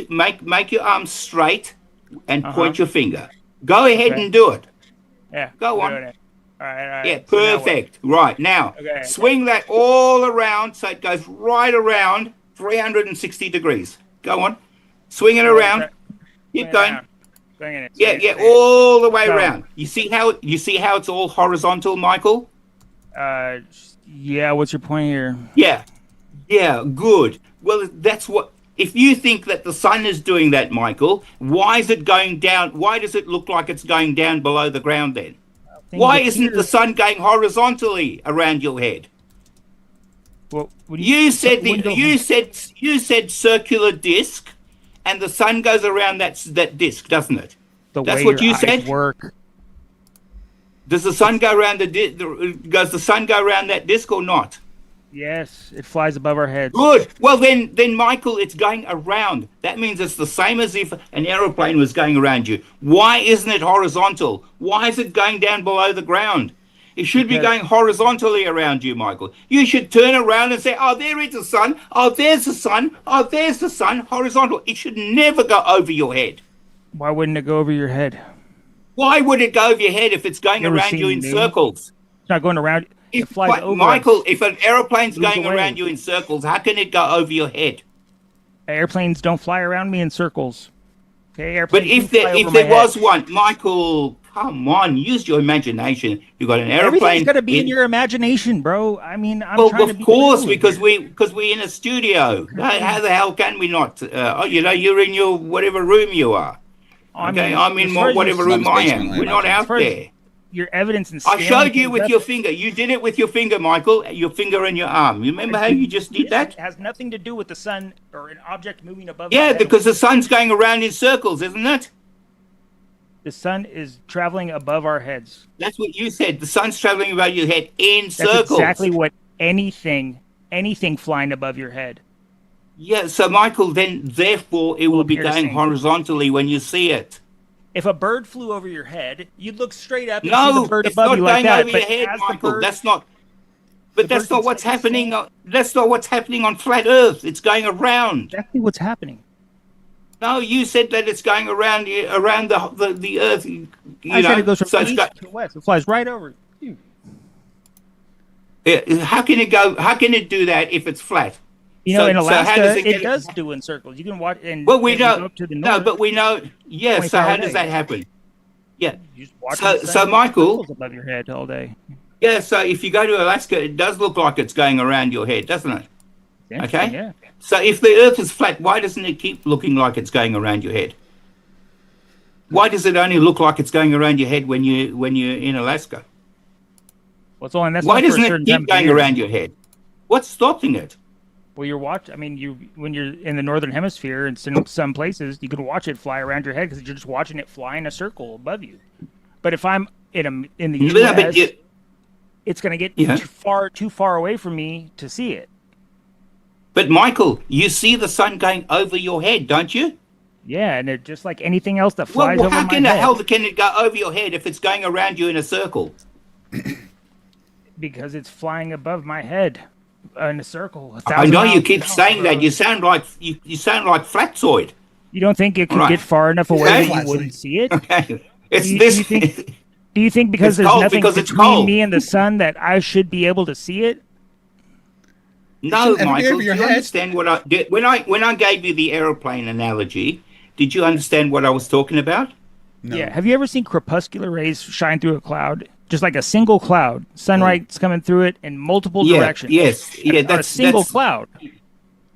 Speaker 3: Make your arms straight and point your finger. Go ahead
Speaker 4: Okay.
Speaker 3: and do it.
Speaker 4: Yeah.
Speaker 3: Go
Speaker 4: I'm
Speaker 3: on.
Speaker 4: doing it. All right.
Speaker 3: Yeah,
Speaker 4: So now what?
Speaker 3: perfect. Right, now,
Speaker 4: Okay.
Speaker 3: swing that all around so it goes right around 360 degrees. Go on. Swing it around. Keep going.
Speaker 4: Swinging it.
Speaker 3: Yeah,
Speaker 4: swinging it, swinging
Speaker 3: all the way
Speaker 4: So-
Speaker 3: around. You see how it's all horizontal, Michael?
Speaker 4: it. Yeah. What's your point here?
Speaker 3: Yeah, good. Well, that's what. If you think that the sun is doing that, Michael, why is it going down? Why does it look like it's going down below the ground then? Why isn't the sun going horizontally around your head?
Speaker 4: Well, what do
Speaker 3: You said
Speaker 4: when do-
Speaker 3: you said circular disc, and the sun goes around that disc, doesn't it?
Speaker 4: the
Speaker 3: that's
Speaker 4: way
Speaker 3: what
Speaker 4: your
Speaker 3: you
Speaker 4: eyes
Speaker 3: said?
Speaker 4: work.
Speaker 3: Does the sun go around does the sun go around that disc or not?
Speaker 4: Yes, it flies above our heads.
Speaker 3: Good. Well, then, Michael, it's going around. That means it's the same as if an aeroplane was going around you. Why isn't it horizontal? Why is it going down below the ground? It should be going horizontally around you, Michael. You should turn around and say, oh, there is the sun. Oh, there's the sun. Oh, there's the sun. Horizontal. It should never go over your head.
Speaker 4: Why wouldn't it go over your head?
Speaker 3: Why would it go over your head if it's going
Speaker 4: You ever
Speaker 3: around
Speaker 4: seen
Speaker 3: you
Speaker 4: the
Speaker 3: in
Speaker 4: moon?
Speaker 3: circles?
Speaker 4: It's not going around. It flies over.
Speaker 3: Michael,
Speaker 4: us.
Speaker 3: if an aeroplane's
Speaker 4: Moves
Speaker 3: going
Speaker 4: away.
Speaker 3: around you in circles, how can it go over your head?
Speaker 4: Airplanes don't fly around me in circles. Okay,
Speaker 3: But
Speaker 4: airplanes
Speaker 3: if
Speaker 4: do fly
Speaker 3: there
Speaker 4: over my
Speaker 3: was
Speaker 4: head.
Speaker 3: one, Michael, come on, use your imagination. You got an aeroplane.
Speaker 4: Everything's got to be in your imagination, bro. I mean, I'm
Speaker 3: Well,
Speaker 4: trying to
Speaker 3: of
Speaker 4: be
Speaker 3: course,
Speaker 4: real
Speaker 3: because
Speaker 4: here.
Speaker 3: we're in a studio. How the hell can we not? You're in your whatever room you are. Okay, I'm in
Speaker 4: as far as
Speaker 3: whatever
Speaker 4: your-
Speaker 3: room I
Speaker 1: basement,
Speaker 3: am.
Speaker 1: I
Speaker 3: We're not
Speaker 1: imagine.
Speaker 3: out
Speaker 4: as far as
Speaker 3: there.
Speaker 4: Your evidence and
Speaker 3: I
Speaker 4: scaling
Speaker 3: showed you
Speaker 4: things
Speaker 3: with
Speaker 4: up,
Speaker 3: your finger. You did it with your finger, Michael. Your finger and your arm. You remember how you just did that?
Speaker 4: It has nothing to do with the sun or an object moving above.
Speaker 3: Yeah,
Speaker 4: my head.
Speaker 3: because the sun's going around in circles, isn't it?
Speaker 4: The sun is traveling above our heads.
Speaker 3: That's what you said. The sun's traveling around your head in
Speaker 4: That's
Speaker 3: circles.
Speaker 4: exactly what anything flying above your head.
Speaker 3: Yeah, so Michael, then therefore it will be
Speaker 4: appear the
Speaker 3: going
Speaker 4: same.
Speaker 3: horizontally when you see it.
Speaker 4: If a bird flew over your head, you'd look straight up and see
Speaker 3: No,
Speaker 4: the bird
Speaker 3: it's
Speaker 4: above
Speaker 3: not
Speaker 4: you like
Speaker 3: going
Speaker 4: that.
Speaker 3: over
Speaker 4: But
Speaker 3: your head,
Speaker 4: as the
Speaker 3: Michael.
Speaker 4: bird,
Speaker 3: That's not. But
Speaker 4: the
Speaker 3: that's
Speaker 4: bird
Speaker 3: not
Speaker 4: can
Speaker 3: what's
Speaker 4: say the
Speaker 3: happening.
Speaker 4: same.
Speaker 3: That's not what's happening on flat Earth. It's going around.
Speaker 4: exactly what's happening.
Speaker 3: No, you said that it's going around the Earth. You
Speaker 4: I
Speaker 3: know,
Speaker 4: said it goes from
Speaker 3: so it's
Speaker 4: east
Speaker 3: got,
Speaker 4: to west. It flies right over you.
Speaker 3: how can it go? How can it do that if it's flat?
Speaker 4: You know,
Speaker 3: So-
Speaker 4: in
Speaker 3: so how
Speaker 4: Alaska,
Speaker 3: does it
Speaker 4: it
Speaker 3: get-
Speaker 4: does do in circles. You can watch. And
Speaker 3: Well, we
Speaker 4: if you
Speaker 3: know.
Speaker 4: go up to the
Speaker 3: No,
Speaker 4: north,
Speaker 3: but we know. Yeah. So
Speaker 4: 24
Speaker 3: how
Speaker 4: hours
Speaker 3: does
Speaker 4: a
Speaker 3: that
Speaker 4: day.
Speaker 3: happen? Yeah.
Speaker 4: you just watch
Speaker 3: So-
Speaker 4: the sun
Speaker 3: so
Speaker 4: in
Speaker 3: Michael-
Speaker 4: circles above your head all day.
Speaker 3: Yeah. So if you go to Alaska, it does look like it's going around your head, doesn't it?
Speaker 4: Interesting,
Speaker 3: Okay.
Speaker 4: Yeah.
Speaker 3: So if the Earth is flat, why doesn't it keep looking like it's going around your head? Why does it only look like it's going around your head when you're in Alaska?
Speaker 4: Well, it's only that's
Speaker 3: Why
Speaker 4: only for a
Speaker 3: doesn't it
Speaker 4: certain time
Speaker 3: keep
Speaker 4: of
Speaker 3: going
Speaker 4: year.
Speaker 3: around your head? What's stopping it?
Speaker 4: Well, you're watch. I mean, when you're in the northern hemisphere and some places, you can watch it fly around your head because you're just watching it fly in a circle above you. But if I'm in the
Speaker 3: No,
Speaker 4: U.S.,
Speaker 3: but you-
Speaker 4: it's going to get
Speaker 3: Yeah.
Speaker 4: too far away from me to see it.
Speaker 3: Yeah, how can it go? How can it do that if it's going around your head? What's stopping it?
Speaker 4: It's going to get too far away from me to see it. But if I'm in the U.S., it's going to get too far away from me to see it.
Speaker 3: But Michael, you see the sun going over your head, don't you?
Speaker 4: Yeah, and it just like anything else that
Speaker 3: Well,
Speaker 4: flies over
Speaker 3: how
Speaker 4: my
Speaker 3: can the
Speaker 4: head.
Speaker 3: hell can it go over your head if it's going around you in a circle?
Speaker 4: Because it's flying above my head in a circle.
Speaker 3: I know you keep saying that. You sound like you sound like Flatzoid.
Speaker 4: You don't think it could
Speaker 3: Right.
Speaker 4: get far enough away
Speaker 3: Okay.
Speaker 4: that you wouldn't see it?
Speaker 3: Okay, it's
Speaker 4: Do you
Speaker 3: this.
Speaker 4: think- Do you think because
Speaker 3: It's
Speaker 4: there's
Speaker 3: cold
Speaker 4: nothing
Speaker 3: because it's
Speaker 4: between
Speaker 3: cold.
Speaker 4: me and the sun that I should be able to see it?
Speaker 3: No,
Speaker 1: shouldn't ever be
Speaker 3: Michael.
Speaker 1: over
Speaker 3: Do
Speaker 1: your
Speaker 3: you
Speaker 1: head.
Speaker 3: understand what I did when I gave you the aeroplane analogy? Did you understand what I was talking about?
Speaker 1: No.
Speaker 4: Yeah. Have you ever seen crepuscular rays shine through a cloud? Just like a single cloud, sunlight's coming through it in multiple directions.
Speaker 3: Yes. Yeah.
Speaker 4: on a single cloud.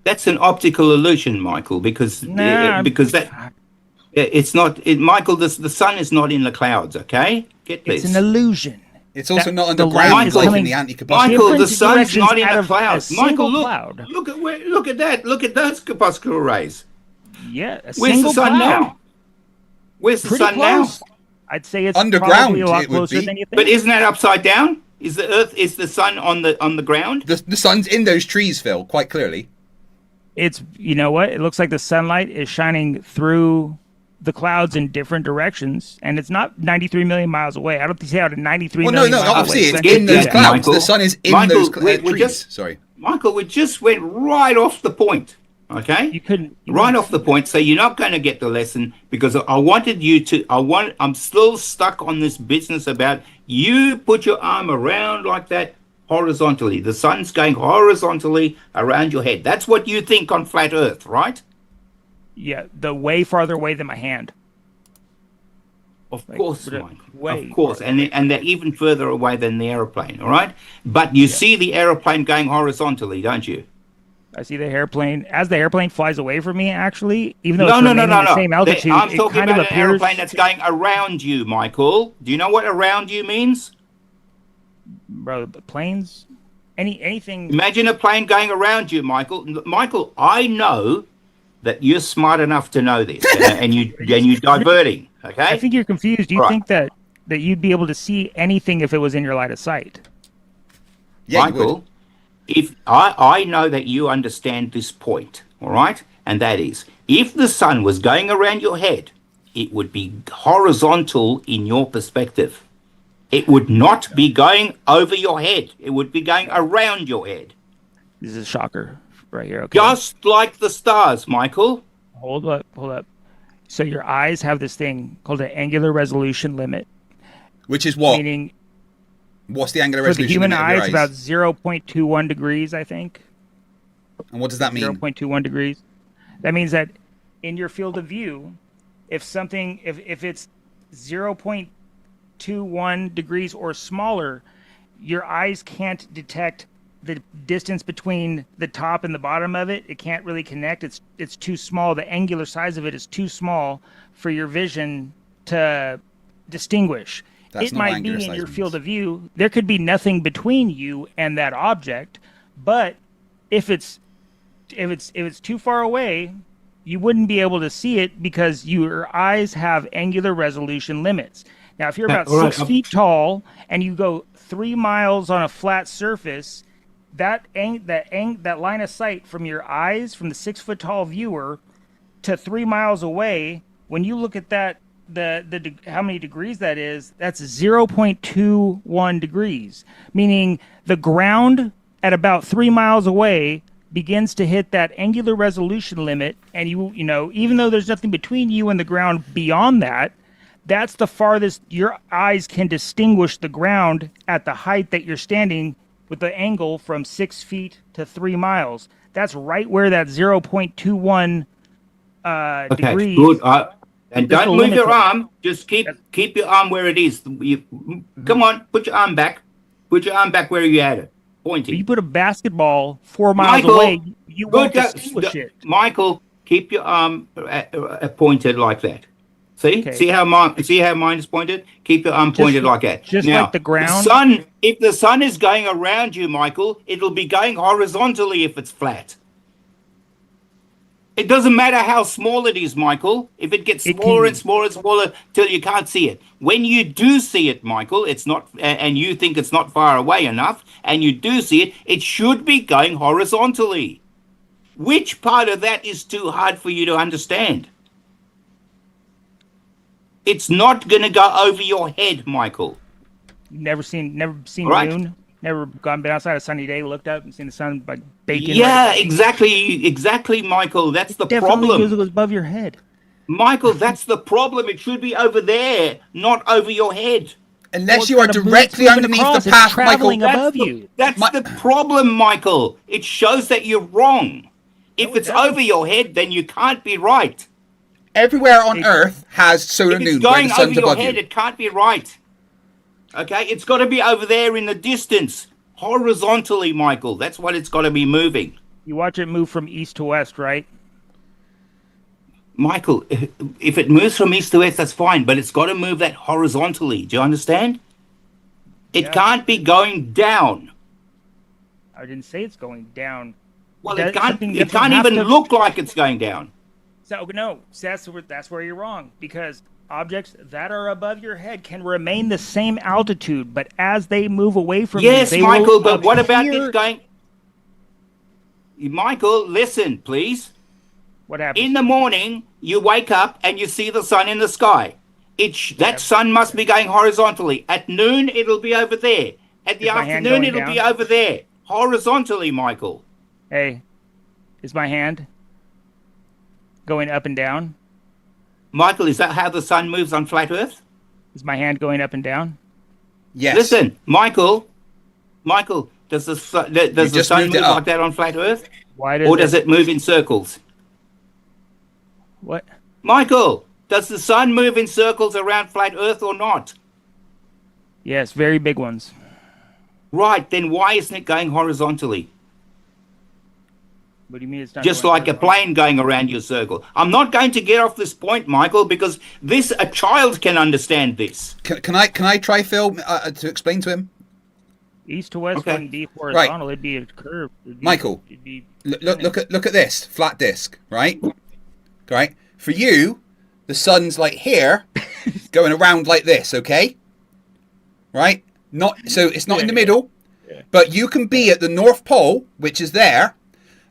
Speaker 3: That's an optical illusion, Michael. Because it's not. Michael, the sun is not in the clouds. Okay, get this.
Speaker 4: It's an illusion.
Speaker 1: It's also
Speaker 4: That
Speaker 1: not
Speaker 4: the
Speaker 1: underground
Speaker 4: light is
Speaker 1: like in
Speaker 4: coming-
Speaker 1: the anti-capacitors.
Speaker 3: Michael, the
Speaker 4: different
Speaker 3: sun's
Speaker 4: directions
Speaker 3: not in
Speaker 4: out
Speaker 3: the
Speaker 4: of a
Speaker 3: clouds.
Speaker 4: single
Speaker 3: Michael, look,
Speaker 4: cloud.
Speaker 3: look at that. Look at those corpuscular rays.
Speaker 4: Yeah, a
Speaker 3: Where's
Speaker 4: single
Speaker 3: the sun
Speaker 4: cloud.
Speaker 3: now? Where's the
Speaker 4: Pretty
Speaker 3: sun
Speaker 4: close.
Speaker 3: now?
Speaker 4: I'd say it's
Speaker 1: Underground,
Speaker 4: probably a lot
Speaker 1: it would
Speaker 4: closer
Speaker 1: be.
Speaker 4: than you think.
Speaker 3: But isn't that upside down? Is the sun on the ground?
Speaker 1: The sun's in those trees, Phil, quite clearly.
Speaker 4: It's, you know what? It looks like the sunlight is shining through the clouds in different directions, and it's not 93 million miles away. I don't see how to 93
Speaker 1: Well, no,
Speaker 4: million miles
Speaker 1: obviously
Speaker 4: away.
Speaker 1: it's
Speaker 4: Sun can
Speaker 1: in
Speaker 4: do
Speaker 1: those
Speaker 4: that.
Speaker 1: clouds.
Speaker 3: Michael.
Speaker 1: The sun is in
Speaker 3: Michael,
Speaker 1: those
Speaker 3: we're
Speaker 1: trees.
Speaker 3: just-
Speaker 1: Sorry.
Speaker 3: Michael, we just went right off the point. Okay,
Speaker 4: You couldn't.
Speaker 3: right off the point. So you're not going to get the lesson because I wanted you to. I'm still stuck on this business about you put your arm around like that horizontally. The sun's going horizontally around your head. That's what you think on flat Earth, right?
Speaker 4: Yeah, the way farther away than my hand.
Speaker 3: Of course,
Speaker 4: but,
Speaker 3: Michael.
Speaker 4: way
Speaker 3: Of course, and they're even further away than the aeroplane. All right, but you see the aeroplane going horizontally, don't you?
Speaker 4: I see the airplane as the airplane flies away from me. Actually, even though
Speaker 3: No,
Speaker 4: it's
Speaker 3: no,
Speaker 4: remaining the same altitude,
Speaker 3: I'm
Speaker 4: it
Speaker 3: talking
Speaker 4: kind of
Speaker 3: about an
Speaker 4: appears.
Speaker 3: aeroplane that's going around you, Michael. Do you know what around you means?
Speaker 4: Bro, the planes, anything.
Speaker 3: Imagine a plane going around you, Michael. Michael, I know that you're smart enough to know this, and you're diverting. Okay,
Speaker 4: I think you're confused. Do you
Speaker 3: Right.
Speaker 4: think that you'd be able to see anything if it was in your line of sight?
Speaker 1: Yeah, you would.
Speaker 3: Michael, if I know that you understand this point, all right, and that is, if the sun was going around your head, it would be horizontal in your perspective. It would not be going over your head. It would be going around your head,
Speaker 4: This is a shocker right here. Okay,
Speaker 3: just like the stars, Michael.
Speaker 4: hold up. So your eyes have this thing called an angular resolution limit,
Speaker 1: Which is what?
Speaker 4: meaning
Speaker 1: What's the angular
Speaker 4: for the
Speaker 1: resolution
Speaker 4: human
Speaker 1: limit of
Speaker 4: eye,
Speaker 1: your
Speaker 4: it's about 0.21 degrees, I think.
Speaker 1: And what does that mean?
Speaker 4: 0.21 degrees. That means that in your field of view, if it's 0.21 degrees or smaller, your eyes can't detect the distance between the top and the bottom of it. It can't really connect. It's too small. The angular size of it is too small for your vision to distinguish.
Speaker 1: That's
Speaker 4: It
Speaker 1: not
Speaker 4: might
Speaker 1: angular
Speaker 4: be in
Speaker 1: size
Speaker 4: your
Speaker 1: means.
Speaker 4: field of view. There could be nothing between you and that object, but if it's too far away, you wouldn't be able to see it because your eyes have angular resolution limits. Now, if you're about
Speaker 3: all right,
Speaker 4: 6 feet tall and you go 3 miles on a flat surface, that line of sight from your eyes, from the 6 foot tall viewer to 3 miles away, when you look at that, how many degrees that is, that's 0.21 degrees, meaning the ground at about 3 miles away begins to hit that angular resolution limit, and you know, even though there's nothing between you and the ground beyond that, that's the farthest your eyes can distinguish the ground at the height that you're standing with the angle from 6 feet to 3 miles. That's right where that 0.21
Speaker 3: Okay,
Speaker 4: degrees.
Speaker 3: good. And
Speaker 4: Just
Speaker 3: don't
Speaker 4: a
Speaker 3: move
Speaker 4: limit
Speaker 3: your
Speaker 4: to-
Speaker 3: arm. Just keep your arm where it is. Come on, put your arm back. Put your arm back where you had it, pointing.
Speaker 4: You put a basketball 4 miles
Speaker 3: Michael,
Speaker 4: away, you won't
Speaker 3: Good,
Speaker 4: distinguish it.
Speaker 3: Michael, keep your arm pointed like that. See,
Speaker 4: Okay.
Speaker 3: see how mine is pointed. Keep your arm pointed like that.
Speaker 4: just
Speaker 3: Now,
Speaker 4: like the ground?
Speaker 3: sun. If the sun is going around you, Michael, it'll be going horizontally if it's flat. It doesn't matter how small it is, Michael. If it gets
Speaker 4: It
Speaker 3: smaller
Speaker 4: can-
Speaker 3: and smaller and smaller till you can't see it. When you do see it, Michael, it's not, and you think it's not far away enough, and you do see it, it should be going horizontally. Which part of that is too hard for you to understand? It's not going to go over your head, Michael.
Speaker 4: Never seen
Speaker 3: Right.
Speaker 4: noon. Never been outside a sunny day, looked up and seen the sun like baking.
Speaker 3: Yeah, exactly, Michael. That's the
Speaker 4: Definitely
Speaker 3: problem.
Speaker 4: goes above your head.
Speaker 3: Michael, that's the problem. It should be over there, not over your head.
Speaker 1: Unless you are directly underneath the path, Michael.
Speaker 4: Above you.
Speaker 3: That's the problem, Michael. It shows that you're wrong. If it's over your head, then you can't be right.
Speaker 1: Everywhere on Earth has solar
Speaker 3: If it's
Speaker 1: noon where
Speaker 3: going
Speaker 1: the
Speaker 3: over
Speaker 1: sun's
Speaker 3: your
Speaker 1: above
Speaker 3: head,
Speaker 1: you.
Speaker 3: it can't be right. Okay, it's got to be over there in the distance, horizontally, Michael. That's what it's got to be moving.
Speaker 4: You watch it move from east to west, right?
Speaker 3: Michael, if it moves from east to west, that's fine, but it's got to move that horizontally. Do you understand? It can't be going down.
Speaker 4: I didn't say it's going down.
Speaker 3: Well, it can't even look like it's going down.
Speaker 4: So no, that's where you're wrong, because objects that are above your head can remain the same altitude, but as they move away from you,
Speaker 3: Yes,
Speaker 4: they
Speaker 3: Michael,
Speaker 4: will
Speaker 3: but what about
Speaker 4: appear-
Speaker 3: this going? Michael, listen, please.
Speaker 4: What happens?
Speaker 3: In the morning, you wake up and you see the sun in the sky. That sun must be going horizontally. At noon, it'll be over there. At the
Speaker 4: Is my hand
Speaker 3: afternoon,
Speaker 4: going
Speaker 3: it'll be
Speaker 4: down?
Speaker 3: over there. Horizontally, Michael.
Speaker 4: Hey, is my hand going up and down?
Speaker 3: Michael, is that how the sun moves on flat Earth?
Speaker 4: Is my hand going up and down?
Speaker 1: Yes.
Speaker 3: Listen, Michael, does the sun
Speaker 1: just
Speaker 3: move
Speaker 1: moved it up.
Speaker 3: like that on flat Earth?
Speaker 4: Why
Speaker 3: Or does it move in circles?
Speaker 4: What?
Speaker 3: Michael, does the sun move in circles around flat Earth or not?
Speaker 4: Yes, very big ones.
Speaker 3: Right, then why isn't it going horizontally?
Speaker 4: What do you mean it's not
Speaker 3: Just
Speaker 4: going
Speaker 3: like a
Speaker 4: horizontal?
Speaker 3: plane going around your circle. I'm not going to get off this point, Michael, because a child can understand this.
Speaker 1: Can I try, Phil, to explain to him?
Speaker 4: East to west
Speaker 3: Okay.
Speaker 4: wouldn't be horizontal. It'd be a curve.
Speaker 1: Michael,
Speaker 4: It'd be
Speaker 1: Look at this flat disc, right? Right. For you, the sun's like here, going around like this. Okay. Right. So it's not in the middle, but you can be at the North Pole, which is there,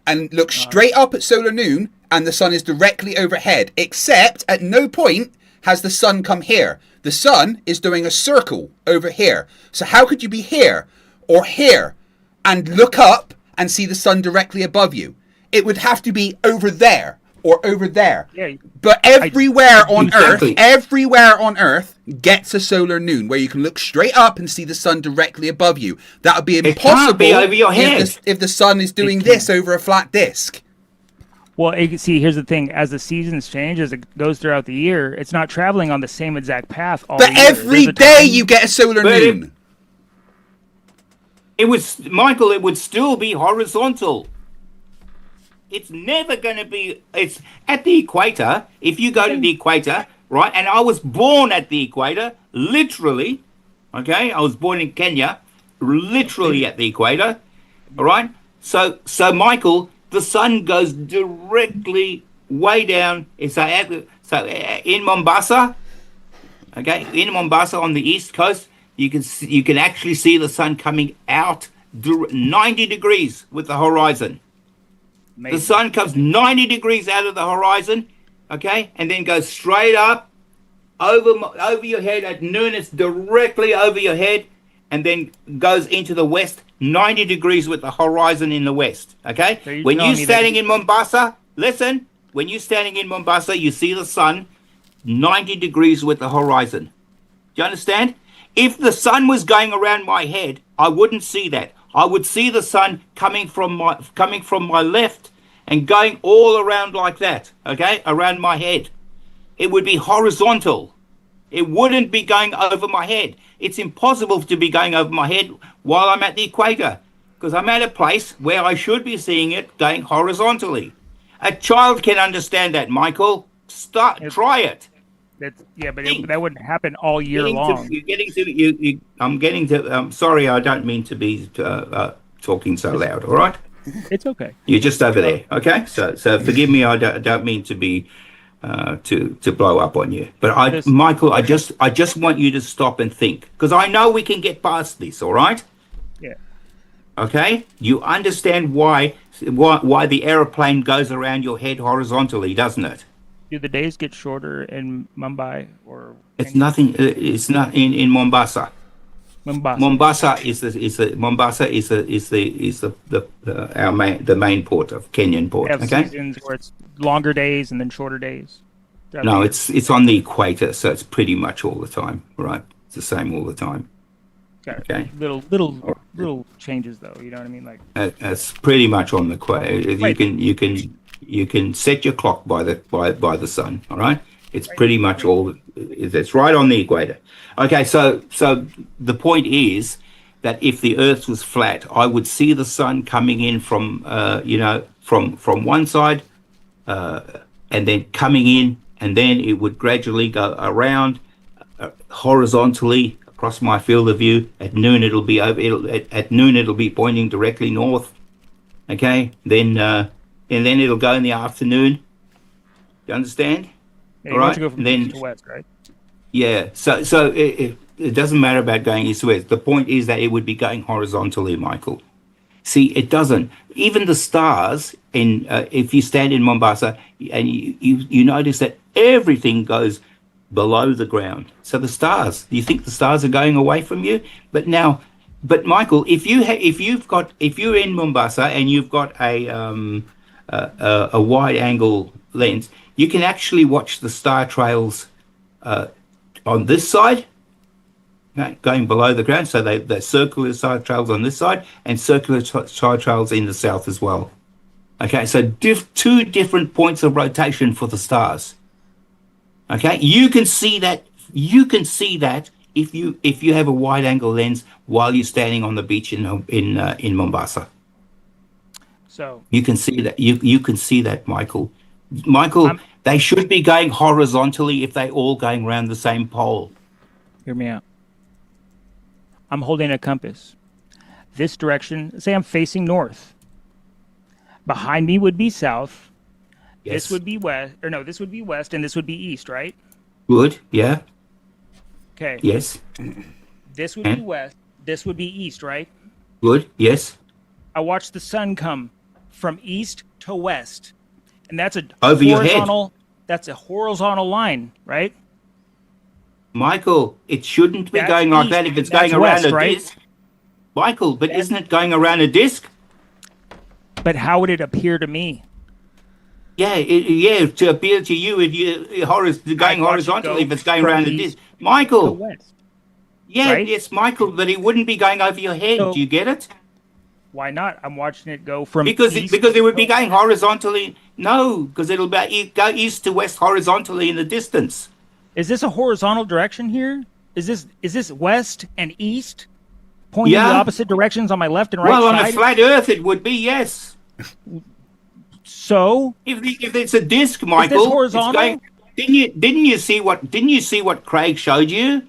Speaker 1: and look straight up at solar noon, and the sun is directly overhead. Except at no point has the sun come here. The sun is doing a circle over here. So how could you be here or here and look up and see the sun directly above you? It would have to be over there or over there.
Speaker 4: Yeah.
Speaker 1: But everywhere on
Speaker 3: Exactly.
Speaker 1: Earth gets a solar noon where you can look straight up and see the sun directly above you. That would be impossible
Speaker 3: can't be over your head.
Speaker 1: if the sun is doing this over a flat disc.
Speaker 4: Well, see, here's the thing: as the seasons change, as it goes throughout the year, it's not traveling on the same exact path all
Speaker 1: But
Speaker 4: year.
Speaker 1: every
Speaker 4: There's a
Speaker 1: day
Speaker 4: time-
Speaker 1: you get a solar
Speaker 3: But
Speaker 1: noon.
Speaker 3: It would still be horizontal. It's never going to be. It's at the equator. If you go to the equator, right? And I was born at the equator, literally. Okay, I was born in Kenya, literally at the equator. All right. So Michael, the sun goes directly way down. So in Mombasa, okay, in Mombasa on the east coast, you can actually see the sun coming out 90 degrees with the horizon.
Speaker 4: Amazing.
Speaker 3: The sun comes 90 degrees out of the horizon, okay, and then goes straight up over your head. At noon, it's directly over your head, and then goes into the west 90 degrees with the horizon in the west, okay?
Speaker 4: So you're
Speaker 3: when
Speaker 4: telling
Speaker 3: you're
Speaker 4: me that-
Speaker 3: standing in Mombasa, listen, when you're standing in Mombasa, you see the sun 90 degrees with the horizon. Do you understand? If the sun was going around my head, I wouldn't see that. I would see the sun coming from my left and going all around like that, okay, around my head. It would be horizontal. It wouldn't be going over my head. It's impossible to be going over my head while I'm at the equator, because I'm at a place where I should be seeing it going horizontally. A child can understand that, Michael. Try it.
Speaker 4: That wouldn't happen all year long.
Speaker 3: I'm sorry, I don't mean to be talking so loud. All right,
Speaker 4: It's okay.
Speaker 3: you're just over there. Okay, so forgive me. I don't mean to be to blow up on you, but Michael, I just want you to stop and think, because I know we can get past this. All right.
Speaker 4: Yeah.
Speaker 3: Okay, you understand why the aeroplane goes around your head horizontally, doesn't it?
Speaker 4: Do the days get shorter in Mumbai or
Speaker 3: It's nothing. It's not in Mombasa.
Speaker 4: Mombasa?
Speaker 3: Mombasa is the main port of Kenyan
Speaker 4: They
Speaker 3: port.
Speaker 4: have
Speaker 3: Okay.
Speaker 4: seasons where it's longer days and then shorter days.
Speaker 3: No, it's on the equator, so it's pretty much all the time, right? It's the same all the time. Okay.
Speaker 4: Little changes though. You know what I mean? Like
Speaker 3: It's pretty much on the equator.
Speaker 4: Right.
Speaker 3: You can set your clock by the sun. All right. It's pretty much all. It's right on the equator. Okay. So the point is that if the Earth was flat, I would see the sun coming in from from one side, and then coming in, and then it would gradually go around horizontally across my field of view. At noon it'll be pointing directly north. Okay, then and then it'll go in the afternoon. You understand?
Speaker 4: Yeah, you want to go from east to west, right?
Speaker 3: Yeah. So it doesn't matter about going east to west. The point is that it would be going horizontally, Michael. See, it doesn't. Even the stars if you stand in Mombasa and you notice that everything goes below the ground. So the stars, do you think the stars are going away from you? But Michael, if you're in Mombasa and you've got a wide angle lens, you can actually watch the star trails on this side, going below the ground. So they're circular star trails on this side and circular star trails in the south as well. Okay, so two different points of rotation for the stars. Okay, you can see that if you have a wide angle lens while you're standing on the beach in Mombasa.
Speaker 4: So
Speaker 3: you can see that you can see that, Michael. They should be going horizontally if they're all going around the same pole.
Speaker 4: Hear me out. I'm holding a compass. This direction, say I'm facing north. Behind me would be south.
Speaker 3: Yes.
Speaker 4: This would be west, this would be west, and this would be east, right?
Speaker 3: Good, yeah.
Speaker 4: Okay.
Speaker 3: Yes.
Speaker 4: This would be west. This would be east, right?
Speaker 3: Good, yes.
Speaker 4: I watch the sun come from east to west, and that's
Speaker 3: over your head.
Speaker 4: That's a horizontal line, right?
Speaker 3: Michael, it shouldn't be going like that if it's going around a disc. Michael, but isn't it going around a disc?
Speaker 4: But how would it appear to me?
Speaker 3: Yeah, to appear to you if you're going horizontally if it's going around a disc. Michael. Yeah, right? Yes, Michael, but it wouldn't be going over your head. Do you get it?
Speaker 4: Why not? I'm watching it go from
Speaker 3: because it would be going horizontally. No, because it'll go east to west horizontally in the distance.
Speaker 4: Is this a horizontal direction here? Is this west and east pointing in the opposite directions on my left and right side?
Speaker 3: Well, on a flat Earth, it would be, yes.
Speaker 4: So
Speaker 3: if it's a disc, Michael,
Speaker 4: is this horizontal?
Speaker 3: Didn't you see what Craig showed you?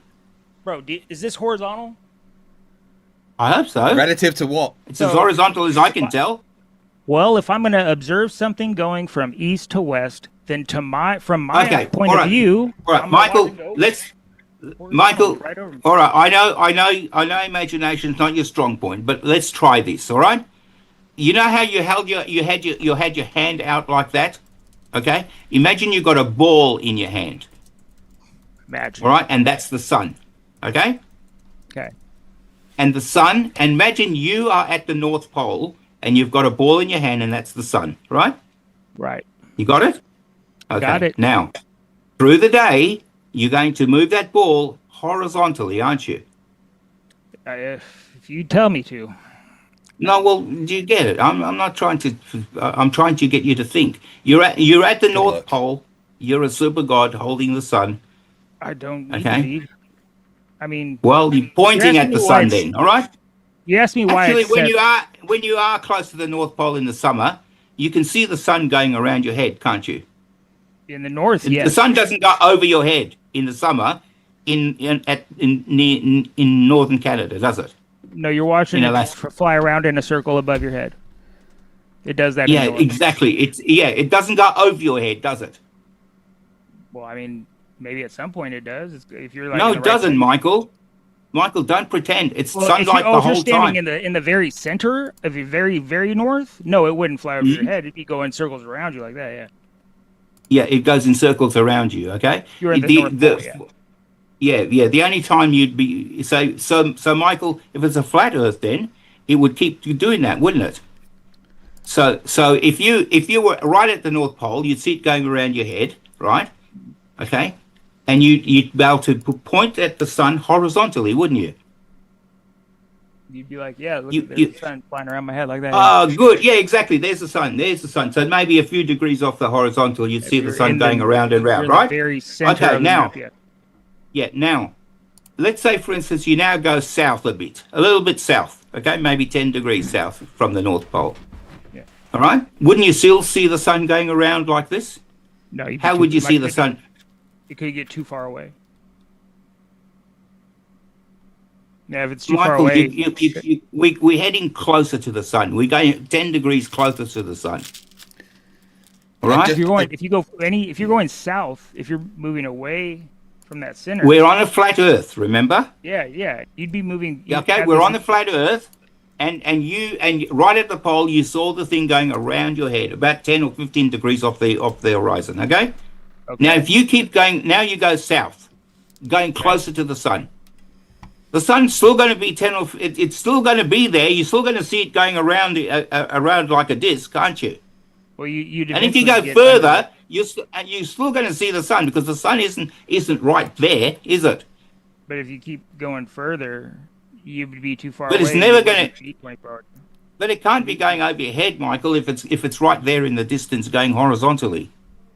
Speaker 4: Bro, is this horizontal?
Speaker 3: I hope so.
Speaker 1: Relative to what?
Speaker 3: It's as horizontal as I can tell.
Speaker 4: Well, if I'm going to observe something going from east to west, then from my point of view,
Speaker 3: all right, Michael, Michael.
Speaker 4: Right over.
Speaker 3: All right, I know imagination's not your strong point, but let's try this. All right. You know how you had your hand out like that? Okay? Imagine you got a ball in your hand.
Speaker 4: Imagine.
Speaker 3: All right? And that's the sun. Okay?
Speaker 4: Okay.
Speaker 3: And the sun, and imagine you are at the North Pole and you've got a ball in your hand and that's the sun, right?
Speaker 4: Right.
Speaker 3: You got it? Okay.
Speaker 4: Got it.
Speaker 3: Now, through the day, you're going to move that ball horizontally, aren't you?
Speaker 4: If you tell me to.
Speaker 3: No, well, do you get it? I'm not trying to. I'm trying to get you to think. You're at the North Pole. You're a super god holding the sun.
Speaker 4: I don't need to be. I mean,
Speaker 3: well, you're pointing at the sun then. All right.
Speaker 4: You asked me why.
Speaker 3: Actually, when you are close to the North Pole in the summer, you can see the sun going around your head, can't you?
Speaker 4: In the north, yes.
Speaker 3: The sun doesn't go over your head in the summer in northern Canada, does it?
Speaker 4: No, you're watching it fly around in a circle above your head. It does that.
Speaker 3: Yeah, exactly. It doesn't go over your head, does it?
Speaker 4: Well, I mean, maybe at some point it does. If you're like
Speaker 3: no, it doesn't, Michael. Michael, don't pretend. It's
Speaker 4: Well,
Speaker 3: sunlight the
Speaker 4: if you're
Speaker 3: whole
Speaker 4: standing
Speaker 3: time.
Speaker 4: in the very center of the very north, no, it wouldn't fly over your
Speaker 3: Mhm.
Speaker 4: head. It'd be going circles around you like that. Yeah,
Speaker 3: Yeah, it goes in circles around you. Okay.
Speaker 4: you're in the North Pole. Yeah.
Speaker 3: Yeah. The only time you'd be so Michael, if it's a flat Earth, then it would keep doing that, wouldn't it? So if you were right at the North Pole, you'd see it going around your head, right? Okay, and you'd be able to point at the sun horizontally, wouldn't you?
Speaker 4: You'd be like, yeah, look,
Speaker 3: You-
Speaker 4: there's
Speaker 3: you-
Speaker 4: the sun flying around my head like that.
Speaker 3: Oh, good. Yeah, exactly. There's the sun. There's the sun. So maybe a few degrees off the horizontal, you'd see the sun going around and
Speaker 4: you're
Speaker 3: round,
Speaker 4: in
Speaker 3: right?
Speaker 4: The very center
Speaker 3: Okay,
Speaker 4: of the
Speaker 3: now.
Speaker 4: map, yeah.
Speaker 3: Yeah, now, let's say, for instance, you now go south a little bit south, okay? Maybe 10 degrees south from the North Pole.
Speaker 4: Yeah.
Speaker 3: All right? Wouldn't you still see the sun going around like this?
Speaker 4: No, you'd be
Speaker 3: How
Speaker 4: too-
Speaker 3: would you see
Speaker 4: might-
Speaker 3: the sun?
Speaker 4: It could get too far away. Yeah, if it's too far
Speaker 3: Michael,
Speaker 4: away.
Speaker 3: we're heading closer to the sun. We're going 10 degrees closer to the sun. All right?
Speaker 4: If you're going south, if you're moving away from that center,
Speaker 3: We're on a flat Earth, remember?
Speaker 4: yeah, you'd be moving.
Speaker 3: Okay, we're on the flat Earth, and right at the pole, you saw the thing going around your head, about 10 or 15 degrees off the horizon. Okay. Now, if you keep going, now you go south, going closer to the sun. The sun's still going to be it's still going to be there. You're still going to see it going around around like a disc, aren't you?
Speaker 4: Well, you'd
Speaker 3: And if you
Speaker 4: eventually
Speaker 3: go
Speaker 4: get
Speaker 3: further, you're still going to see the sun because the sun isn't right there, is it?
Speaker 4: But if you keep going further, you'd be too far
Speaker 3: But
Speaker 4: away.
Speaker 3: it's never
Speaker 4: You
Speaker 3: gonna-
Speaker 4: wouldn't be 24 hours.
Speaker 3: But it can't be going over your head, Michael, if it's right there in the distance, going horizontally.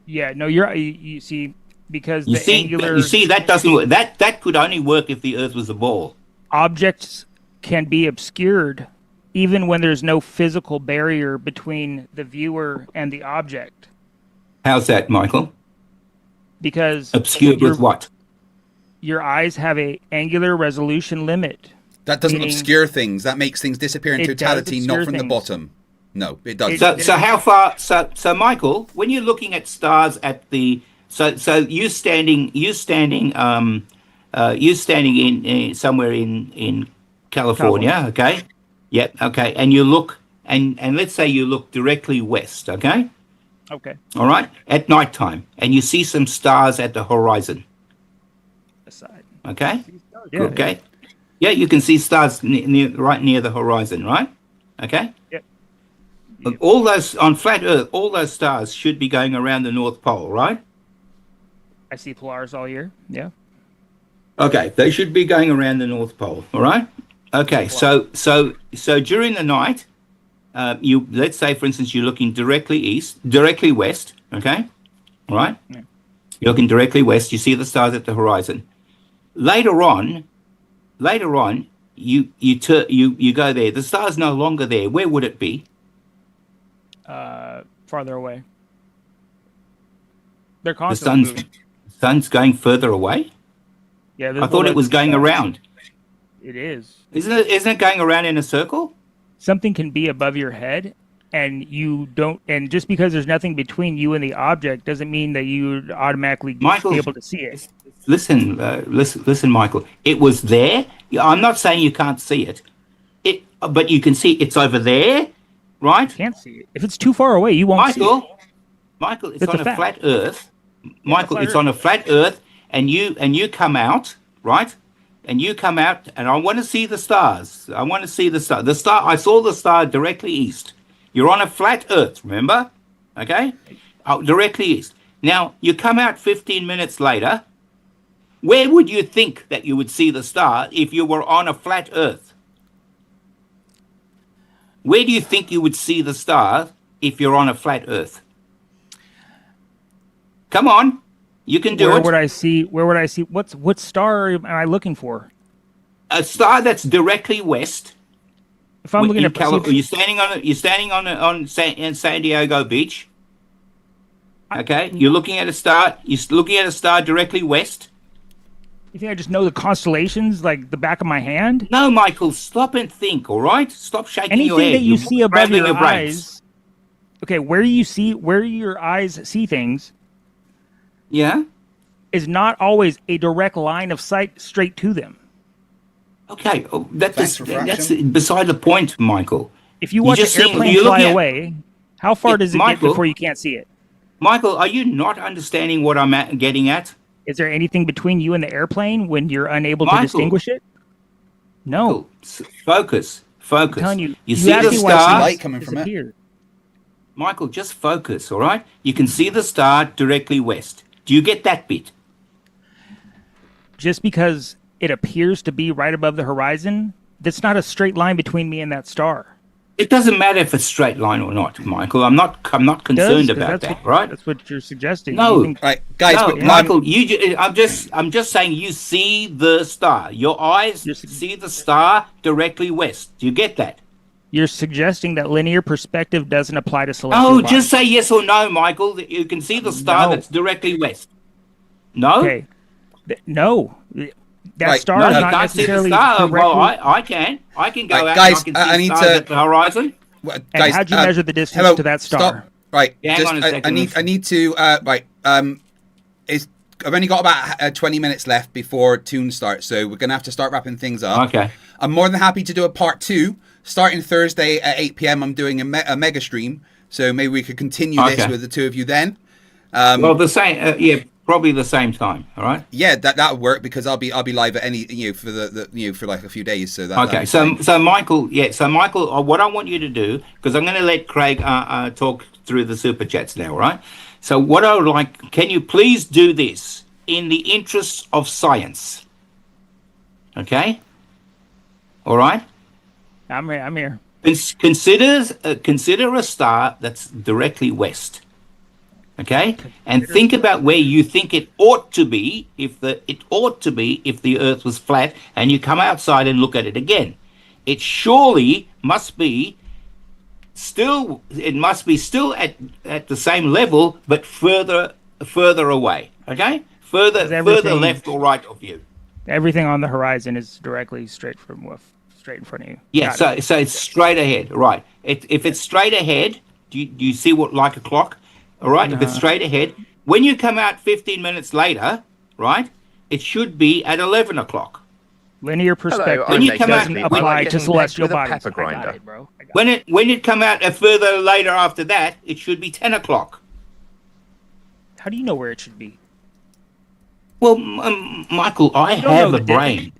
Speaker 4: Yeah, no, you see, because
Speaker 3: You
Speaker 4: the
Speaker 3: see,
Speaker 4: angular
Speaker 3: that doesn't work. That could only work if the Earth was a ball.
Speaker 4: objects can be obscured even when there's no physical barrier between the viewer and the object.
Speaker 3: How's that, Michael?
Speaker 4: Because
Speaker 3: Obscured with what?
Speaker 4: your eyes have a angular resolution limit.
Speaker 1: That doesn't
Speaker 4: Meaning-
Speaker 1: obscure things. That makes things disappear in
Speaker 4: It does
Speaker 1: totality, not
Speaker 4: obscure
Speaker 1: from the
Speaker 4: things.
Speaker 1: bottom. No, it doesn't.
Speaker 3: So how far? So Michael, when you're looking at stars at the so you standing in somewhere in California, okay? Yep, okay. And you look and let's say you look directly west, okay?
Speaker 4: Okay.
Speaker 3: All right, at nighttime, and you see some stars at the horizon,
Speaker 4: Aside.
Speaker 3: okay?
Speaker 4: Yeah,
Speaker 3: Okay. Yeah, you can see stars right near the horizon, right? Okay.
Speaker 4: Yep.
Speaker 3: All those on flat Earth, all those stars should be going around the North Pole, right?
Speaker 4: I see Polaris all year. Yeah.
Speaker 3: Okay, they should be going around the North Pole, all right? Okay, so during the night, you let's say, for instance, you're looking directly west, okay, all right?
Speaker 4: Yeah.
Speaker 3: You're looking directly west. You see the stars at the horizon. Later on, you go there. The star's no longer there. Where would it be?
Speaker 4: Farther away. They're
Speaker 3: The
Speaker 4: constantly moving.
Speaker 3: sun's going further away.
Speaker 4: Yeah,
Speaker 3: I thought it was going around.
Speaker 4: It is.
Speaker 3: Isn't it going around in a circle?
Speaker 4: Something can be above your head, and you don't. And just because there's nothing between you and the object doesn't mean that you would automatically be
Speaker 3: Michael,
Speaker 4: able to see it.
Speaker 3: Listen, Michael. It was there. I'm not saying you can't see it. But you can see it's over there, right?
Speaker 4: Can't see it. If it's too far away, you won't see it.
Speaker 3: Michael, it's
Speaker 4: It's
Speaker 3: on
Speaker 4: a
Speaker 3: a
Speaker 4: fact.
Speaker 3: flat Earth. Michael,
Speaker 4: flat
Speaker 3: it's
Speaker 4: Earth.
Speaker 3: on a flat Earth, and you come out, right? And you come out, and I want to see the stars. I want to see the star. The star. I saw the star directly east. You're on a flat Earth, remember? Okay, directly east. Now you come out 15 minutes later. Where would you think that you would see the star if you were on a flat Earth? Where do you think you would see the star if you're on a flat Earth? Come on, you can do
Speaker 4: Where
Speaker 3: it.
Speaker 4: would I see? Where would I see? What star am I looking for?
Speaker 3: A star that's directly west.
Speaker 4: If I'm looking
Speaker 3: in
Speaker 4: at
Speaker 3: California, you're standing on San Diego Beach. Okay, you're looking at a star. You're looking at a star directly west.
Speaker 4: you think I just know the constellations like the back of my hand?
Speaker 3: No, Michael, stop and think. All right, stop shaking your
Speaker 4: Anything
Speaker 3: head.
Speaker 4: that you
Speaker 3: You're
Speaker 4: see above
Speaker 3: scrambling
Speaker 4: your
Speaker 3: brains.
Speaker 4: eyes. Okay, where your eyes see things
Speaker 3: Yeah.
Speaker 4: is not always a direct line of sight straight to them.
Speaker 3: Okay, that's
Speaker 1: Thanks for
Speaker 3: that's
Speaker 1: fraction.
Speaker 3: beside the point, Michael.
Speaker 4: If you watch
Speaker 3: just
Speaker 4: an
Speaker 3: seeing-
Speaker 4: airplane
Speaker 3: you're
Speaker 4: fly
Speaker 3: looking at-
Speaker 4: away, how far
Speaker 3: Yeah,
Speaker 4: does it
Speaker 3: Michael-
Speaker 4: get before you can't see it?
Speaker 3: Michael, are you not understanding what I'm getting at?
Speaker 4: Is there anything between you and the airplane when you're unable to
Speaker 3: Michael.
Speaker 4: distinguish it? No.
Speaker 3: Michael, Focus.
Speaker 4: I'm telling you.
Speaker 3: You
Speaker 4: You
Speaker 3: see
Speaker 4: asked
Speaker 3: the
Speaker 4: me why
Speaker 1: Star?
Speaker 3: star?
Speaker 1: Light coming from it.
Speaker 4: disappeared.
Speaker 3: Michael, just focus, all right? You can see the star directly west. Do you get that bit?
Speaker 4: Just because it appears to be right above the horizon, that's not a straight line between me and that star.
Speaker 3: It doesn't matter if it's straight line or not, Michael. I'm not
Speaker 4: It
Speaker 3: concerned
Speaker 4: does, 'cause
Speaker 3: about
Speaker 4: that's
Speaker 3: that,
Speaker 4: what,
Speaker 3: right?
Speaker 4: That's what you're suggesting.
Speaker 3: No.
Speaker 4: You think-
Speaker 1: Right, guys.
Speaker 3: No,
Speaker 1: but
Speaker 3: Michael, I'm just saying you see the star. Your eyes
Speaker 4: You're-
Speaker 3: see the star directly west. Do you get that?
Speaker 4: You're suggesting that linear perspective doesn't apply to celestial
Speaker 3: Oh,
Speaker 4: bodies.
Speaker 3: just say yes or no, Michael. That you can see the star
Speaker 4: No.
Speaker 3: that's directly west. No?
Speaker 4: Okay. No. That
Speaker 1: Right,
Speaker 4: star
Speaker 3: No,
Speaker 4: is
Speaker 3: you
Speaker 4: not
Speaker 3: can't see the
Speaker 4: necessarily
Speaker 3: star. Well,
Speaker 4: directly-
Speaker 3: I can. I can go
Speaker 1: Right,
Speaker 3: out
Speaker 1: guys,
Speaker 3: and I can see
Speaker 1: I need
Speaker 3: stars
Speaker 1: to-
Speaker 3: at the horizon.
Speaker 1: Well,
Speaker 4: And
Speaker 1: guys,
Speaker 4: how'd you measure the distance
Speaker 1: hello,
Speaker 4: to that star?
Speaker 1: Stop. Right.
Speaker 3: Yeah, hang
Speaker 1: just,
Speaker 3: on a
Speaker 1: I
Speaker 3: second.
Speaker 1: need to. Right. I've only got about 20 minutes left before Tune starts, so we're gonna have to start wrapping things up.
Speaker 3: Okay.
Speaker 1: I'm more than happy to do a part 2 starting Thursday at 8 p.m. I'm doing a mega stream, so maybe we could continue this
Speaker 3: Okay.
Speaker 1: with the two of you then.
Speaker 3: Well, the same. Yeah, probably the same time. All right.
Speaker 1: Yeah, that would work because I'll be live at any for the for like a few days. So that
Speaker 3: Okay, so Michael, what I want you to do, because I'm going to let Craig talk through the super chats now, right? So what I would like, can you please do this in the interests of science? Okay, all right.
Speaker 4: I'm here.
Speaker 3: Consider a star that's directly west. Okay, and think about where you think it ought to be if the Earth was flat, and you come outside and look at it again. It surely must be still. It must be still at the same level, but further away. Okay, further
Speaker 4: everything-
Speaker 3: left or right of you.
Speaker 4: Everything on the horizon is directly straight in front of you.
Speaker 3: Yeah,
Speaker 4: Got it.
Speaker 3: so it's straight ahead, right? If it's straight ahead, do you see what like a clock? All right, if it's straight ahead, when you come out 15 minutes later, right, it should be at 11 o'clock.
Speaker 4: Linear perspective
Speaker 3: When you come out-
Speaker 4: doesn't
Speaker 3: I
Speaker 4: apply
Speaker 2: like
Speaker 4: to
Speaker 2: getting
Speaker 4: celestial
Speaker 2: pegged with a
Speaker 4: bodies.
Speaker 2: pepper
Speaker 4: I got
Speaker 2: grinder.
Speaker 4: it, bro. I got it.
Speaker 3: When it come out further later after that, it should be 10 o'clock.
Speaker 4: How do you know where it should be?
Speaker 3: Well, Michael, I
Speaker 4: don't
Speaker 3: have
Speaker 4: know
Speaker 3: a
Speaker 4: the
Speaker 3: brain.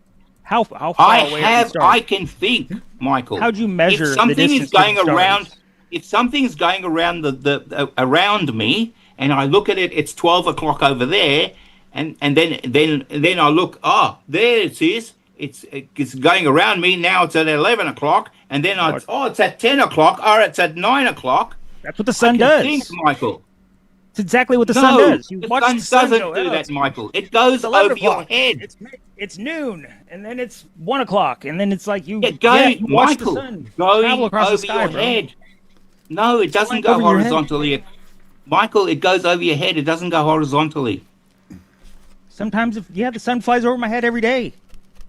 Speaker 4: How far
Speaker 3: I
Speaker 4: away are the
Speaker 3: have.
Speaker 4: stars?
Speaker 3: I can think, Michael.
Speaker 4: How'd you measure
Speaker 3: If
Speaker 4: the
Speaker 3: something
Speaker 4: distance
Speaker 3: is
Speaker 4: to the
Speaker 3: going
Speaker 4: stars?
Speaker 3: around, if something's going around the around me, and I look at it, it's 12 o'clock over there, and then I look. Oh, there it is. It's going around me now. It's at 11 o'clock, and then it's at 10 o'clock, or it's at 9 o'clock.
Speaker 4: That's what the sun
Speaker 3: I can
Speaker 4: does.
Speaker 3: think, Michael.
Speaker 4: It's exactly what the
Speaker 3: No,
Speaker 4: sun does. You
Speaker 3: the
Speaker 4: watch
Speaker 3: sun
Speaker 4: the sun
Speaker 3: doesn't
Speaker 4: go,
Speaker 3: do
Speaker 4: "Oh,
Speaker 3: that,
Speaker 4: it's-
Speaker 3: Michael. It goes
Speaker 4: it's 11
Speaker 3: over your
Speaker 4: o'clock.
Speaker 3: head.
Speaker 4: It's noon, and then it's 1 o'clock, and then it's like you.
Speaker 3: Yeah,
Speaker 4: you watch
Speaker 3: Michael,
Speaker 4: the sun
Speaker 3: going
Speaker 4: travel across
Speaker 3: over
Speaker 4: the sky,
Speaker 3: your
Speaker 4: bro.
Speaker 3: head. No, it doesn't
Speaker 4: going
Speaker 3: go
Speaker 4: over your head.
Speaker 3: horizontally. Michael, it goes over your head. It doesn't go horizontally.
Speaker 4: Sometimes, the sun flies over my head every day.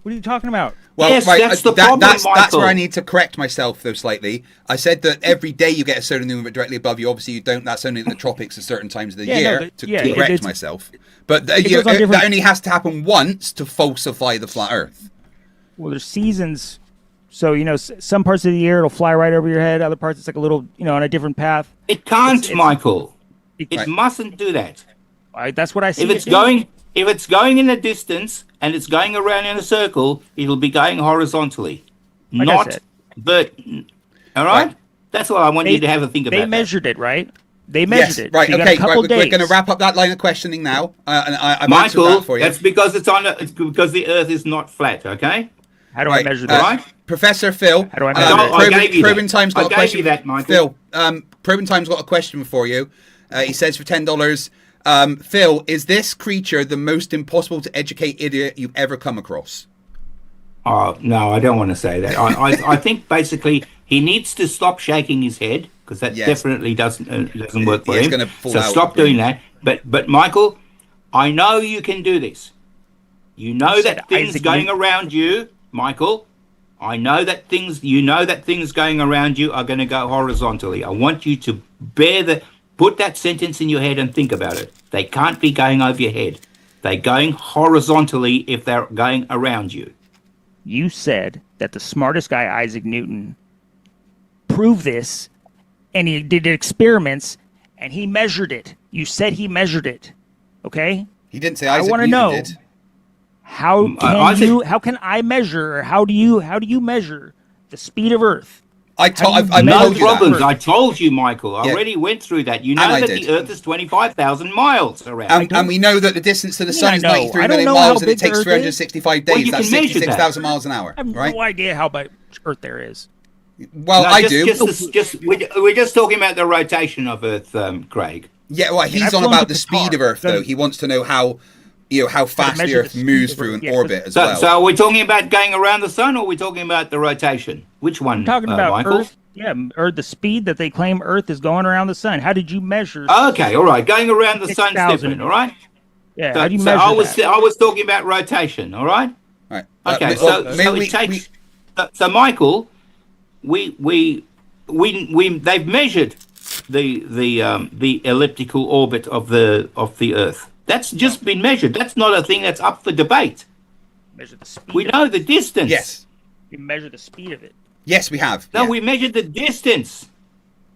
Speaker 4: What are you talking about?
Speaker 1: Well,
Speaker 3: Yes,
Speaker 1: right,
Speaker 3: that's the problem,
Speaker 1: that's where
Speaker 3: Michael.
Speaker 1: I need to correct myself, though, slightly. I said that every day you get a solar new movement directly above you. Obviously, you don't. That's only in the tropics at certain times of the
Speaker 4: Yeah, no,
Speaker 1: year,
Speaker 4: but-
Speaker 1: to
Speaker 4: yeah,
Speaker 1: correct
Speaker 4: it's-
Speaker 1: myself. But
Speaker 4: goes on different-
Speaker 1: that only has to happen once to falsify the flat Earth.
Speaker 4: Well, there's seasons, so some parts of the year it'll fly right over your head. Other parts it's like a little, on a different path.
Speaker 3: It can't,
Speaker 4: It's-
Speaker 3: Michael. It
Speaker 1: Right.
Speaker 3: mustn't do that.
Speaker 4: That's what I see.
Speaker 3: If
Speaker 4: it
Speaker 3: it's
Speaker 4: doing.
Speaker 3: going in a distance and it's going around in a circle, it'll be going horizontally,
Speaker 4: Like I
Speaker 3: not
Speaker 4: said.
Speaker 3: all right?
Speaker 1: Right.
Speaker 3: That's what I want you to have a think about.
Speaker 4: They
Speaker 3: that.
Speaker 4: measured it, right? They
Speaker 1: Yes,
Speaker 4: measured it.
Speaker 1: right.
Speaker 4: So you got
Speaker 1: Okay,
Speaker 4: a couple
Speaker 1: right,
Speaker 4: days.
Speaker 1: we're going to wrap up that line of questioning now, and I've answered
Speaker 3: Michael,
Speaker 1: that for you.
Speaker 3: that's because it's because the Earth is not flat. Okay.
Speaker 4: How do I
Speaker 1: Right,
Speaker 4: measure this?
Speaker 3: Right.
Speaker 1: Professor Phil.
Speaker 4: How do I measure it?
Speaker 3: I gave you that.
Speaker 1: Probing Time's got
Speaker 3: I
Speaker 1: a
Speaker 3: gave
Speaker 1: question.
Speaker 3: you that, Michael.
Speaker 1: Phil, Probing Time's got a question for you. He says for $10, Phil, is this creature the most impossible to educate idiot you've ever come across?
Speaker 3: Oh no, I don't want to say that. I think basically he needs to stop shaking his head because that
Speaker 1: Yes.
Speaker 3: definitely doesn't work for
Speaker 1: Yeah, it's
Speaker 3: him.
Speaker 1: gonna fall
Speaker 3: So
Speaker 1: out.
Speaker 3: stop doing that. But Michael, I know you can do this. You know
Speaker 4: said
Speaker 3: that things
Speaker 4: Isaac
Speaker 3: going
Speaker 4: Newton.
Speaker 3: around you, Michael. I know that things going around you are going to go horizontally. I want you to put that sentence in your head and think about it. They can't be going over your head. They're going horizontally if they're going around you.
Speaker 4: You said that the smartest guy, Isaac Newton, proved this, and he did experiments, and he measured it. You said he measured it. Okay?
Speaker 1: He didn't say
Speaker 4: I
Speaker 1: Isaac
Speaker 4: want to
Speaker 1: Newton
Speaker 4: know
Speaker 1: did.
Speaker 4: how can I measure, or how do you measure the speed of Earth?
Speaker 1: I've
Speaker 3: No
Speaker 1: told you
Speaker 3: problems.
Speaker 1: that.
Speaker 3: I told you, Michael. I
Speaker 1: Yeah.
Speaker 3: already went through that. You
Speaker 1: And
Speaker 3: know
Speaker 1: I
Speaker 3: that
Speaker 1: did.
Speaker 3: the Earth is 25,000 miles around.
Speaker 1: And we know that the distance to the sun
Speaker 4: I
Speaker 1: is
Speaker 4: know.
Speaker 1: 93
Speaker 4: I don't
Speaker 1: million
Speaker 4: know how
Speaker 1: miles, and it
Speaker 4: big the
Speaker 1: takes
Speaker 4: Earth is.
Speaker 1: 365
Speaker 3: Well,
Speaker 1: days.
Speaker 3: you
Speaker 1: That's
Speaker 3: can measure that.
Speaker 1: 66,000 miles an hour,
Speaker 4: I have
Speaker 1: right?
Speaker 4: no idea how much Earth there is.
Speaker 1: Well,
Speaker 3: No,
Speaker 1: I do.
Speaker 3: We're just talking about the rotation of Earth, Craig.
Speaker 1: Yeah, well, he's
Speaker 4: I've
Speaker 1: on
Speaker 4: flown
Speaker 1: about
Speaker 4: to
Speaker 1: the speed
Speaker 4: Qatar.
Speaker 1: of Earth, though.
Speaker 4: Done-
Speaker 1: He wants to know how fast the
Speaker 4: measure the
Speaker 1: Earth
Speaker 4: speed
Speaker 1: moves
Speaker 4: of
Speaker 1: through
Speaker 4: Earth.
Speaker 1: an
Speaker 4: Yeah,
Speaker 1: orbit as
Speaker 3: So,
Speaker 1: well.
Speaker 3: so are we talking about going around the sun, or are we talking about the rotation? Which one,
Speaker 4: I'm talking about
Speaker 3: Michael?
Speaker 4: Earth. Yeah, or the speed that they claim Earth is going around the sun. How did you measure?
Speaker 3: Okay, all right. Going around the sun's
Speaker 4: 6,000.
Speaker 3: different, all right?
Speaker 4: Yeah,
Speaker 3: So,
Speaker 4: how do you
Speaker 3: so
Speaker 4: measure
Speaker 3: I was
Speaker 4: that?
Speaker 3: I was talking about rotation, all right?
Speaker 1: Right.
Speaker 3: Okay,
Speaker 1: well,
Speaker 3: so
Speaker 1: maybe
Speaker 3: it takes. So Michael, they've measured the elliptical orbit of the Earth. That's just been measured. That's not a thing that's up for debate.
Speaker 4: Measure the speed.
Speaker 3: We
Speaker 4: of
Speaker 3: know
Speaker 4: it.
Speaker 3: the distance.
Speaker 1: yes.
Speaker 4: You measure the speed of it.
Speaker 1: Yes, we have.
Speaker 3: No,
Speaker 1: yeah.
Speaker 3: we measured the distance.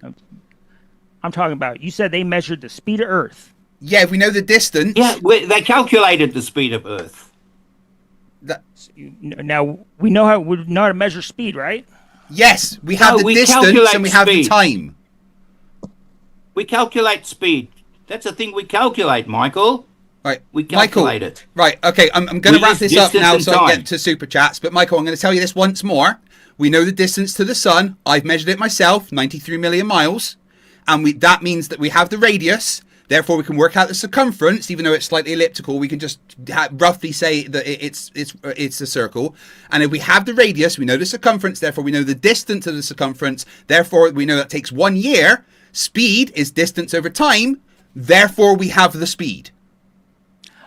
Speaker 4: I'm talking about. You said they measured the speed of Earth.
Speaker 1: Yeah, if we know the distance.
Speaker 3: Yeah, they calculated the speed of Earth.
Speaker 4: Now we know how to measure speed, right?
Speaker 1: Yes, we have
Speaker 3: No,
Speaker 1: the
Speaker 3: we
Speaker 1: distance
Speaker 3: calculate
Speaker 1: and we have the
Speaker 3: speed.
Speaker 1: time.
Speaker 3: We calculate speed. That's a thing we calculate, Michael.
Speaker 1: Right.
Speaker 3: We calculate
Speaker 1: Michael,
Speaker 3: it.
Speaker 1: Right, okay, I'm going to
Speaker 3: We
Speaker 1: wrap
Speaker 3: use
Speaker 1: this up
Speaker 3: distance
Speaker 1: now
Speaker 3: and
Speaker 1: so I can
Speaker 3: time.
Speaker 1: get to super chats. But Michael, I'm going to tell you this once more. We know the distance to the sun. I've measured it myself, 93 million miles. And that means that we have the radius. Therefore, we can work out the circumference, even though it's slightly elliptical. We can just roughly say that it's a circle. And if we have the radius, we know the circumference. Therefore, we know the distance of the circumference. Therefore, we know that takes 1 year. Speed is distance over time. Therefore, we have the speed.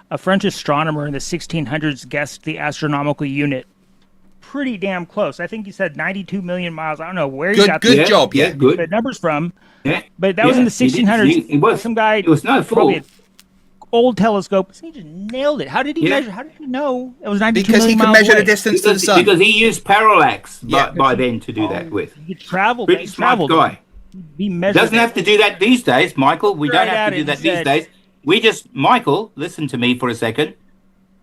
Speaker 4: A French astronomer in the 1600s guessed the astronomical unit. Pretty damn close. I think he said 92 million miles. I don't know where he got
Speaker 1: Good job. Yeah.
Speaker 3: good.
Speaker 4: the numbers from,
Speaker 3: Yeah,
Speaker 4: but that was in the
Speaker 3: he did-
Speaker 4: 1600s.
Speaker 3: It was
Speaker 4: Some guy.
Speaker 3: It was no
Speaker 4: probably
Speaker 3: fool.
Speaker 4: an old telescope. He just nailed it. How did he
Speaker 3: Yeah.
Speaker 4: measure? How did he know it was 92
Speaker 1: Because he
Speaker 4: million
Speaker 1: can
Speaker 4: miles
Speaker 1: measure the
Speaker 4: away?
Speaker 1: distance to the sun.
Speaker 3: Because he used parallax
Speaker 1: Yeah.
Speaker 3: by then to do that with.
Speaker 4: He traveled.
Speaker 3: Pretty
Speaker 4: He
Speaker 3: smart
Speaker 4: traveled.
Speaker 3: guy.
Speaker 4: He measured.
Speaker 3: Doesn't have to do that these days, Michael. We
Speaker 4: Right
Speaker 3: don't have
Speaker 4: at
Speaker 3: to
Speaker 4: it,
Speaker 3: do
Speaker 4: he
Speaker 3: that these
Speaker 4: said.
Speaker 3: days. Michael, listen to me for a second.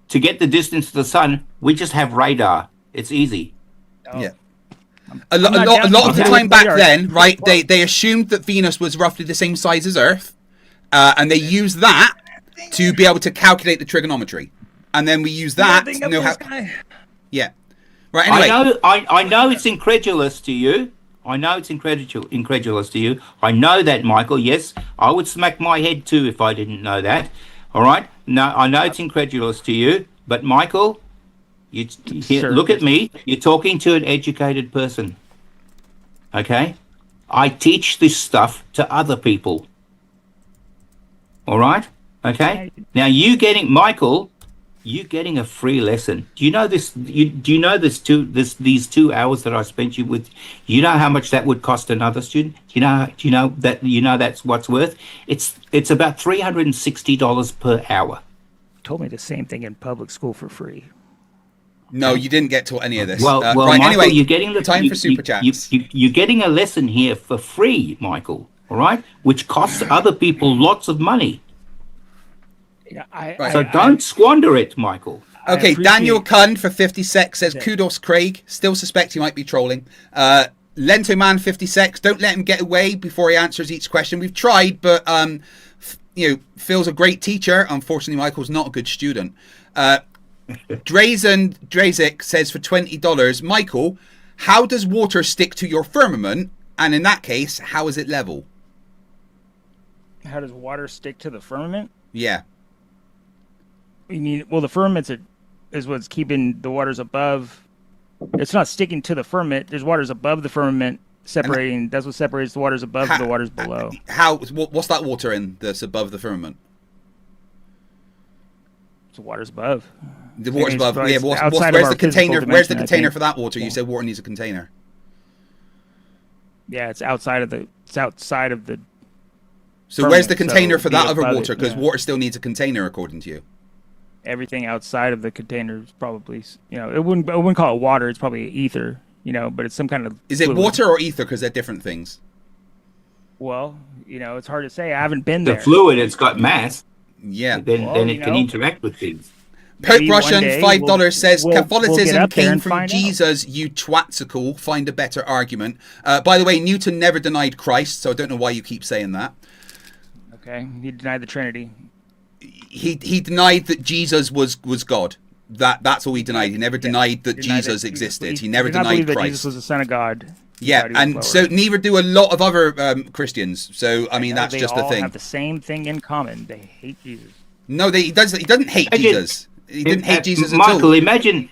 Speaker 3: To get the distance to the sun, we just have radar. It's easy.
Speaker 1: Yeah. A lot
Speaker 4: not
Speaker 1: of
Speaker 4: down
Speaker 1: the
Speaker 4: for
Speaker 1: time
Speaker 4: that.
Speaker 1: back
Speaker 4: Radar.
Speaker 1: then, right? They assumed that Venus was roughly the same size as Earth, and they used that to be able to calculate the trigonometry, and then we use that
Speaker 4: Nothing
Speaker 1: to
Speaker 4: of
Speaker 1: know how.
Speaker 4: this guy.
Speaker 1: Yeah. Right. Anyway.
Speaker 3: I know it's incredulous to you. I know it's incredulous to you. I know that, Michael. Yes, I would smack my head too if I didn't know that. All right. No, I know it's incredulous to you, but Michael,
Speaker 4: Sir.
Speaker 3: look at me. You're talking to an educated person. Okay. I teach this stuff to other people. All right. Okay. Now Michael, you getting a free lesson. Do you know this? Do you know these 2 hours that I spent you with? You know how much that would cost another student? Do you know that's what's worth? It's about $360 per hour.
Speaker 4: Told me the same thing in public school for free.
Speaker 1: No, you didn't get to any of this.
Speaker 3: Well,
Speaker 1: right.
Speaker 3: Michael,
Speaker 1: Anyway,
Speaker 3: you're getting the
Speaker 1: time for super chats.
Speaker 3: You're getting a lesson here for free, Michael. All right, which costs other people lots of money.
Speaker 4: Yeah,
Speaker 3: So don't squander it, Michael.
Speaker 1: Okay,
Speaker 4: appreciate-
Speaker 1: Daniel Kunn for 56 says, kudos, Craig. Still suspect he might be trolling. Lento Man 56, don't let him get away before he answers each question. We've tried, but Phil's a great teacher. Unfortunately, Michael's not a good student. Drazik says for $20, Michael, how does water stick to your firmament? And in that case, how is it level?
Speaker 4: How does water stick to the firmament?
Speaker 1: Yeah.
Speaker 4: You mean, well, the firmament is what's keeping the waters above. It's not sticking to the firmament. There's waters above the firmament separating. That's what separates the waters above from the waters below.
Speaker 1: What's that water in that's above the firmament?
Speaker 4: The waters above.
Speaker 1: The water's above.
Speaker 4: It's
Speaker 1: Yeah.
Speaker 4: outside of
Speaker 1: Where's
Speaker 4: our
Speaker 1: the container?
Speaker 4: physical
Speaker 1: Where's the
Speaker 4: dimension, I
Speaker 1: container
Speaker 4: think.
Speaker 1: for that water? You said water needs a container.
Speaker 4: Yeah, it's outside of the. It's outside of the.
Speaker 1: So where's the
Speaker 4: Firmament,
Speaker 1: container
Speaker 4: so
Speaker 1: for that
Speaker 4: be
Speaker 1: other
Speaker 4: above
Speaker 1: water?
Speaker 4: it,
Speaker 1: Because
Speaker 4: yeah.
Speaker 1: water still needs a container, according to you.
Speaker 4: everything outside of the container is probably, I wouldn't call it water. It's probably ether, but it's some kind of.
Speaker 1: Is it
Speaker 4: fluid.
Speaker 1: water or ether? Because they're different things.
Speaker 4: Well, it's hard to say. I haven't been
Speaker 3: The
Speaker 4: there.
Speaker 3: fluid, it's got mass.
Speaker 1: Yeah.
Speaker 3: Then it can interact with things.
Speaker 1: Pope
Speaker 4: Maybe
Speaker 1: Russian,
Speaker 4: one day
Speaker 1: $5 says,
Speaker 4: we'll get
Speaker 1: Catholicism
Speaker 4: up there
Speaker 1: came
Speaker 4: and
Speaker 1: from
Speaker 4: find out.
Speaker 1: Jesus, you twatsicle. Find a better argument. By the way, Newton never denied Christ, so I don't know why you keep saying that.
Speaker 4: Okay, he denied the Trinity.
Speaker 1: He denied that Jesus was God. That's all he denied. He never denied that Jesus existed. He never
Speaker 4: did not
Speaker 1: denied
Speaker 4: believe that
Speaker 1: Christ.
Speaker 4: Jesus was the Son of God. He
Speaker 1: Yeah,
Speaker 4: thought he was
Speaker 1: and
Speaker 4: lower.
Speaker 1: so neither do a lot of other Christians. So I mean, that's
Speaker 4: they
Speaker 1: just
Speaker 4: all
Speaker 1: the thing.
Speaker 4: have the same thing in common. They hate Jesus.
Speaker 1: No, he doesn't hate Jesus. He didn't hate Jesus at
Speaker 3: Michael,
Speaker 1: all.
Speaker 3: imagine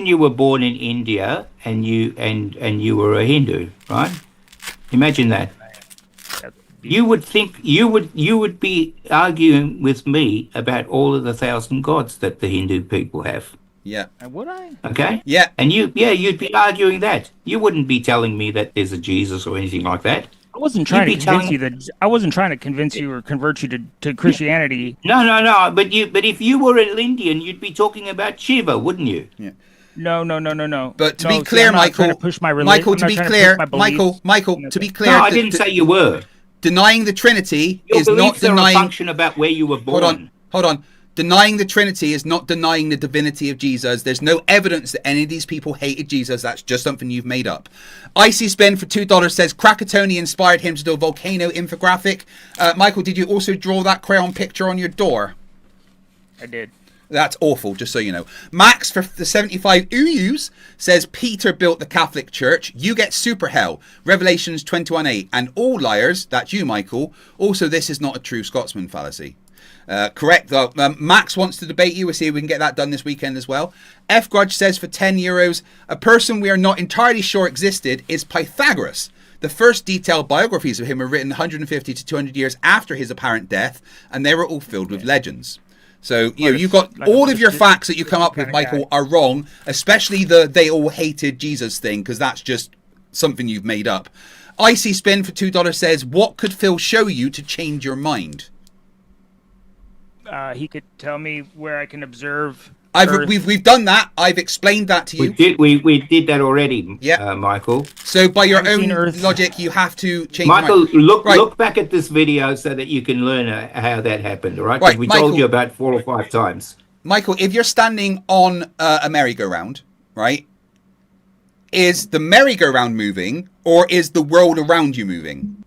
Speaker 3: you were born in India and you were a Hindu, right? Imagine that. You would think you would be arguing with me about all of the 1,000 gods that the Hindu people have.
Speaker 1: Yeah.
Speaker 4: And would I?
Speaker 3: Okay?
Speaker 1: Yeah.
Speaker 3: And you'd be arguing that. You wouldn't be telling me that there's a Jesus or anything like that.
Speaker 4: I wasn't trying to
Speaker 3: You'd be
Speaker 4: convince
Speaker 3: telling-
Speaker 4: you that. I wasn't trying to convince you or convert you to Christianity.
Speaker 3: No. But if you were an Indian, you'd be talking about Shiva, wouldn't you?
Speaker 4: No.
Speaker 1: But to
Speaker 4: No,
Speaker 1: be
Speaker 4: see,
Speaker 1: clear,
Speaker 4: I'm not trying
Speaker 1: Michael,
Speaker 4: to push my
Speaker 1: Michael, to be clear, Michael, to be clear,
Speaker 3: No, I didn't say you were.
Speaker 1: denying the Trinity
Speaker 3: Your
Speaker 1: is not
Speaker 3: beliefs are a
Speaker 1: denying.
Speaker 3: function about where you were born.
Speaker 1: Hold on. Denying the Trinity is not denying the divinity of Jesus. There's no evidence that any of these people hated Jesus. That's just something you've made up. Icy Spin for $2 says Krakatoni inspired him to do a volcano infographic. Michael, did you also draw that crayon picture on your door?
Speaker 4: I did.
Speaker 1: That's awful, just so you know. Max for the 75 UUs says Peter built the Catholic Church. You get super hell. Revelations 21:8. And all liars, that's you, Michael. Also, this is not a true Scotsman fallacy. Correct, though. Max wants to debate you. We'll see if we can get that done this weekend as well. F Grudge says for €10, a person we are not entirely sure existed is Pythagoras. The first detailed biographies of him were written 150 to 200 years after his apparent death, and they were all filled with legends. So, you've got all of your facts that you come up with, Michael, are wrong, especially the they all hated Jesus thing, because that's just something you've made up. Icy Spin for $2 says, what could Phil show you to change your mind?
Speaker 4: He could tell me where I can observe. Earth.
Speaker 1: We've done that. I've explained that to you.
Speaker 3: We did that already,
Speaker 1: Yeah.
Speaker 3: Michael.
Speaker 1: So by your
Speaker 4: I've seen
Speaker 1: own
Speaker 4: Earth.
Speaker 1: logic, you have to change
Speaker 3: Michael,
Speaker 1: your mind.
Speaker 3: look back at this video so that you can learn how that happened, all right? 'Cause
Speaker 1: Right,
Speaker 3: we
Speaker 1: Michael.
Speaker 3: told you about 4 or 5 times.
Speaker 1: Michael, if you're standing on a merry-go-round, right, is the merry-go-round moving or is the world around you moving?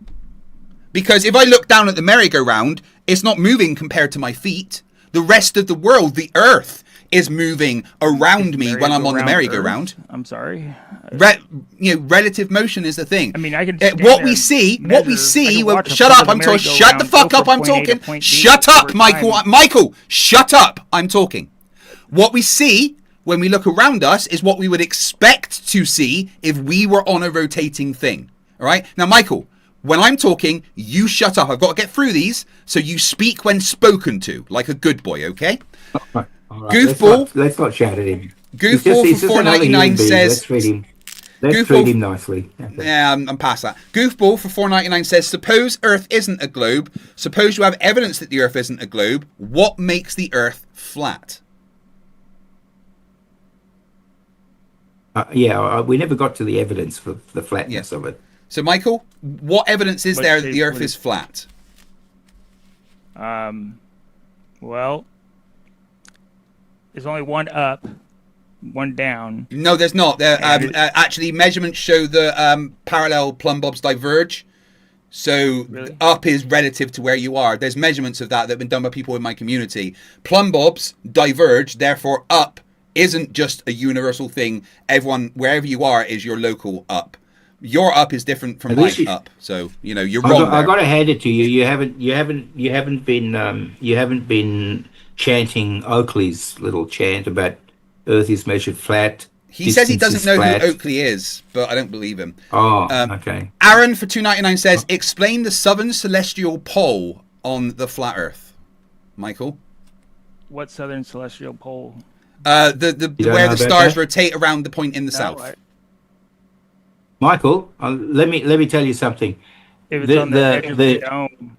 Speaker 1: Because if I look down at the merry-go-round, it's not moving compared to my feet. The rest of the world, the earth, is moving around me when I'm on the merry-go-round.
Speaker 4: I'm sorry.
Speaker 1: Relative motion is the thing.
Speaker 4: I mean, I can.
Speaker 1: What we see. Shut up! I'm talking. Shut the fuck up! I'm talking. Shut up, Michael. Michael, shut up! I'm talking. What we see when we look around us is what we would expect to see if we were on a rotating thing. All right. Now, Michael, when I'm talking, you shut up. I've got to get through these, so you speak when spoken to, like a good boy. Okay.
Speaker 3: All right,
Speaker 1: Goofball.
Speaker 3: Let's not shout at him.
Speaker 1: Goofball
Speaker 3: He's
Speaker 1: for
Speaker 3: just another human
Speaker 1: $4.99
Speaker 3: being.
Speaker 1: says.
Speaker 3: Let's treat him. Let's
Speaker 1: Goofball-
Speaker 3: treat him nicely. Okay.
Speaker 1: Yeah, I'm past that. Goofball for $4.99 says, suppose Earth isn't a globe. Suppose you have evidence that the Earth isn't a globe. What makes the Earth flat?
Speaker 3: We never got to the evidence for the flatness of it.
Speaker 1: So, Michael, what evidence is
Speaker 4: What
Speaker 1: there that
Speaker 4: shape
Speaker 1: the Earth
Speaker 4: would
Speaker 1: is
Speaker 4: it-
Speaker 1: flat?
Speaker 4: Well, there's only one up, one down.
Speaker 1: No, there's not. Actually, measurements show the parallel plumb bobs diverge. So
Speaker 4: Really?
Speaker 1: up is relative to where you are. There's measurements of that have been done by people in my community. Plumb bobs diverge, therefore up isn't just a universal thing. Everyone, wherever you are, is your local up. Your up is different from
Speaker 3: At
Speaker 1: my
Speaker 3: least you-
Speaker 1: up. So you're wrong.
Speaker 3: I
Speaker 1: there.
Speaker 3: got to hand it to you. You haven't been chanting Oakley's little chant about Earth is measured flat.
Speaker 1: He says he
Speaker 3: distance
Speaker 1: doesn't
Speaker 3: is
Speaker 1: know
Speaker 3: flat.
Speaker 1: who Oakley is, but I don't believe him.
Speaker 3: Oh, okay.
Speaker 1: Aaron for $2.99 says, explain the southern celestial pole on the flat Earth. Michael?
Speaker 4: What southern celestial pole?
Speaker 1: The
Speaker 3: You don't
Speaker 1: where
Speaker 3: know
Speaker 1: the
Speaker 3: about
Speaker 1: stars
Speaker 3: that?
Speaker 1: rotate around the point in the
Speaker 4: No,
Speaker 1: south.
Speaker 3: Michael, let me tell you something.
Speaker 4: If it's
Speaker 3: The-
Speaker 4: on the
Speaker 3: the-
Speaker 4: edge of
Speaker 3: the-
Speaker 4: the dome.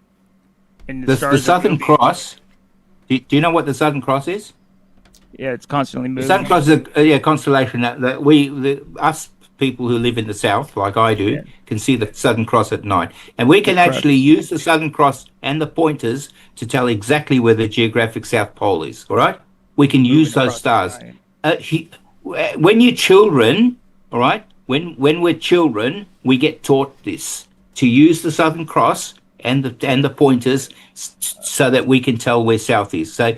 Speaker 4: And
Speaker 3: The
Speaker 4: stars are
Speaker 3: Southern
Speaker 4: moving.
Speaker 3: Cross. Do you know what the Southern Cross is?
Speaker 4: Yeah, it's constantly
Speaker 3: The
Speaker 4: moving.
Speaker 3: Southern Cross is a constellation that us people who live in the south, like I do, can see the Southern Cross at night, and we can actually use the Southern Cross and the pointers to tell exactly where the geographic South Pole is. All right, we can use those stars. When you're children, all right, when we're children, we get taught this, to use the Southern Cross and the pointers so that we can tell where south is. So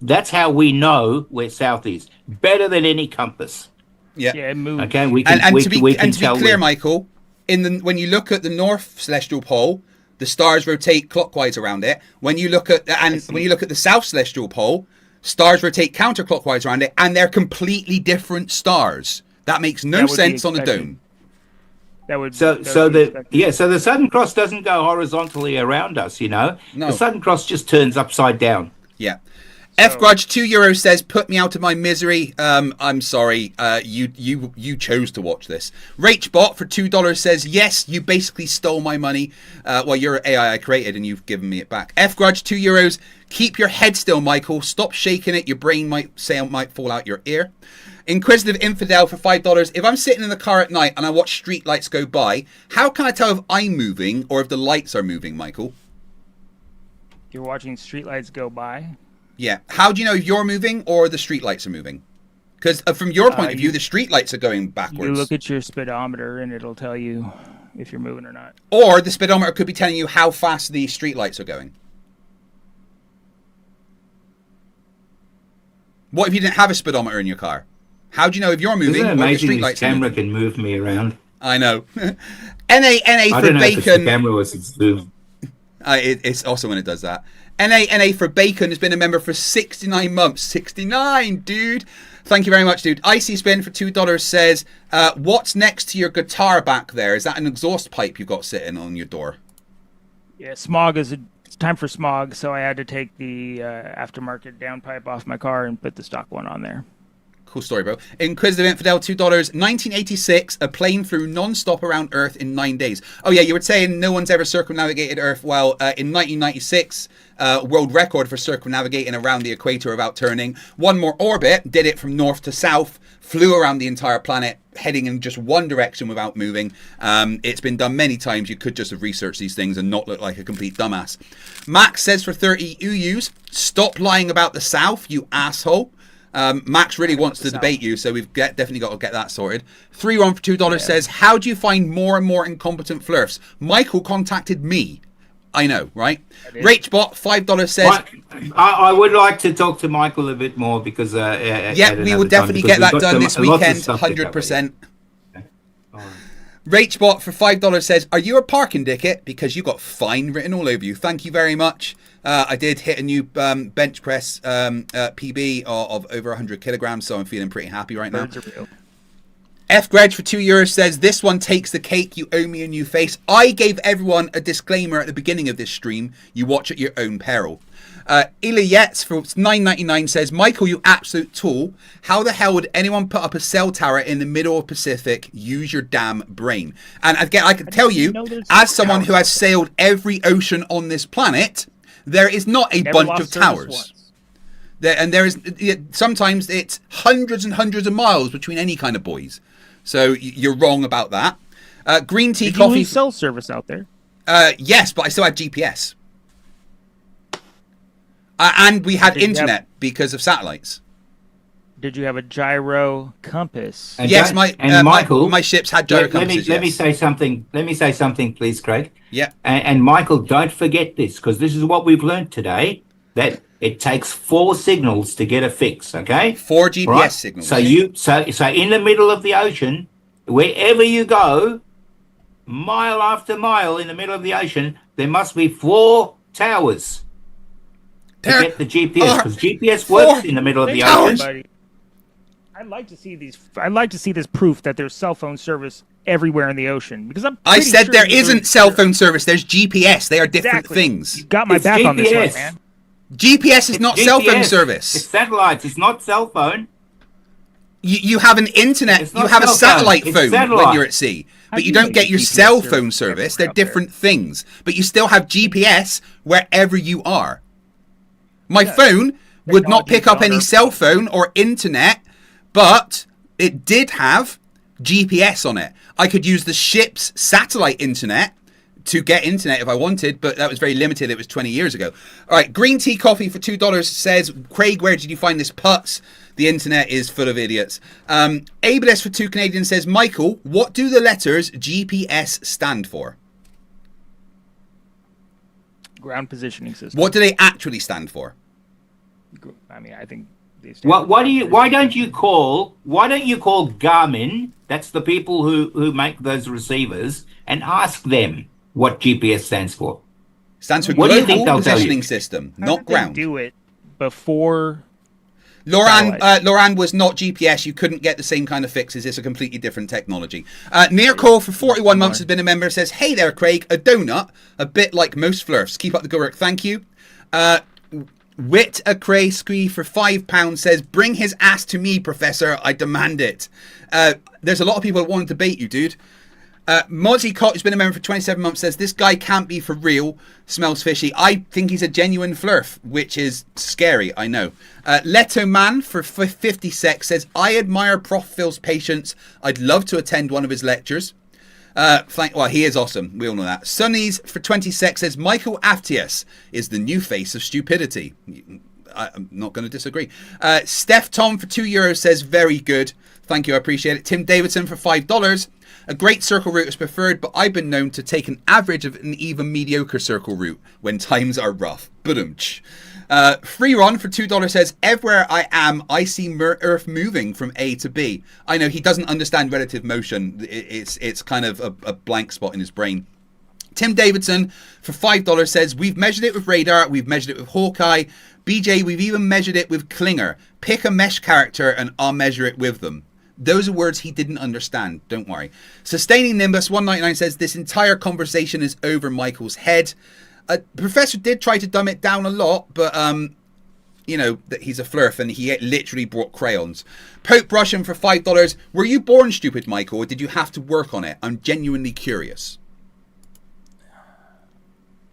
Speaker 3: that's how we know where south is, better than any compass.
Speaker 1: Yeah,
Speaker 4: it moves.
Speaker 3: Okay, we
Speaker 1: to be
Speaker 3: tell
Speaker 1: clear, Michael, when you look at the north celestial pole, the stars rotate clockwise around it. When you look at the south celestial pole, stars rotate counterclockwise around it, and they're completely different stars. That makes no sense on a dome.
Speaker 3: So the Southern Cross doesn't go horizontally around us, No. The Southern Cross just turns upside down.
Speaker 1: Yeah. F Grudge €2 says, "Put me out of my misery." I'm sorry. You chose to watch this. Rachbot for $2 says, "Yes, you basically stole my money. Well, you're AI I created, and you've given me it back." F Grudge €2. "Keep your head still, Michael. Stop shaking it. Your brain might fall out your ear." Inquisitive Infidel for $5. "If I'm sitting in the car at night and I watch street lights go by, how can I tell if I'm moving or if the lights are moving, Michael?"
Speaker 4: You're watching street lights go by?
Speaker 1: Yeah. How do you know if you're moving or the street lights are moving? Because from your point of view, the street lights are going backwards.
Speaker 4: You look at your speedometer and it'll tell you if you're moving or not.
Speaker 1: Or the speedometer could be telling you how fast the street lights are going. What if you didn't have a speedometer in your car? How do you know if you're moving?
Speaker 3: Isn't it amazing
Speaker 1: or
Speaker 3: this camera can move me around?
Speaker 1: I know. NA
Speaker 3: I
Speaker 1: for
Speaker 3: don't know
Speaker 1: bacon.
Speaker 3: If it's the camera or it's Zoom.
Speaker 1: It's also when it does that. NA for bacon has been a member for 69 months. 69, dude. Thank you very much, dude. Icy Spin for $2 says, "What's next to your guitar back there? Is that an exhaust pipe you've got sitting on your door?"
Speaker 4: Yeah, it's time for smog, so I had to take the aftermarket downpipe off my car and put the stock one on there.
Speaker 1: Cool story, bro. Inquisitive Infidel, $2. 1986, a plane flew non-stop around Earth in 9 days. Oh, yeah, you were saying no one's ever circumnavigated Earth. Well, in 1996, world record for circumnavigating around the equator without turning. One more orbit, did it from north to south, flew around the entire planet, heading in just one direction without moving. It's been done many times. You could just have researched these things and not look like a complete dumbass. Max says for 30 UUs, "Stop lying about the South, you asshole." Max really wants to debate you, so we've definitely got to get that sorted. 3-1 for $2 says, "How do you find more and more incompetent Flerfs?" Michael contacted me. I know, right? Rachbot, $5 says,
Speaker 3: I would like to talk to Michael a bit more because
Speaker 1: yeah, we will definitely get that done this weekend, 100%.
Speaker 3: Okay. All right.
Speaker 1: Rachbot for $5 says, "Are you a parking ticket? Because you got fine written all over you." Thank you very much. I did hit a new bench press PB of over 100 kilograms, so I'm feeling pretty happy right now. F Greg for €2 says, "This one takes the cake. You owe me a new face." I gave everyone a disclaimer at the beginning of this stream. You watch at your own peril. Ilayets for $9.99 says, "Michael, you absolute tool. How the hell would anyone put up a cell tower in the middle of Pacific? Use your damn brain." And again, I can tell you, as someone who has sailed every ocean on this planet, there is not a bunch of towers. There is sometimes it's hundreds and hundreds of miles between any kind of buoys. So you're wrong about that. Green tea coffee.
Speaker 4: You lose cell service out there?
Speaker 1: Yes, but I still had GPS. And we had internet because of satellites.
Speaker 4: Did you have a gyro compass?
Speaker 3: And
Speaker 1: yes,
Speaker 3: Michael,
Speaker 1: my ships had gyro compasses.
Speaker 3: Let me say something. Let me say something, please, Craig.
Speaker 1: Yeah.
Speaker 3: And Michael, don't forget this, because this is what we've learned today. That it takes 4 signals to get a fix. Okay. 4
Speaker 1: GPS signals.
Speaker 3: So so in the middle of the ocean, wherever you go, mile after mile in the middle of the ocean, there must be 4 towers to get the GPS, because GPS works in the middle of the ocean.
Speaker 4: I'd like to see these. I'd like to see this proof that there's cell phone service everywhere in the ocean, because
Speaker 1: I said there isn't cell phone service. There's GPS. They are different things.
Speaker 4: You got my back on this one, man.
Speaker 1: GPS is not cell phone service.
Speaker 3: It's satellites. It's not cell phone.
Speaker 1: You have an internet. You have a satellite phone when you're at sea, but you don't get your cell phone service. They're different things, but you still have GPS wherever you are. My phone would not
Speaker 4: technology
Speaker 1: pick up any
Speaker 4: beyond our-
Speaker 1: cell phone or internet, but it did have GPS on it. I could use the ship's satellite internet to get internet if I wanted, but that was very limited. It was 20 years ago. All right, Green Tea Coffee for $2 says, Craig, where did you find this putz? The internet is full of idiots. Abeless for $2 says, Michael, what do the letters GPS stand for?
Speaker 4: Ground positioning system.
Speaker 1: What do they actually stand for?
Speaker 4: I mean, I think they stand
Speaker 3: Why don't you call Garmin? That's the people who make those receivers, and ask them what GPS stands for.
Speaker 1: Stands for
Speaker 3: What do you think
Speaker 1: Global
Speaker 3: they'll tell you?
Speaker 1: Positioning System,
Speaker 4: How
Speaker 1: not
Speaker 4: did they
Speaker 1: ground.
Speaker 4: do it before.
Speaker 1: Loran was not GPS. You couldn't get the same kind of fixes. It's a completely different technology. Near Cole for 41 months has been a member. Says, hey there, Craig. A donut, a bit like most Flerfs. Keep up the good work. Thank you. Wit a Cray Scree for £5 says, bring his ass to me, Professor. I demand it. There's a lot of people that want to debate you, dude. Mozzie Cott, who's been a member for 27 months, says, this guy can't be for real. Smells fishy. I think he's a genuine Flerf, which is scary, I know. Leto Man for 50 sec says, I admire Prof. Phil's patience. I'd love to attend one of his lectures. Well, he is awesome. We all know that. Sunnies for 20 sec says, Michael Aftias is the new face of stupidity. I'm not going to disagree. Steph Tom for €2 says, very good. Thank you, I appreciate it. Tim Davidson for $5. A great circle route is preferred, but I've been known to take an average of an even mediocre circle route when times are rough. Badumch. Free Ron for $2 says, everywhere I am, I see Earth moving from A to B. I know he doesn't understand relative motion. It's kind of a blank spot in his brain. Tim Davidson for $5 says, we've measured it with radar, we've measured it with Hawkeye. BJ, we've even measured it with Klinger. Pick a mesh character and I'll measure it with them. Those are words he didn't understand. Don't worry. Sustaining Nimbus 199 says, this entire conversation is over Michael's head. Professor did try to dumb it down a lot, but you know that he's a Flerf and he literally brought crayons. Pope Russian for $5. Were you born stupid, Michael, or did you have to work on it? I'm genuinely curious.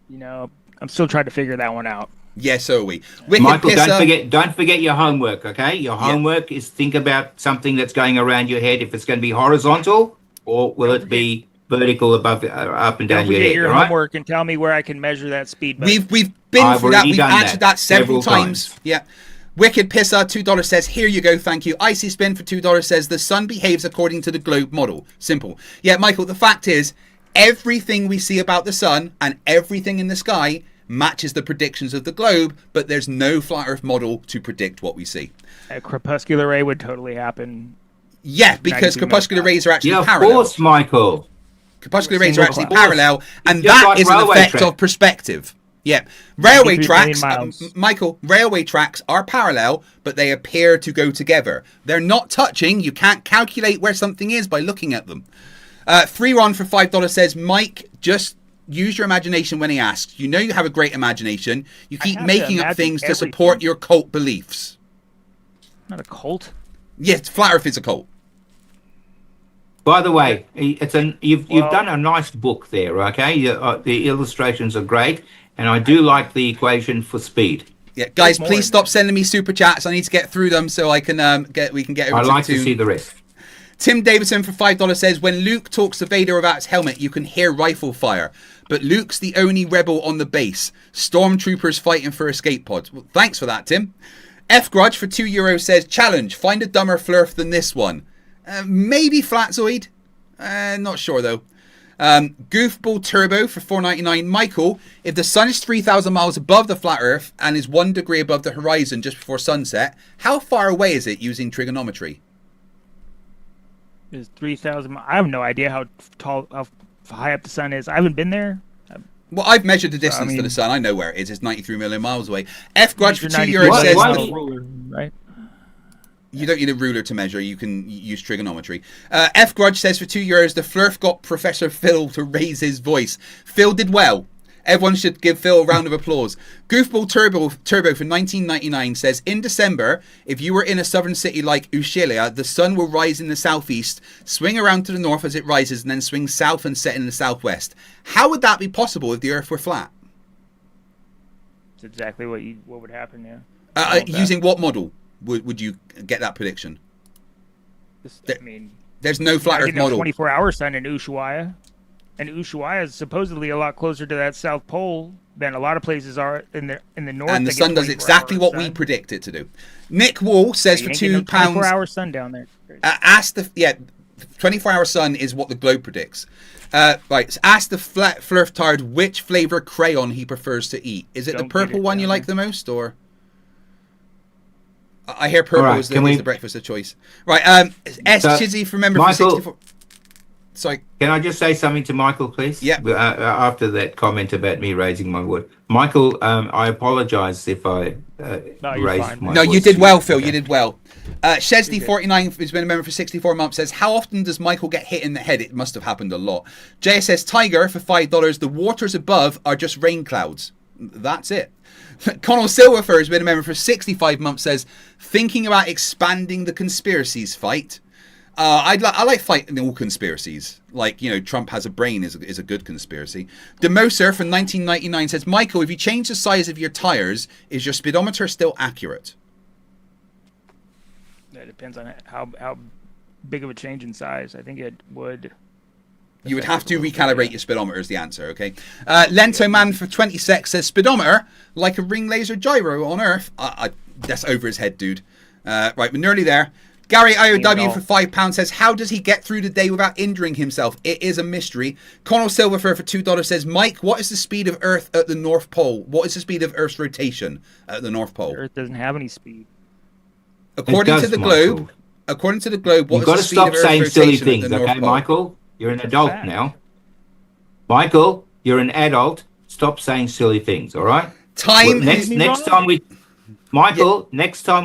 Speaker 4: You know, I'm still trying to figure that one out.
Speaker 1: Yeah, so are we. Wicked
Speaker 3: Michael,
Speaker 1: Pisser.
Speaker 3: don't forget your homework, okay? Your homework is think about something that's going around your head. If it's going to be horizontal, or will it be vertical above, up and down
Speaker 4: Don't
Speaker 3: your
Speaker 4: forget
Speaker 3: head?
Speaker 4: your
Speaker 3: All right?
Speaker 4: homework and tell me where I can measure that speed. Button.
Speaker 1: We've been
Speaker 3: I've
Speaker 1: through that.
Speaker 3: already
Speaker 1: We've
Speaker 3: done
Speaker 1: answered that several
Speaker 3: several
Speaker 1: times.
Speaker 3: times.
Speaker 1: Yeah. Wicked Pisser, $2 says, here you go, thank you. Icy Spin for $2 says, the sun behaves according to the globe model. Simple. Yeah, Michael, the fact is, everything we see about the sun and everything in the sky matches the predictions of the globe, but there's no flat Earth model to predict what we see.
Speaker 4: A crepuscular ray would totally happen.
Speaker 1: Yeah, because crepuscular rays are actually
Speaker 3: Yeah, of
Speaker 1: parallel.
Speaker 3: course, Michael.
Speaker 1: Crepuscular rays are actually
Speaker 3: Of course.
Speaker 1: parallel, and
Speaker 3: Just
Speaker 1: that
Speaker 3: like
Speaker 1: is an
Speaker 3: railway
Speaker 1: effect
Speaker 3: track.
Speaker 1: of perspective. Yeah, railway
Speaker 4: 93
Speaker 1: tracks,
Speaker 4: million miles.
Speaker 1: Michael, railway tracks are parallel, but they appear to go together. They're not touching. You can't calculate where something is by looking at them. Free Ron for $5 says, Mike, just use your imagination when he asks. You know you have a great imagination. You keep
Speaker 4: have to
Speaker 1: making up
Speaker 4: imagine
Speaker 1: things to
Speaker 4: everything.
Speaker 1: support your cult beliefs.
Speaker 4: Not a cult.
Speaker 1: Yes, flat Earth is a cult.
Speaker 3: By the way, you've
Speaker 4: Well-
Speaker 3: done a nice book there, okay? The illustrations are great, and I do like the equation for speed.
Speaker 1: Yeah, guys,
Speaker 4: more
Speaker 1: please
Speaker 4: in
Speaker 1: stop sending me super chats. I need to get through them so I can we can get over
Speaker 3: I'd
Speaker 1: to
Speaker 3: like
Speaker 1: the
Speaker 3: to
Speaker 1: tune.
Speaker 3: see the rest.
Speaker 1: Tim Davidson for $5 says, when Luke talks to Vader without his helmet, you can hear rifle fire. But Luke's the only rebel on the base. Stormtroopers fighting for escape pods. Well, thanks for that, Tim. F Grudge for €2 says, challenge, find a dumber Flerf than this one. Maybe Flatzoid. Not sure, though. Goofball Turbo for $4.99. Michael, if the sun is 3,000 miles above the flat Earth and is 1 degree above the horizon just before sunset, how far away is it using trigonometry?
Speaker 4: Is 3,000. I have no idea how tall, how high up the sun is. I haven't been there.
Speaker 1: Well, I've measured the distance to
Speaker 4: mean-
Speaker 1: the sun. I know where it is. It's 93 million miles away. F Grudge for
Speaker 4: You're
Speaker 1: 2
Speaker 4: 93
Speaker 1: euros says
Speaker 3: Why-
Speaker 4: miles ruler, right?
Speaker 1: you don't need a ruler to measure. You can use trigonometry. F Grudge says for €2, the Flerf got Professor Phil to raise his voice. Phil did well. Everyone should give Phil a round of applause. Goofball Turbo for $19.99 says, in December, if you were in a southern city like Ushuaia, the sun will rise in the southeast, swing around to the north as it rises, and then swing south and set in the southwest. How would that be possible if the Earth were flat?
Speaker 4: It's exactly what would happen. Yeah.
Speaker 1: Using what model would you get that prediction?
Speaker 4: I mean,
Speaker 1: there's no flat Earth model.
Speaker 4: 24-hour sun in Ushuaia, and Ushuaia is supposedly a lot closer to that South Pole than a lot of places are in the north.
Speaker 1: And the sun does exactly what we predict it to do. Nick Wall says for £2.
Speaker 4: 24-hour sun down there.
Speaker 1: Ask the 24-hour sun is what the globe predicts. Right, so ask the Flerftard which flavor crayon he prefers to eat. Is it the purple one you like the most, or? I hear purple is the breakfast of choice. Right, S. Chizzy for member
Speaker 3: Michael,
Speaker 1: for 64. Sorry.
Speaker 3: Can I just say something to Michael, please?
Speaker 1: Yeah.
Speaker 3: After that comment about me raising my voice. Michael, I apologise if I raised my voice.
Speaker 1: No, you did well, Phil. Okay. You did well. Shesdy49, who's been a member for 64 months, says, how often does Michael get hit in the head? It must have happened a lot. JSS Tiger for $5, the waters above are just rain clouds. That's it. Connell Silverfur has been a member for 65 months, says, thinking about expanding the conspiracies fight. I like fighting all conspiracies. Like, Trump has a brain is a good conspiracy. Demoser from 1999 says, Michael, if you change the size of your tires, is your speedometer still accurate?
Speaker 4: It depends on how big of a change in size. I think it would.
Speaker 1: You would have to recalibrate your speedometer is the answer, okay? Lento Man for 26 says, speedometer, like a ring laser gyro on Earth. That's over his head, dude. Right, we're nearly there. Gary IOW for £5 says, how does he get through the day without injuring himself? It is a mystery. Connell Silverfur for $2 says, Mike, what is the speed of Earth at the North Pole? What is the speed of Earth's rotation at the North Pole?
Speaker 4: Earth doesn't have any speed.
Speaker 1: According to the globe, what is the speed of Earth's rotation?
Speaker 3: You've got to stop saying silly things, okay, Michael? You're an adult now. Michael, you're an adult. Stop saying silly things, all right? Next time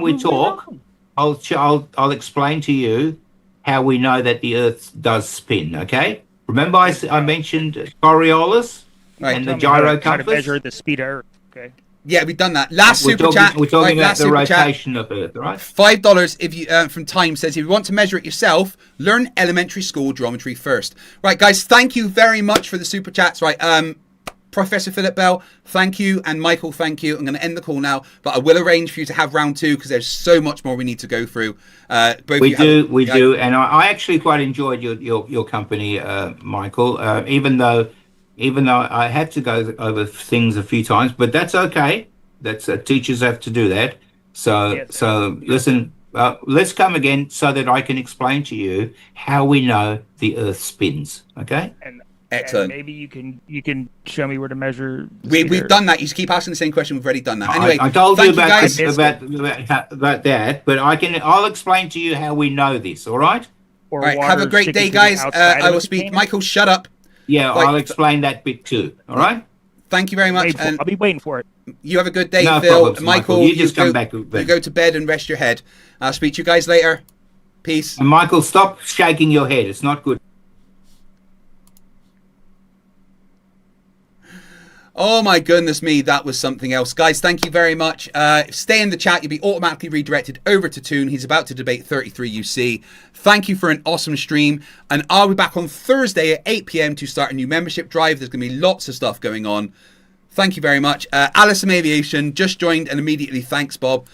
Speaker 3: we talk, I'll explain to you how we know that the Earth does spin, okay? Remember I mentioned Coriolis and the gyro compass?
Speaker 4: How to measure the speed of Earth, okay?
Speaker 1: Yeah, we've done that. Last super chat.
Speaker 3: We're talking about the rotation of Earth, right?
Speaker 1: $5 if you from Time says, if you want to measure it yourself, learn elementary school geometry first. Right, guys, thank you very much for the super chats. Right, Professor Philip Bell, thank you, and Michael, thank you. I'm going to end the call now, but I will arrange for you to have round 2 because there's so much more we need to go through.
Speaker 3: We do, and I actually quite enjoyed your company, Michael. Even though I had to go over things a few times, but that's okay. That's teachers have to do that. So listen, let's come again so that I can explain to you how we know the Earth spins. Okay.
Speaker 1: Excellent.
Speaker 4: And maybe you can show me where to measure.
Speaker 1: We've done that. You keep asking the same question. We've already done that. Anyway,
Speaker 3: I told you about that, but I'll explain to you how we know this. All right.
Speaker 1: All right. Have a great day, guys. I will speak. Michael, shut up.
Speaker 3: Yeah, I'll explain that bit too. All right.
Speaker 1: Thank you very much.
Speaker 4: I'll be waiting for it.
Speaker 1: You have a good day,
Speaker 3: no
Speaker 1: Phil.
Speaker 3: Problems,
Speaker 1: Michael,
Speaker 3: you just come back.
Speaker 1: You go to bed and rest your head. I'll speak to you guys later. Peace.
Speaker 3: And Michael, stop shaking your head. It's not good.
Speaker 1: Oh my goodness me, that was something else. Guys, thank you very much. Stay in the chat. You'll be automatically redirected over to Toon. He's about to debate 33 UC. Thank you for an awesome stream. And I'll be back on Thursday at 8 p.m. to start a new membership drive. There's going to be lots of stuff going on. Thank you very much. Alice from Aviation just joined and immediately thanks, Bob.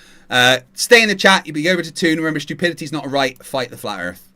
Speaker 1: Stay in the chat. You'll be over to Toon. Remember, stupidity's not a right. Fight the flat earth.